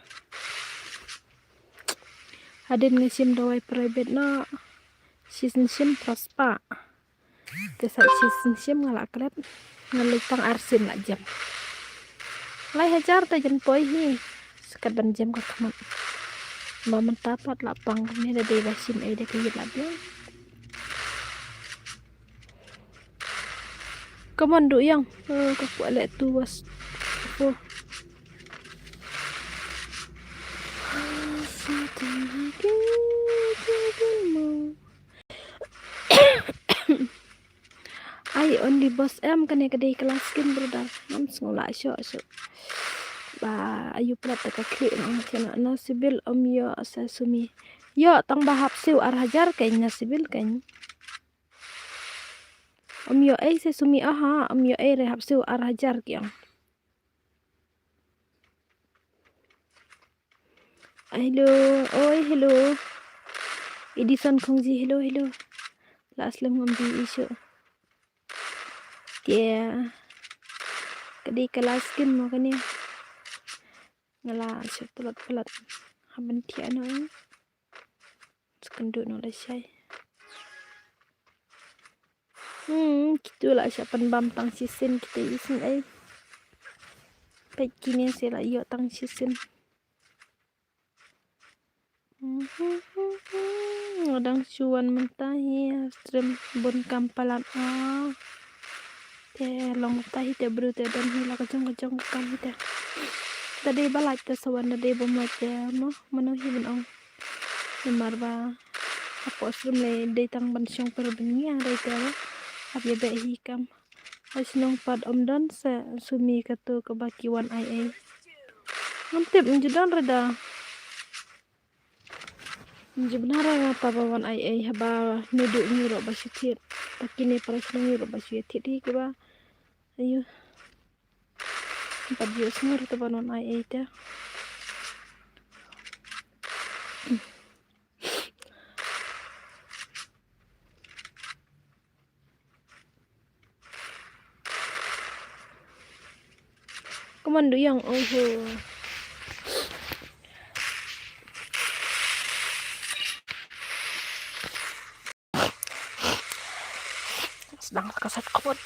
[SPEAKER 1] hadin ngisim dawai private na season sim prospa te sa season sim ngala klep ngalai tang arsin la jam lai hajar ta jen poi hi sekat ban jam ka kamat maman tapat lapang ni da de basim ai de kiyit la biang kaman du yang ka kuale tu was oh ai on di bos em kane kade kelas kim brother nam ngola syo ba ayu plat ka kli nang tiana na sibil om yo asasumi yo tang bahap siu arhajar kaynya sibil kany Om yo ai se sumi aha, om yo ai rehab su arah jar kyang. Hello, oi hello. Edison Kongji hello. La aslam ngambi isu. Dia kadi kelas kin makanya ngala pelat haban tiano sekenduk no lesai. Gitulah siapan bam tang sisin kita isin ai. Baik kini saya lah yuk tang sisin. Ngadang cuan mentahi stream bon kampalan te long tahi te bru te dan hila kacang kan te. Tadi balai te sawan tadi bomo te menuhi benong. Nemar ba apa stream le datang ban syong per benia dai te. Habia be hikam. Asnong pad omdan se sumi katu kebakiwan ai. Ngantip menjudan reda. Sebenarnya apa bawan ai haba nuduk nyuro basyutit. Pakini para nyuro basyutit di ke ba. Ayo. 4 years more to banon ai ta. Komando yang sedang kasat kebot.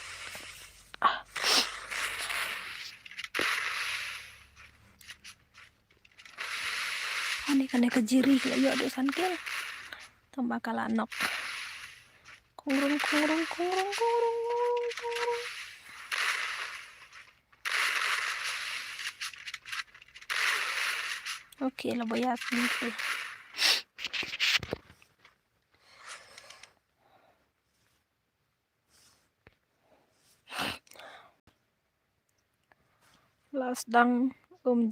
[SPEAKER 1] Ani kan kejiri yo ado sankel. Tambah kala nok. Kurung. Oke lah boyat ni. Lasdang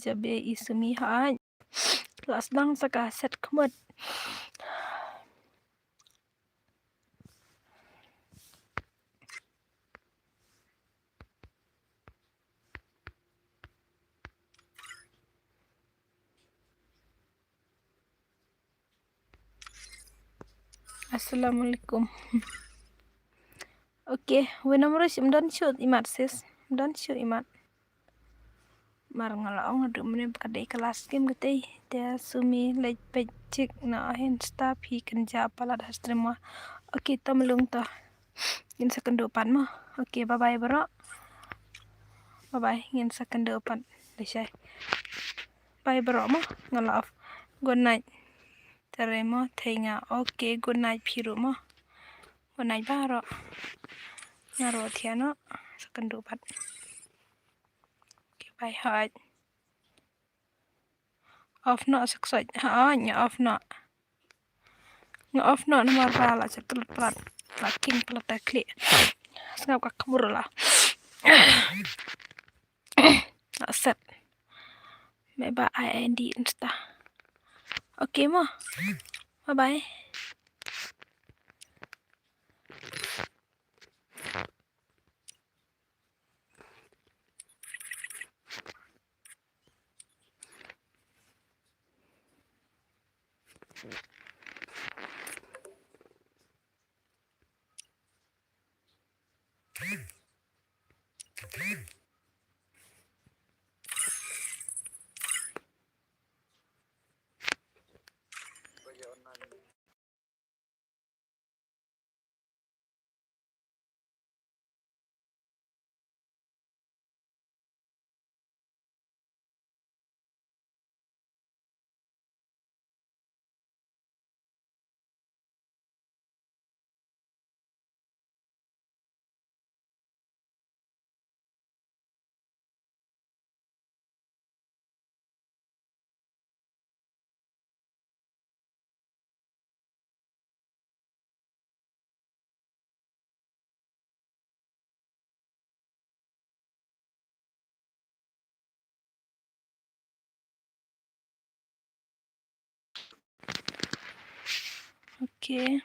[SPEAKER 1] jabe isumi hai. Lasdang saka set kemut. Assalamualaikum. Oke, wenamurus dan shoot imat sis. Dan shoot imat. Mar ngalaong adu mene kadai kelas game gete dia sumi lej pecik na ahin staff hi kenja palat hastrema. Oke, tamelung ta. Ngin sekendopan mo. Oke, bye bye bro. Bye bye ngin sekendopan. Lesai. Bye bro mo ngalaaf. Good night. Teremo thenga. Oke, good night piru mo. Good night baro. Ngaro tiano sekendopan. Oke, bye hai. Off no seksoj. Nya off no. Nga off no nomor pala setelut pelat. Laking pelat klik. Ngap ka kemur lah. Set. Meba IND insta. Oke mo. Bye bye. Oke.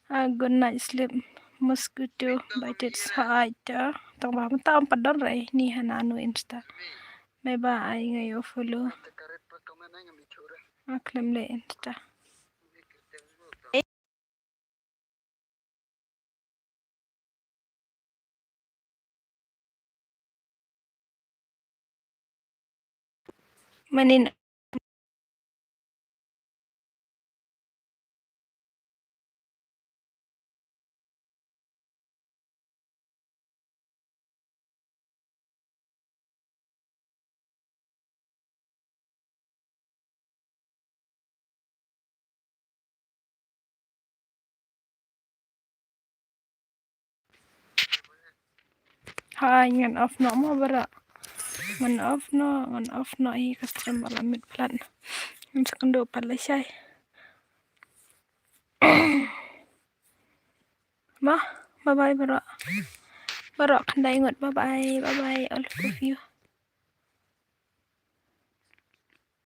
[SPEAKER 1] Good night sleep. mosquito bited saja tong ba tam padon rai ni hananu insta may ba ay ngayo follow aklem le insta manin hai ngan off no mo bara ngan off no I custom malamit plan segundo pala siya ma bye bye bara kanday ngot bye bye all of you